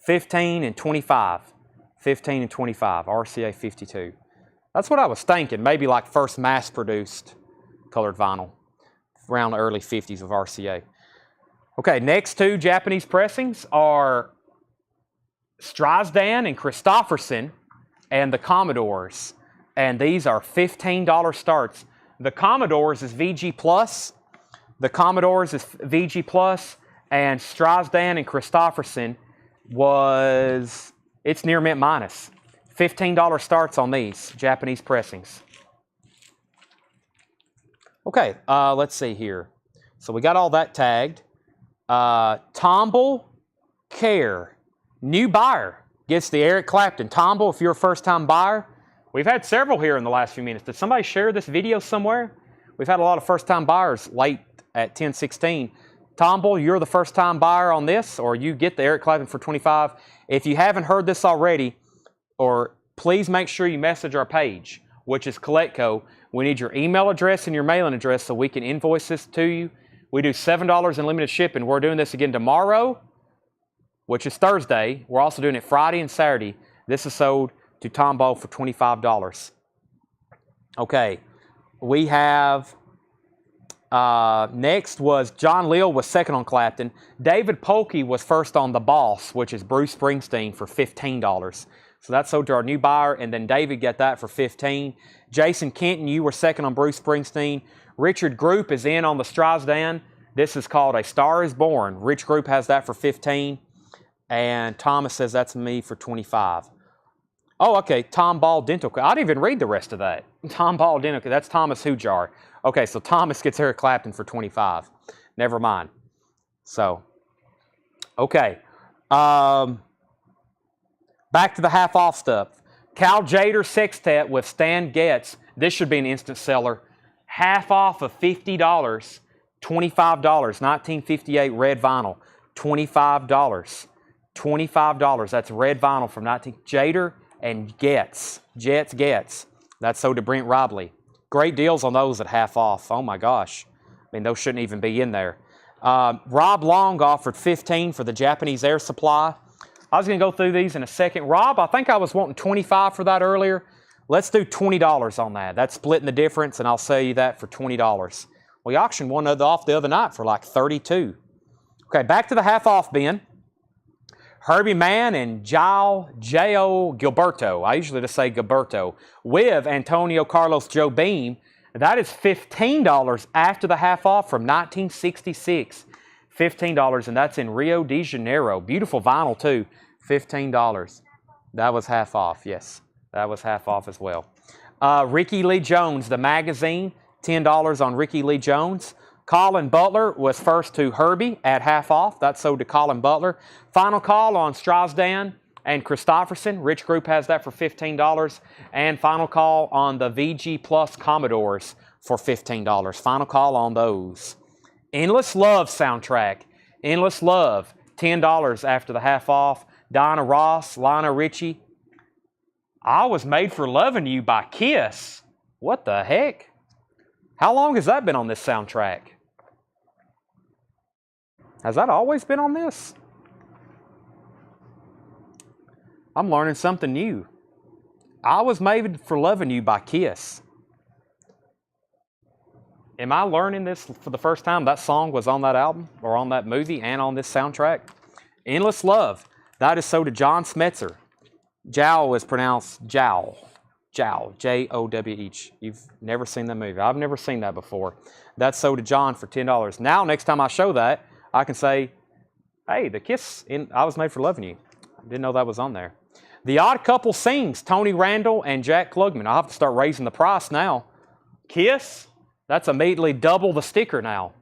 15 and 25. 15 and 25, RCA 52. That's what I was thinking, maybe like first mass-produced colored vinyl, around the early 50s of RCA. Okay, next two Japanese pressings are Strazdan and Christofferson and the Commodores. And these are $15 starts. The Commodores is VG Plus. The Commodores is VG Plus, and Strazdan and Christofferson was, it's near mint minus. $15 starts on these Japanese pressings. Okay, let's see here. So we got all that tagged. Tomble Care, new buyer, gets the Eric Clapton. Tomble, if you're a first-time buyer, we've had several here in the last few minutes. Did somebody share this video somewhere? We've had a lot of first-time buyers late at 10:16. Tomble, you're the first-time buyer on this, or you get the Eric Clapton for $25. If you haven't heard this already, or please make sure you message our page, which is Collectco. We need your email address and your mailing address so we can invoice this to you. We do $7 in limited shipping. We're doing this again tomorrow, which is Thursday. We're also doing it Friday and Saturday. This is sold to Tombo for $25. Okay, we have, next was John Leal was second on Clapton. David Polkey was first on The Boss, which is Bruce Springsteen, for $15. So that's sold to our new buyer, and then David got that for $15. Jason Kenton, you were second on Bruce Springsteen. Richard Group is in on the Strazdan. This is called A Star Is Born. Rich Group has that for $15. And Thomas says that's me for $25. Oh, okay, Tom Ball Dental Care. I didn't even read the rest of that. Tom Ball Dental Care, that's Thomas Hujar. Okay, so Thomas gets Eric Clapton for $25. Never mind. So, okay. Back to the half-off stuff. Cal Jader Sextet with Stan Getz. This should be an instant seller. Half off of $50. $25. 1958 red vinyl. $25. $25. That's red vinyl from 19... Jader and Getz. Getz. That's sold to Brent Robley. Great deals on those at half off. Oh my gosh. I mean, those shouldn't even be in there. Rob Long offered $15 for the Japanese Air Supply. I was going to go through these in a second. Rob, I think I was wanting $25 for that earlier. Let's do $20 on that. That's splitting the difference, and I'll sell you that for $20. We auctioned one off the other night for like $32. Okay, back to the half-off bin. Herbie Mann and J.O. Gilberto. I usually just say Gilberto. With Antonio Carlos Joe Beam. That is $15 after the half-off from 1966. $15, and that's in Rio de Janeiro. Beautiful vinyl, too. $15. That was half off, yes. That was half off as well. Ricky Lee Jones, the magazine, $10 on Ricky Lee Jones. Colin Butler was first to Herbie at half off. That's sold to Colin Butler. Final call on Strasdan and Christofferson. Rich Group has that for $15. And final call on the VG Plus Commodores for $15. Final call on those. Endless Love soundtrack. Endless Love, $10 after the half off. Donna Ross, Lionel Richie. I Was Made for Loving You by Kiss. What the heck? How long has that been on this soundtrack? Has that always been on this? I'm learning something new. I Was Made for Loving You by Kiss. Am I learning this for the first time? That song was on that album or on that movie and on this soundtrack. Endless Love. That is sold to John Smetzer. Jow is pronounced Jow. Jow. J-O-W-H. You've never seen that movie. I've never seen that before. That's sold to John for $10. Now, next time I show that, I can say, hey, the Kiss, I Was Made for Loving You. I didn't know that was on there. The Odd Couple Sings, Tony Randall and Jack Klugman. I'll have to start raising the price now. Kiss, that's immediately double the sticker now.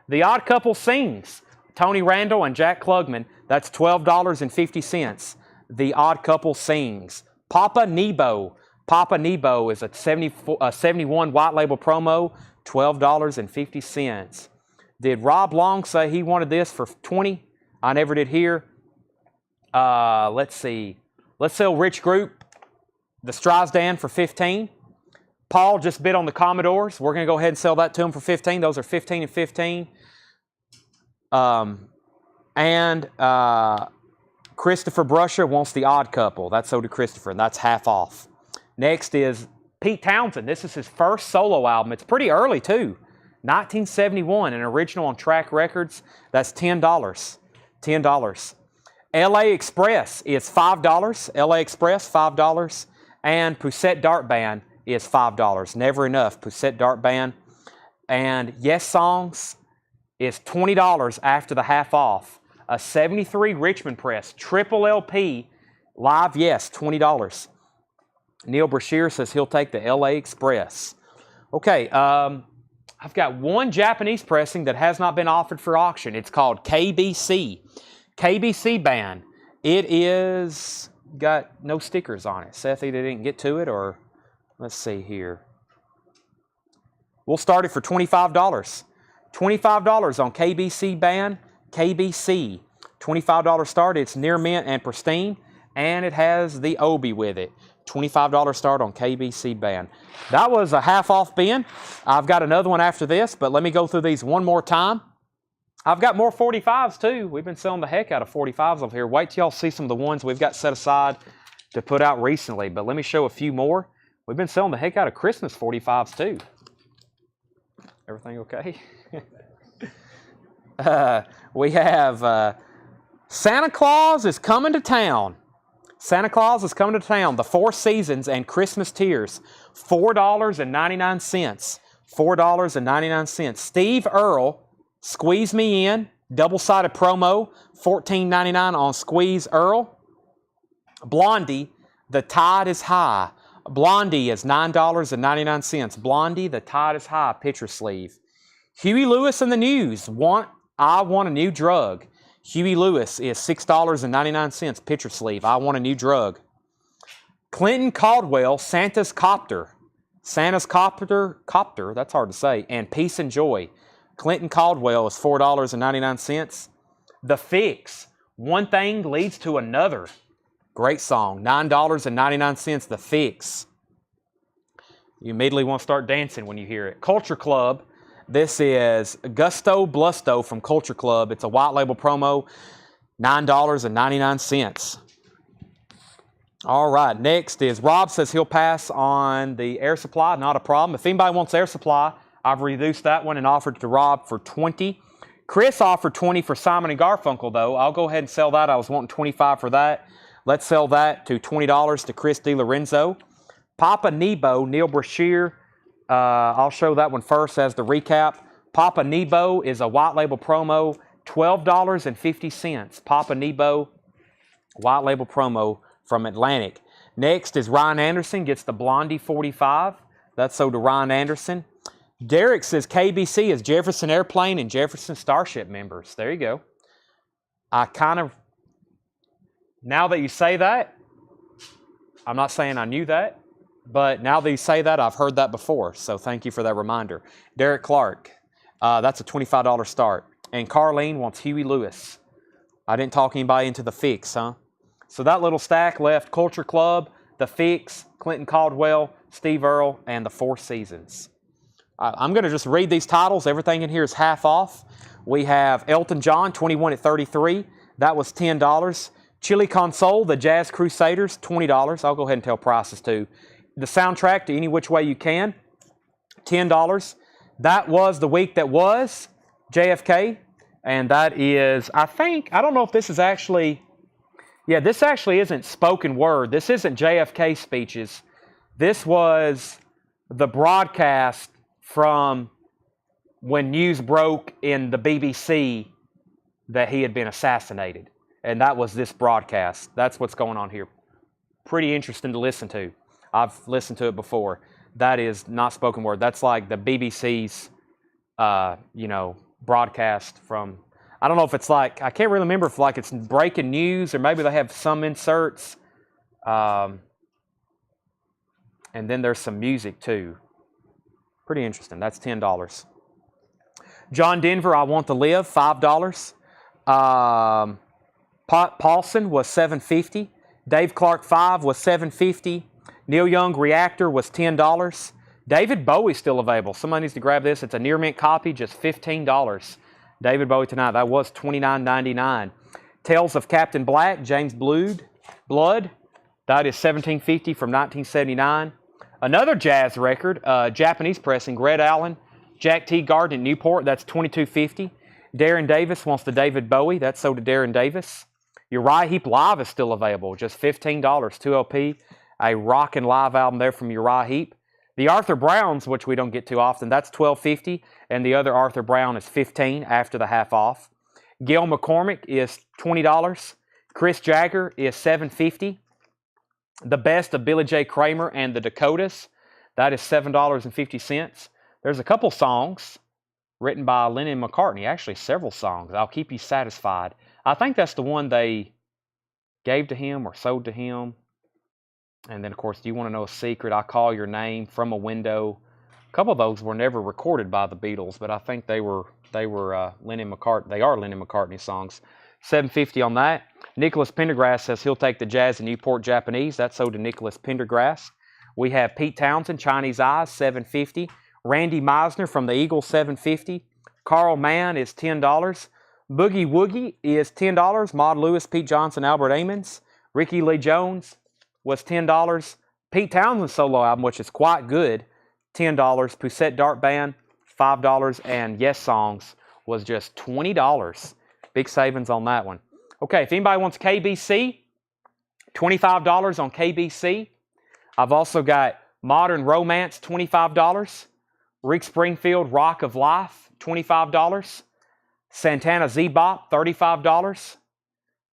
The Odd Couple Sings, Tony Randall and Jack Klugman. That's $12.50. The Odd Couple Sings. Papa Nebo. Papa Nebo is a 71 white label promo, $12.50. Did Rob Long say he wanted this for $20? I never did hear. Let's see. Let's sell Rich Group the Strasdan for $15. Paul just bid on the Commodores. We're going to go ahead and sell that to him for $15. Those are $15 and $15. Christopher Brusher wants the Odd Couple. That's sold to Christopher, and that's half off. Next is Pete Townsend. This is his first solo album. It's pretty early, too. 1971, an original on Track Records. That's $10. $10. LA Express is $5. LA Express, $5. And Poussette Dart Band is $5. Never Enough, Poussette Dart Band. And Yes Songs is $20 after the half off. A 73 Richmond press, triple LP, live Yes, $20. Neil Brashear says he'll take the LA Express. Okay, I've got one Japanese pressing that has not been offered for auction. It's called KBC. KBC band. It is got no stickers on it. Seth either didn't get to it or let's see here. We'll start it for $25. $25 on KBC band. KBC. $25 start. It's near mint and pristine, and it has the Obi with it. $25 start on KBC band. That was a half off bin. I've got another one after this, but let me go through these one more time. I've got more 45s too. We've been selling the heck out of 45s over here. Wait till y'all see some of the ones we've got set aside to put out recently, but let me show a few more. We've been selling the heck out of Christmas 45s too. Everything okay? We have Santa Claus is Coming to Town. Santa Claus is Coming to Town. The Four Seasons and Christmas Tears. $4.99. $4.99. Steve Earle, Squeeze Me In. Double-sided promo. $14.99 on Squeeze Earle. Blondie, The Tide is High. Blondie is $9.99. Blondie, The Tide is High. Picture sleeve. Huey Lewis and the News. I Want a New Drug. Huey Lewis is $6.99. Picture sleeve. I Want a New Drug. Clinton Caldwell, Santa's Copter. Santa's Copter, that's hard to say, and Peace and Joy. Clinton Caldwell is $4.99. The Fix, One Thing Leads to Another. Great song, $9.99. The Fix. You immediately want to start dancing when you hear it. Culture Club. This is Gusto Blusto from Culture Club. It's a white label promo, $9.99. All right, next is Rob says he'll pass on the Air Supply. Not a problem. If anybody wants Air Supply, I've reduced that one and offered it to Rob for $20. Chris offered 20 for Simon and Garfunkel, though. I'll go ahead and sell that. I was wanting 25 for that. Let's sell that to $20 to Chris DiLorenzo. Papa Nebo, Neil Brashear. I'll show that one first as the recap. Papa Nebo is a white label promo, $12.50. Papa Nebo, white label promo from Atlantic. Next is Ryan Anderson, gets the Blondie 45. That's sold to Ryan Anderson. Derek says KBC is Jefferson Airplane and Jefferson Starship members. There you go. Now that you say that, I'm not saying I knew that, but now that you say that, I've heard that before. So thank you for that reminder. Derek Clark, that's a $25 start. And Carlene wants Huey Lewis. I didn't talk anybody into the Fix, huh? So that little stack left Culture Club, the Fix, Clinton Caldwell, Steve Earle, and the Four Seasons. I'm going to just read these titles. Everything in here is half off. We have Elton John, 21 at 33. That was $10. Chili Con Soul, the Jazz Crusaders, $20. I'll go ahead and tell prices too. The soundtrack to Any Which Way You Can, $10. That was the week that was JFK. And that is, I don't know if this is actually, yeah, this actually isn't spoken word. This isn't JFK speeches. This was the broadcast from when news broke in the BBC that he had been assassinated. And that was this broadcast. That's what's going on here. Pretty interesting to listen to. I've listened to it before. That is not spoken word. That's like the BBC's, broadcast from, I don't know if it's like, I can't really remember if like it's breaking news or maybe they have some inserts. And then there's some music too. Pretty interesting. That's $10. John Denver, I Want to Live, $5. Paulson was $7.50. Dave Clark 5 was $7.50. Neil Young Reactor was $10. David Bowie's still available. Somebody needs to grab this. It's a near mint copy, just $15. David Bowie tonight. That was $29.99. Tales of Captain Black, James Blood. That is $17.50 from 1979. Another jazz record, Japanese pressing, Red Allen, Jack T. Gardner, Newport. That's $22.50. Darren Davis wants the David Bowie. That's sold to Darren Davis. Uriah Heep Live is still available, just $15, 2 LP. A rockin' live album there from Uriah Heep. The Arthur Browns, which we don't get too often, that's $12.50, and the other Arthur Brown is $15 after the half off. Gail McCormick is $20. Chris Jagger is $7.50. The Best of Billy J. Kramer and the Dakotas, that is $7.50. There's a couple songs written by Lennon and McCartney, actually several songs. I'll Keep You Satisfied. I think that's the one they gave to him or sold to him. And then, of course, Do You Want to Know a Secret? I Call Your Name, From a Window. A couple of those were never recorded by the Beatles, but I think they were Lennon McCartney. They are Lennon McCartney songs. $7.50 on that. Nicholas Pendergrass says he'll take the Jazz and Newport Japanese. That's sold to Nicholas Pendergrass. We have Pete Townsend, Chinese Eyes, $7.50. Randy Meisner from the Eagles, $7.50. Carl Mann is $10. Boogie Woogie is $10. Maud Lewis, Pete Johnson, Albert Ammons. Ricky Lee Jones was $10. Pete Townsend's solo album, which is quite good, $10. Poussette Dart Band, $5. And Yes Songs was just $20. Big savings on that one. Okay, if anybody wants KBC, $25 on KBC. I've also got Modern Romance, $25. Rick Springfield, Rock of Life, $25. Santana Z-Bop, $35.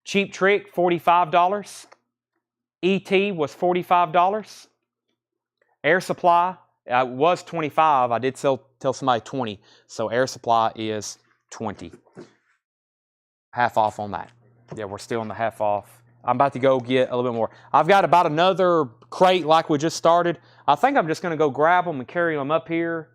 Cheap Trick, $45. E.T. was $45. Air Supply was $25. I did tell somebody $20. So Air Supply is $20. Half off on that. Yeah, we're still in the half off. I'm about to go get a little bit more. I've got about another crate like we just started. I think I'm just going to go grab them and carry them up here.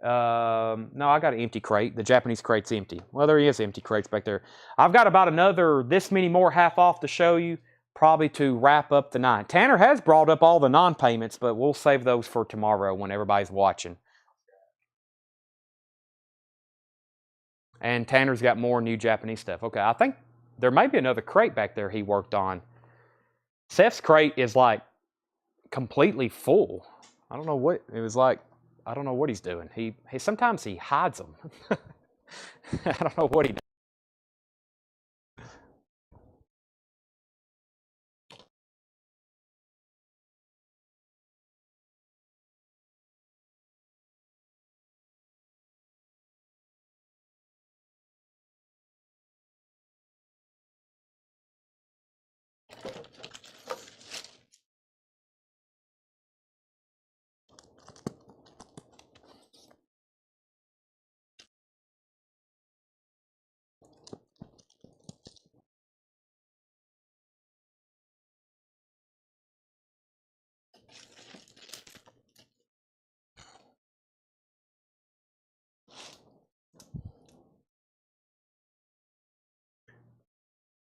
No, I got an empty crate. The Japanese crate's empty. Well, there is empty crates back there. I've got about another this many more half off to show you, probably to wrap up the night. Tanner has brought up all the non-payments, but we'll save those for tomorrow when everybody's watching. And Tanner's got more new Japanese stuff. Okay, I think there may be another crate back there he worked on. Seth's crate is like completely full. I don't know what it was like. I don't know what he's doing. He sometimes he hides them. I don't know what he does.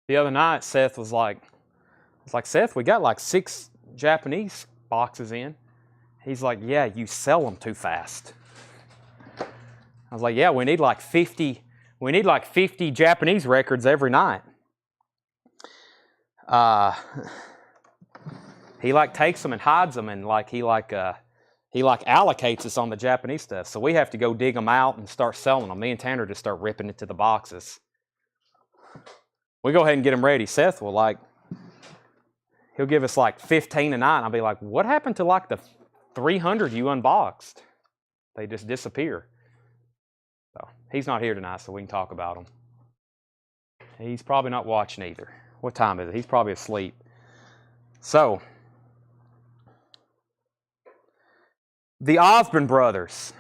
The other night, Seth was like, Seth, we got like 6 Japanese boxes in. He's like, yeah, you sell them too fast. I was like, yeah, we need like 50 Japanese records every night. He like takes them and hides them, and like he allocates us on the Japanese stuff. So we have to go dig them out and start selling them. Me and Tanner just start ripping into the boxes. We go ahead and get them ready. Seth will he'll give us like 15 a night, and I'll be like, what happened to like the 300 you unboxed? They just disappear. So he's not here tonight, so we can talk about them. He's probably not watching either. What time is it? He's probably asleep. So, the Osborne brothers,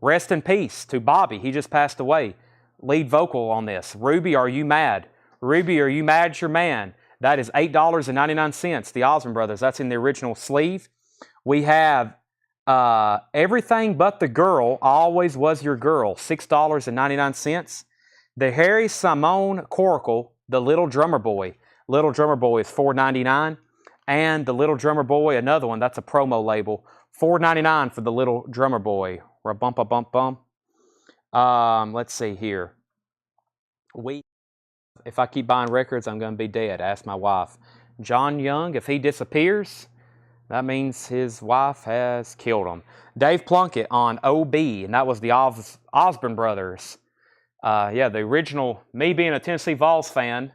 rest in peace to Bobby. He just passed away. Lead vocal on this. Ruby, are you mad? Ruby, are you mad at your man? That is $8.99. The Osborne brothers. That's in the original sleeve. We have Everything But the Girl, Always Was Your Girl, $6.99. The Harry Simone Coracle, The Little Drummer Boy. Little Drummer Boy is $4.99. And the Little Drummer Boy, another one, that's a promo label, $4.99 for the Little Drummer Boy. Bump. Let's see here. If I keep buying records, I'm going to be dead. Ask my wife. John Young, if he disappears, that means his wife has killed him. Dave Plunkett on OB, and that was the Osborne brothers. Yeah, the original, me being a Tennessee Vols fan,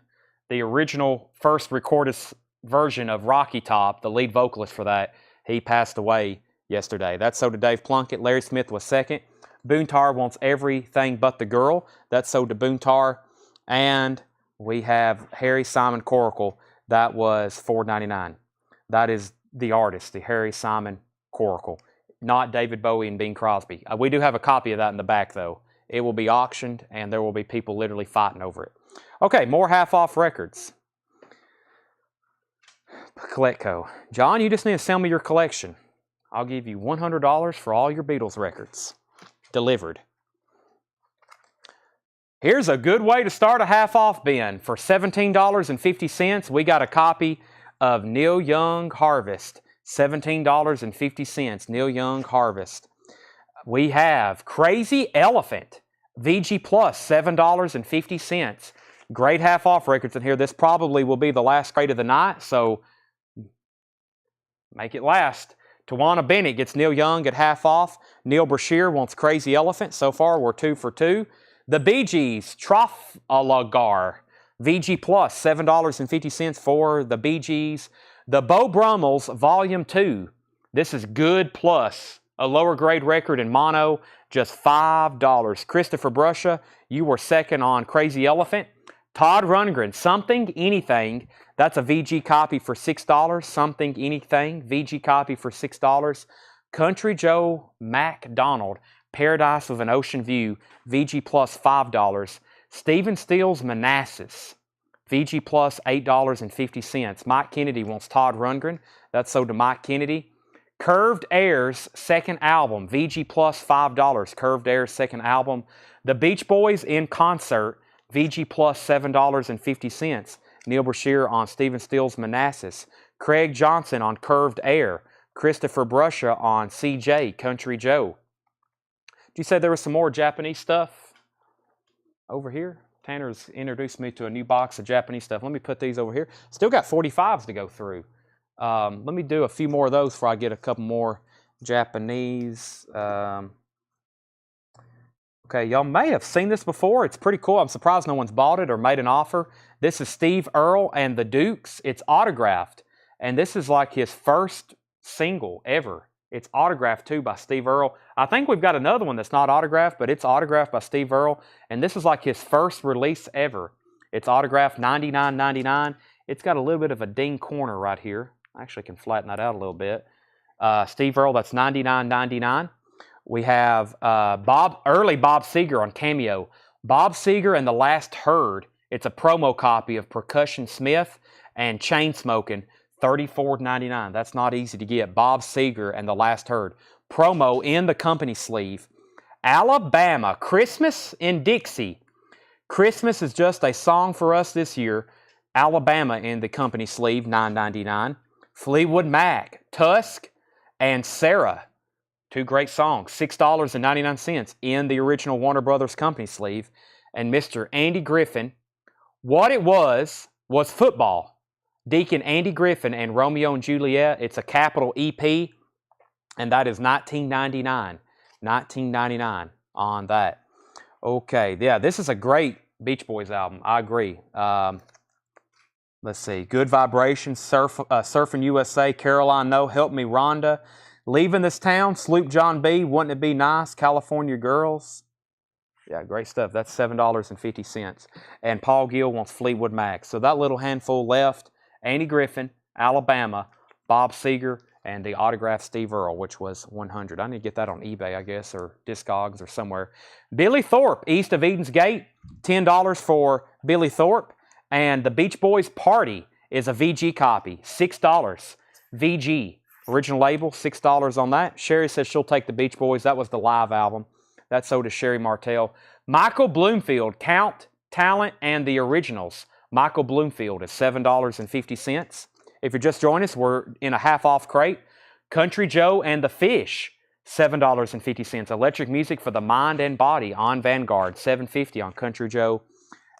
the original first recorded version of Rocky Top, the lead vocalist for that, he passed away yesterday. That's sold to Dave Plunkett. Larry Smith was second. Boontar Wants Everything But the Girl. That's sold to Boontar. And we have Harry Simon Coracle. That was $4.99. That is the artist, the Harry Simon Coracle, not David Bowie and Bing Crosby. We do have a copy of that in the back, though. It will be auctioned, and there will be people literally fighting over it. Okay, more half-off records. Coletco. John, you just need to sell me your collection. I'll give you $100 for all your Beatles records. Delivered. Here's a good way to start a half-off bin. For $17.50, we got a copy of Neil Young Harvest. $17.50, Neil Young Harvest. We have Crazy Elephant, VG Plus, $7.50. Great half-off records in here. This probably will be the last crate of the night, so make it last. Tawana Bennett gets Neil Young at half off. Neil Brashear wants Crazy Elephant. So far, we're 2 for 2. The Bee Gees, Trafalgar, VG Plus, $7.50 for the Bee Gees. The Beau Brummels, Volume 2. This is Good Plus, a lower grade record in mono, just $5. Christopher Bruscia, you were second on Crazy Elephant. Todd Rundgren, Something, Anything. That's a VG copy for $6. Something, Anything. VG copy for $6. Country Joe MacDonald, Paradise with an Ocean View. VG plus $5. Stephen Stills Manassas. VG plus $8.50. Mike Kennedy wants Todd Rundgren. That's sold to Mike Kennedy. Curved Air's second album. VG plus $5. Curved Air's second album. The Beach Boys in Concert. VG plus $7.50. Neil Brashear on Stephen Stills Manassas. Craig Johnson on Curved Air. Christopher Bruscia on CJ, Country Joe. Did you say there was some more Japanese stuff over here? Tanner's introduced me to a new box of Japanese stuff. Let me put these over here. Still got 45s to go through. Let me do a few more of those before I get a couple more Japanese. Okay, y'all may have seen this before. It's pretty cool. I'm surprised no one's bought it or made an offer. This is Steve Earle and the Dukes. It's autographed, and this is like his first single ever. It's autographed too by Steve Earle. I think we've got another one that's not autographed, but it's autographed by Steve Earle, and this is like his first release ever. It's autographed $99.99. It's got a little bit of a ding corner right here. I actually can flatten that out a little bit. Steve Earle, that's $99.99. We have early Bob Seger on Cameo. Bob Seger and the Last Herd. It's a promo copy of Percussion Smith and Chainsmoking, $34.99. That's not easy to get. Bob Seger and the Last Herd. Promo in the company sleeve. Alabama, Christmas in Dixie. Christmas is just a song for us this year. Alabama in the company sleeve, $9.99. Fleetwood Mac, Tusk, and Sarah. Two great songs, $6.99 in the original Warner Brothers company sleeve. And Mr. Andy Griffin, What It Was Football. Deacon Andy Griffin and Romeo and Juliet. It's a capital EP, and that is $19.99. $19.99 on that. Okay, yeah, this is a great Beach Boys album. I agree. Let's see. Good Vibrations, Surfing USA, Caroline No, Help Me Rhonda. Leaving This Town, Sloop John B, Wouldn't It Be Nice, California Girls. Yeah, great stuff. That's $7.50. And Paul Gill wants Fleetwood Mac. So that little handful left. Andy Griffin, Alabama, Bob Seger, and the autographed Steve Earle, which was $100. I need to get that on eBay, I guess, or Discogs or somewhere. Billy Thorpe, East of Eden's Gate, $10 for Billy Thorpe. And the Beach Boys Party is a VG copy, $6. VG. Original label, $6 on that. Sherry says she'll take the Beach Boys. That was the live album. That's so does Sherry Martell. Michael Bloomfield, Count, Talent, and the Originals. Michael Bloomfield is $7.50. If you're just joining us, we're in a half-off crate. Country Joe and the Fish, $7.50. Electric music for the mind and body on Vanguard, $7.50 on Country Joe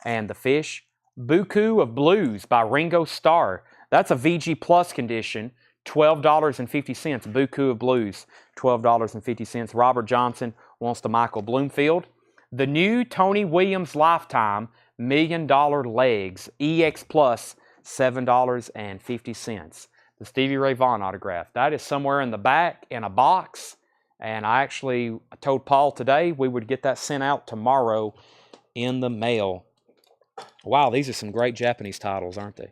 and the Fish. Buku of Blues by Ringo Starr. That's a VG Plus condition. $12.50. Buku of Blues, $12.50. Robert Johnson wants the Michael Bloomfield. The new Tony Williams Lifetime $1 Million Legs EX Plus, $7.50. The Stevie Ray Vaughan autograph. That is somewhere in the back in a box. And I actually told Paul today we would get that sent out tomorrow in the mail. Wow, these are some great Japanese titles, aren't they?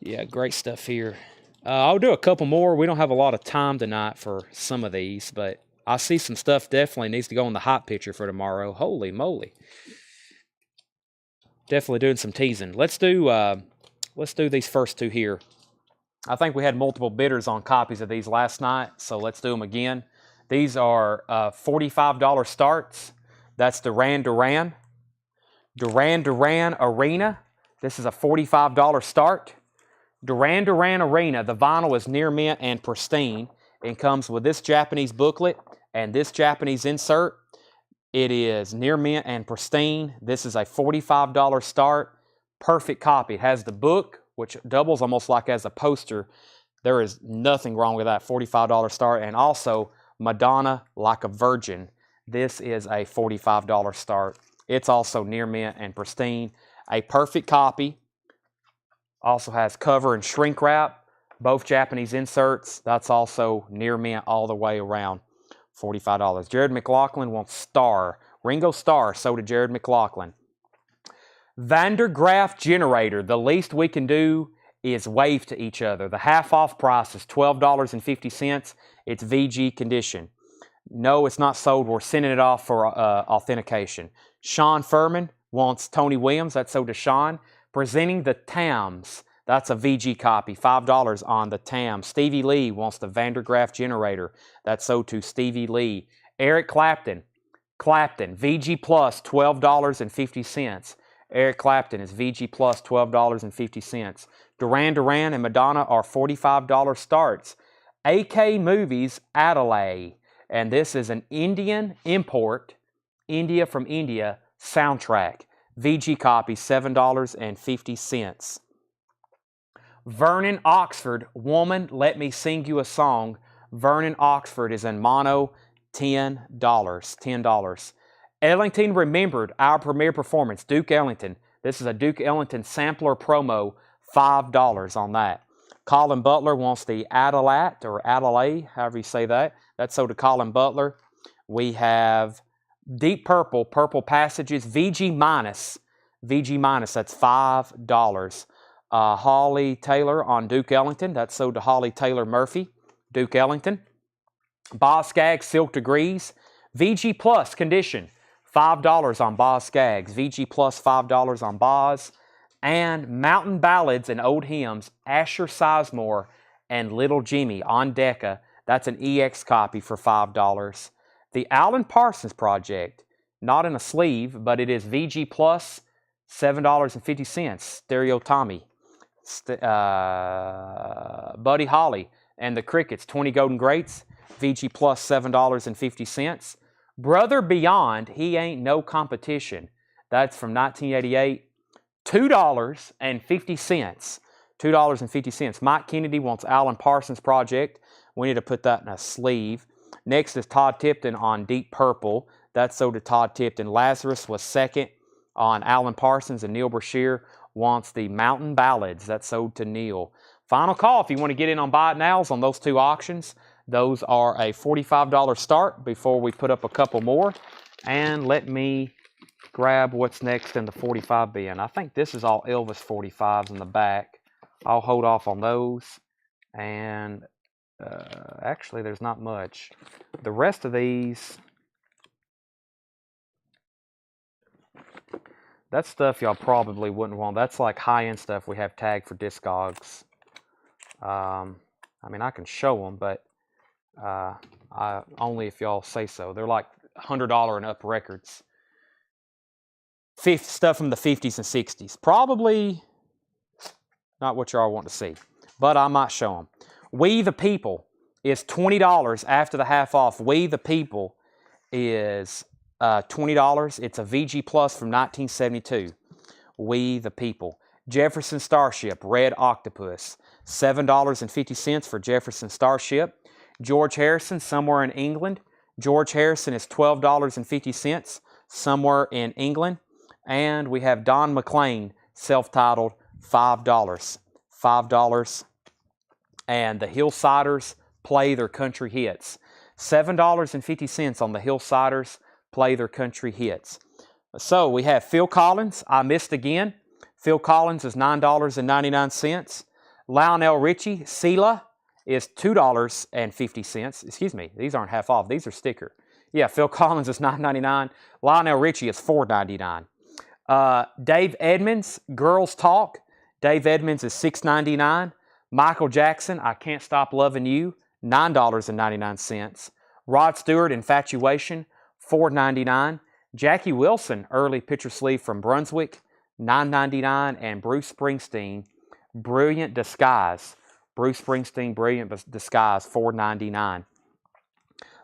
Yeah, great stuff here. I'll do a couple more. We don't have a lot of time tonight for some of these, but I see some stuff definitely needs to go in the hot picture for tomorrow. Holy moly. Definitely doing some teasing. Let's do these first two here. I think we had multiple bidders on copies of these last night, so let's do them again. These are $45 starts. That's Duran Duran. Duran Duran Arena. This is a $45 start. Duran Duran Arena, the vinyl is near mint and pristine. It comes with this Japanese booklet and this Japanese insert. It is near mint and pristine. This is a $45 start. Perfect copy. It has the book, which doubles almost like as a poster. There is nothing wrong with that. $45 start. And also Madonna Like a Virgin. This is a $45 start. It's also near mint and pristine. A perfect copy. Also has cover and shrink wrap, both Japanese inserts. That's also near mint all the way around, $45. Jared McLaughlin wants Star. Ringo Starr, so did Jared McLaughlin. Vandergraaf Generator. The least we can do is wave to each other. The half-off price is $12.50. It's VG condition. No, it's not sold. We're sending it off for authentication. Sean Furman wants Tony Williams. That's so does Sean. Presenting the Tams. That's a VG copy. $5 on the Tam. Stevie Lee wants the Vandergraaf Generator. That's so to Stevie Lee. Eric Clapton. VG Plus, $12.50. Eric Clapton is VG Plus, $12.50. Duran Duran and Madonna are $45 starts. AK Movies Adelaide. And this is an Indian import, India from India, soundtrack. VG copy, $7.50. Vernon Oxford, Woman, Let Me Sing You a Song. Vernon Oxford is in mono, $10. Ellington remembered our premiere performance, Duke Ellington. This is a Duke Ellington sampler promo, $5 on that. Colin Butler wants the Adalat or Adelaide, however you say that. That's sold to Colin Butler. We have Deep Purple, Purple Passages, VG minus, that's $5. Holly Taylor on Duke Ellington, that's sold to Holly Taylor Murphy, Duke Ellington. Boz Scaggs, Silk Degrees, VG Plus Condition, $5 on Boz Scaggs, VG Plus $5 on Boz. And Mountain Ballads and Old Hymns, Asher Sizemore and Little Jimmy on Decca, that's an EX copy for $5. The Alan Parsons Project, not in a sleeve, but it is VG Plus, $7.50. Stereo Tommy. Buddy Holly and the Crickets, 20 Golden Greats, VG Plus, $7.50. Brother Beyond, He Ain't No Competition. That's from 1988, $2.50. $2.50. Mike Kennedy wants Alan Parsons Project. We need to put that in a sleeve. Next is Todd Tipton on Deep Purple. That's sold to Todd Tipton. Lazarus was second on Alan Parsons, and Neil Brashear wants the Mountain Ballads. That's sold to Neil. Final call if you want to get in on buy it nows on those two auctions. Those are a $45 start before we put up a couple more. And let me grab what's next in the 45 bin. I think this is all Elvis 45s in the back. I'll hold off on those. And actually, there's not much. The rest of these, that's stuff y'all probably wouldn't want. That's like high-end stuff we have tagged for Discogs. I mean, I can show them, but only if y'all say so. They're like $100 and up records. Stuff from the 50s and 60s. Probably not what y'all want to see, but I might show them. We the People is $20 after the half off. We the People is $20. It's a VG Plus from 1972. We the People. Jefferson Starship, Red Octopus, $7.50 for Jefferson Starship. George Harrison, Somewhere in England. George Harrison is $12.50, Somewhere in England. And we have Don McLean, self-titled, $5. $5. And the Hillsiders play their country hits. $7.50 on the Hillsiders play their country hits. So we have Phil Collins, I Missed Again. Phil Collins is $9.99. Lionel Richie, Sela is $2.50. Excuse me, these aren't half off, these are sticker. Yeah, Phil Collins is $9.99. Lionel Richie is $4.99. Dave Edmonds, Girls Talk. Dave Edmonds is $6.99. Michael Jackson, I Can't Stop Loving You, $9.99. Rod Stewart, Infatuation, $4.99. Jackie Wilson, Early Picture Sleeve from Brunswick, $9.99. And Bruce Springsteen, Brilliant Disguise. Bruce Springsteen, Brilliant Disguise, $4.99.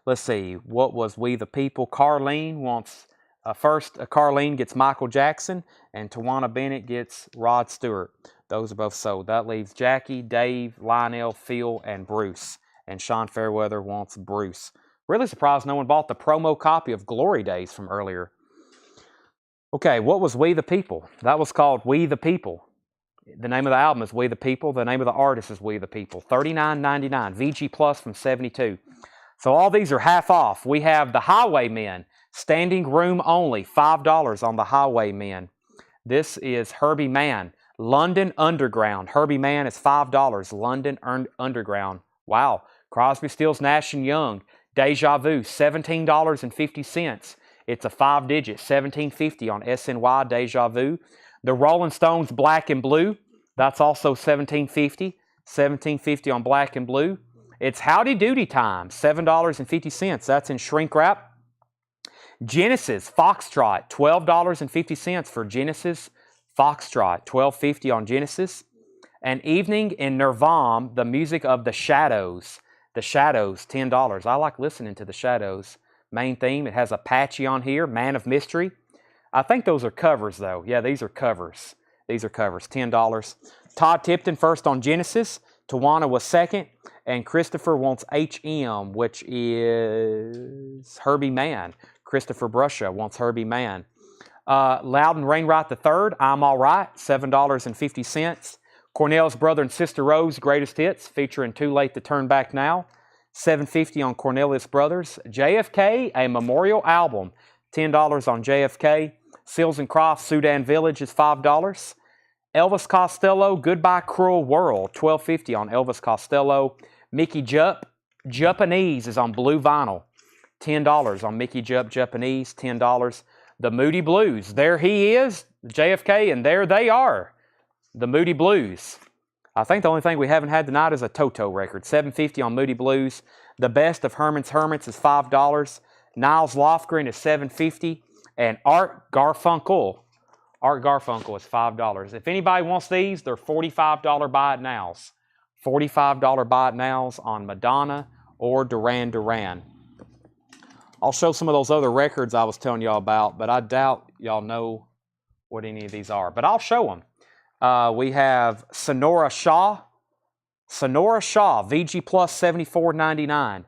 Let's see, what was We the People? Carlene wants, first Carlene gets Michael Jackson, and Tawana Bennett gets Rod Stewart. Those are both sold. That leaves Jackie, Dave, Lionel, Phil, and Bruce. And Sean Fairweather wants Bruce. Really surprised no one bought the promo copy of Glory Days from earlier. Okay, what was We the People? That was called We the People. The name of the album is We the People. The name of the artist is We the People. $39.99. VG Plus from 72. So all these are half off. We have the Highwaymen. Standing room only. $5 on the Highwaymen. This is Herbie Mann. London Underground. Herbie Mann is $5. London Underground. Wow. Crosby, Stills, Nash & Young. Deja Vu. $17.50. It's a 5-digit. $17.50 on SNY Deja Vu. The Rolling Stones Black and Blue. That's also $17.50. $17.50 on Black and Blue. It's Howdy Doody Time. $7.50. That's in shrink wrap. Genesis Foxtrot. $12.50 for Genesis Foxtrot. $12.50 on Genesis. And Evening in Nirvana, the music of the Shadows. The Shadows, $10. I like listening to the Shadows. Main theme, it has Apache on here. Man of Mystery. I think those are covers, though. Yeah, these are covers. These are covers. $10. Todd Tipton first on Genesis. Tawana was second. And Christopher wants HM, which is Herbie Mann. Christopher Brusha wants Herbie Mann. Loudon Rainwright III, I'm All Right, $7.50. Cornell's Brother and Sister Rose, Greatest Hits, featuring Too Late to Turn Back Now, $7.50 on Cornelius Brothers. JFK, a memorial album, $10 on JFK. Seals and Crofts, Sudan Village is $5. Elvis Costello, Goodbye Cruel World, $12.50 on Elvis Costello. Mickey Jupp, Japanese is on blue vinyl, $10 on Mickey Jupp Japanese, $10. The Moody Blues, there he is, JFK, and there they are, the Moody Blues. I think the only thing we haven't had tonight is a Toto record, $7.50 on Moody Blues. The Best of Herman's Hermits is $5. Niles Lofgren is $7.50, and Art Garfunkel is $5. If anybody wants these, they're $45 buy it nows. $45 buy it nows on Madonna or Duran Duran. I'll show some of those other records I was telling y'all about, but I doubt y'all know what any of these are. But I'll show them. We have Sonora Shaw, VG Plus $74.99.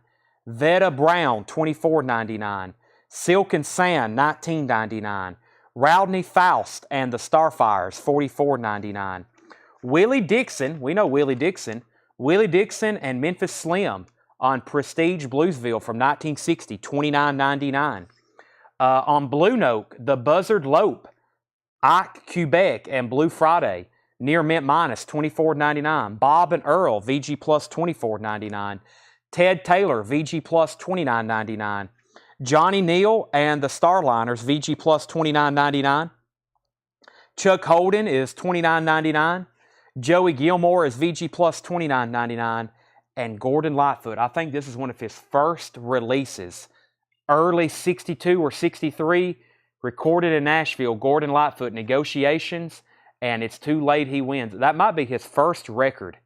Veta Brown $24.99. Silk and Sand $19.99. Rodney Faust and the Starfires $44.99. Willie Dixon, we know Willie Dixon. Willie Dixon and Memphis Slim on Prestige Bluesville from 1960, $29.99. On Blue Note, The Buzzard Lope, Ike Quebec and Blue Friday, Near Mint Minus, $24.99. Bob and Earl, VG Plus $24.99. Ted Taylor, VG Plus $29.99. Johnny Neal and the Starliners, VG Plus $29.99. Chuck Holden is $29.99. Joey Gilmore is VG Plus $29.99. And Gordon Lightfoot, I think this is one of his first releases. Early 62 or 63, recorded in Nashville, Gordon Lightfoot, Negotiations, and It's Too Late He Wins. That might be his first record.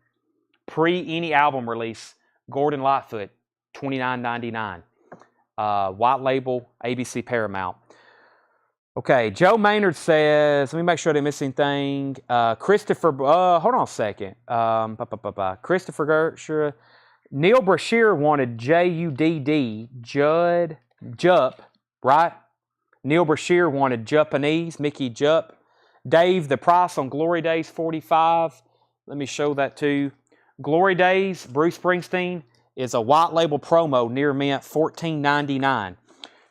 Pre any album release, Gordon Lightfoot, $29.99. White label, ABC Paramount. Okay, Joe Maynard says, let me make sure I didn't miss anything. Christopher, hold on a second. Christopher Gertrude. Neil Brashear wanted Judd, Jupp, right? Neil Brashear wanted Japanese, Mickey Jupp. Dave, the price on Glory Days, $45. Let me show that too. Glory Days, Bruce Springsteen, is a white label promo near mint, $14.99.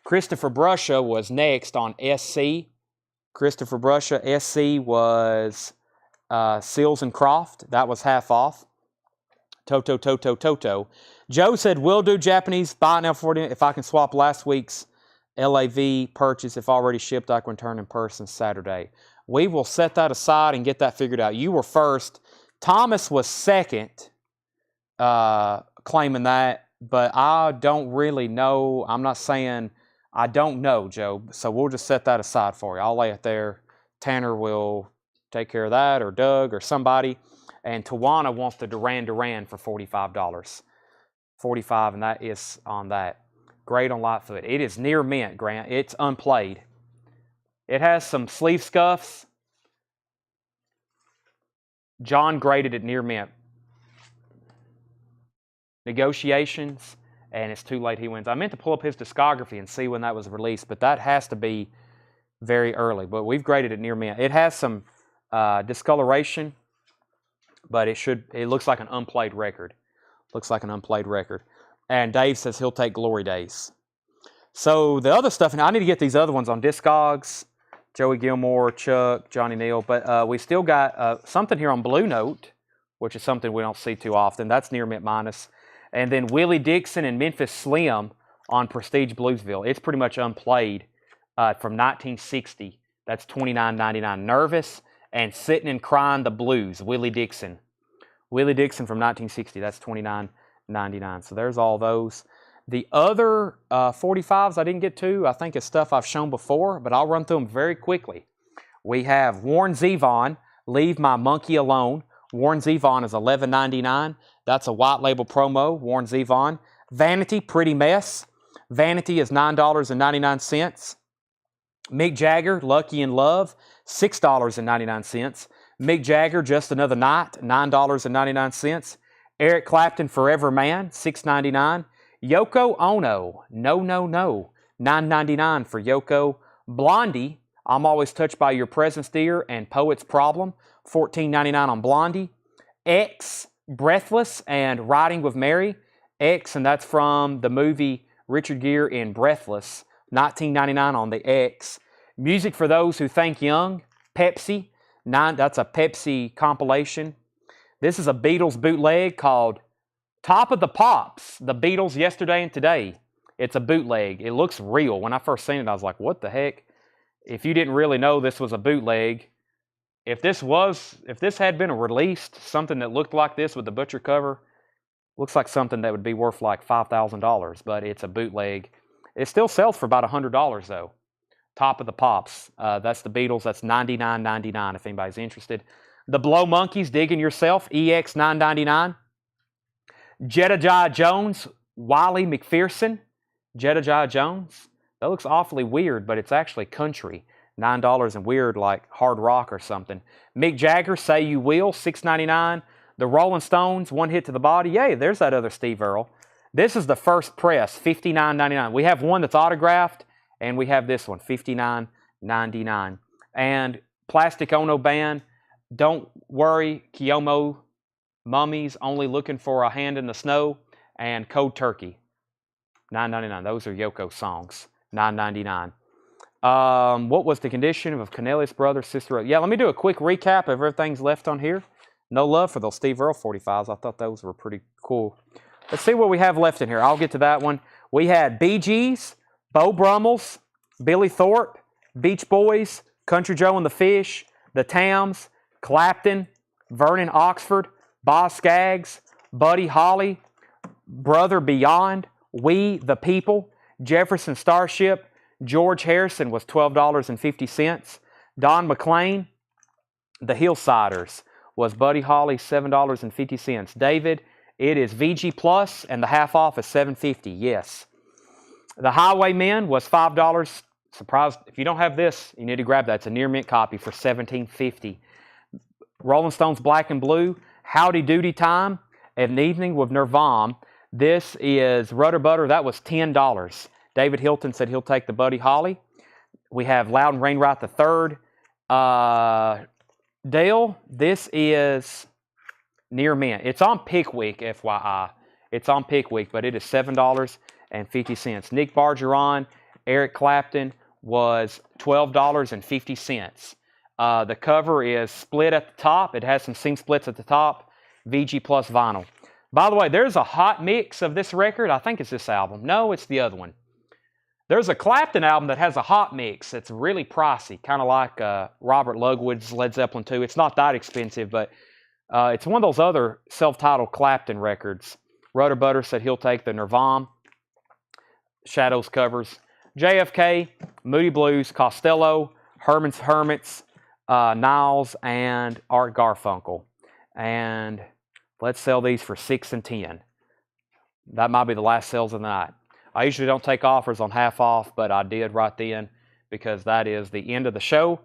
Christopher Brusha was next on SC. Christopher Brusha, SC was Seals and Croft. That was half off. Toto. Joe said, we'll do Japanese buy it now for if I can swap last week's LAV purchase. If already shipped, I can return in person Saturday. We will set that aside and get that figured out. You were first. Thomas was second, claiming that, but I don't really know. I'm not saying I don't know, Joe, so we'll just set that aside for you. I'll lay it there. Tanner will take care of that, or Doug, or somebody. And Tawana wants the Duran Duran for $45. $45, and that is on that. Great on Lightfoot. It is near mint, Grant. It's unplayed. It has some sleeve scuffs. John graded it near mint. Negotiations, and It's Too Late He Wins. I meant to pull up his discography and see when that was released, but that has to be very early. But we've graded it near mint. It has some discoloration, but it looks like an unplayed record. Looks like an unplayed record. And Dave says he'll take Glory Days. So the other stuff, and I need to get these other ones on Discogs. Joey Gilmore, Chuck, Johnny Neal. But we still got something here on Blue Note, which is something we don't see too often. That's near mint minus. And then Willie Dixon and Memphis Slim on Prestige Bluesville. It's pretty much unplayed from 1960. That's $29.99. Nervous and Sitting and Crying the Blues, Willie Dixon. Willie Dixon from 1960. That's $29.99. So there's all those. The other 45s I didn't get to, I think it's stuff I've shown before, but I'll run through them very quickly. We have Warren Zevon, Leave My Monkey Alone. Warren Zevon is $11.99. That's a white label promo, Warren Zevon. Vanity, Pretty Mess. Vanity is $9.99. Mick Jagger, Lucky in Love, $6.99. Mick Jagger, Just Another Night, $9.99. Eric Clapton, Forever Man, $6.99. Yoko Ono, No, No, No, $9.99 for Yoko. Blondie, I'm Always Touched by Your Presence, Dear, and Poet's Problem, $14.99 on Blondie. X, Breathless, and Riding with Mary. X, and that's from the movie Richard Gere in Breathless, $19.99 on the X. Music for Those Who Think Young, Pepsi, that's a Pepsi compilation. This is a Beatles bootleg called Top of the Pops, the Beatles Yesterday and Today. It's a bootleg. It looks real. When I first seen it, I was like, what the heck? If you didn't really know this was a bootleg, if this had been released, something that looked like this with the butcher cover, looks like something that would be worth like $5,000, but it's a bootleg. It still sells for about $100 though. Top of the Pops. That's the Beatles. That's $99.99 if anybody's interested. The Blow Monkeys, Digging Yourself, EX $9.99. Jedediah Jones, Wiley McPherson, Jedediah Jones. That looks awfully weird, but it's actually country. $9 and weird like hard rock or something. Mick Jagger, Say You Will, $6.99. The Rolling Stones, One Hit to the Body. Yay, there's that other Steve Earle. This is the first press, $59.99. We have one that's autographed, and we have this one, $59.99. And Plastic Ono Band, Don't Worry, Kiyomo Mummies, Only Looking for a Hand in the Snow, and Cold Turkey, $9.99. Those are Yoko songs, $9.99. What was the condition of Cornelius' brother, sister? Yeah, let me do a quick recap of everything's left on here. No love for those Steve Earle 45s. I thought those were pretty cool. Let's see what we have left in here. I'll get to that one. We had Bee Gees, Beau Brummels, Billy Thorpe, Beach Boys, Country Joe and the Fish, The Tams, Clapton, Vernon Oxford, Boz Scaggs, Buddy Holly, Brother Beyond, We the People, Jefferson Starship, George Harrison was $12.50. Don McLean, The Hillsiders was Buddy Holly, $7.50. David, it is VG Plus, and the half off is $7.50. Yes. The Highwaymen was $5. Surprised if you don't have this, you need to grab that. It's a near mint copy for $17.50. Rolling Stones Black and Blue, Howdy Doody Time, An Evening with Nirvana. This is Rudder Butter. That was $10. David Hilton said he'll take the Buddy Holly. We have Loudon Wainwright III. Dale, this is near mint. It's on Pickwick, FYI. It's on Pickwick, but it is $7.50. Nick Bargeron, Eric Clapton was $12.50. The cover is split at the top. It has some seam splits at the top. VG Plus vinyl. By the way, there's a hot mix of this record. I think it's this album. No, it's the other one. There's a Clapton album that has a hot mix. It's really pricey, kind of like Robert Lugwood's Led Zeppelin 2. It's not that expensive, but it's one of those other self-titled Clapton records. Rudder Butter said he'll take the Nirvana Shadows covers. JFK, Moody Blues, Costello, Herman's Hermits, Niles, and Art Garfunkel. And let's sell these for $6 and $10. That might be the last sales of the night. I usually don't take offers on half off, but I did right then because that is the end of the show.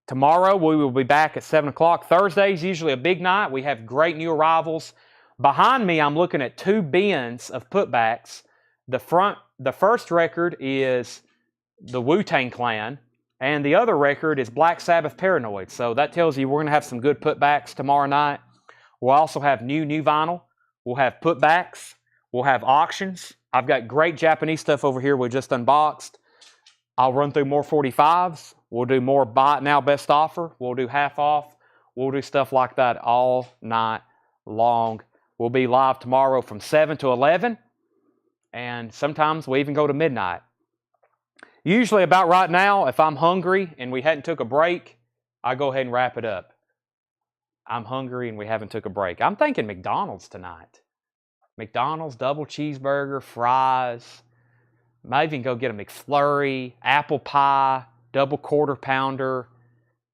Tomorrow we will be back at 7 o'clock. Thursday is usually a big night. We have great new arrivals. Behind me, I'm looking at 2 bins of putbacks. The first record is the Wu-Tang Clan, and the other record is Black Sabbath Paranoid. So that tells you we're going to have some good putbacks tomorrow night. We'll also have new vinyl. We'll have putbacks. We'll have auctions. I've got great Japanese stuff over here we just unboxed. I'll run through more 45s. We'll do more buy it now best offer. We'll do half off. We'll do stuff like that all night long. We'll be live tomorrow from 7 to 11. And sometimes we even go to midnight. Usually about right now, if I'm hungry and we hadn't took a break, I go ahead and wrap it up. I'm hungry and we haven't took a break. I'm thinking McDonald's tonight. McDonald's, double cheeseburger, fries. Might even go get a McFlurry, apple pie, double quarter pounder.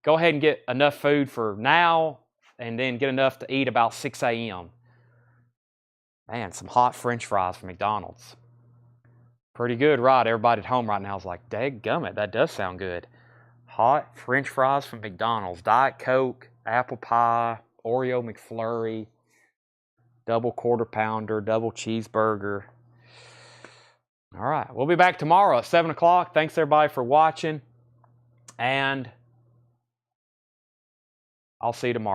Go ahead and get enough food for now and then get enough to eat about 6 a.m. Man, some hot French fries from McDonald's. Pretty good, right? Everybody at home right now is like, dadgummit, that does sound good. Hot French fries from McDonald's, Diet Coke, apple pie, Oreo McFlurry. double quarter pounder, double cheeseburger. All right, we'll be back tomorrow at 7 o'clock. Thanks everybody for watching, and I'll see you tomorrow.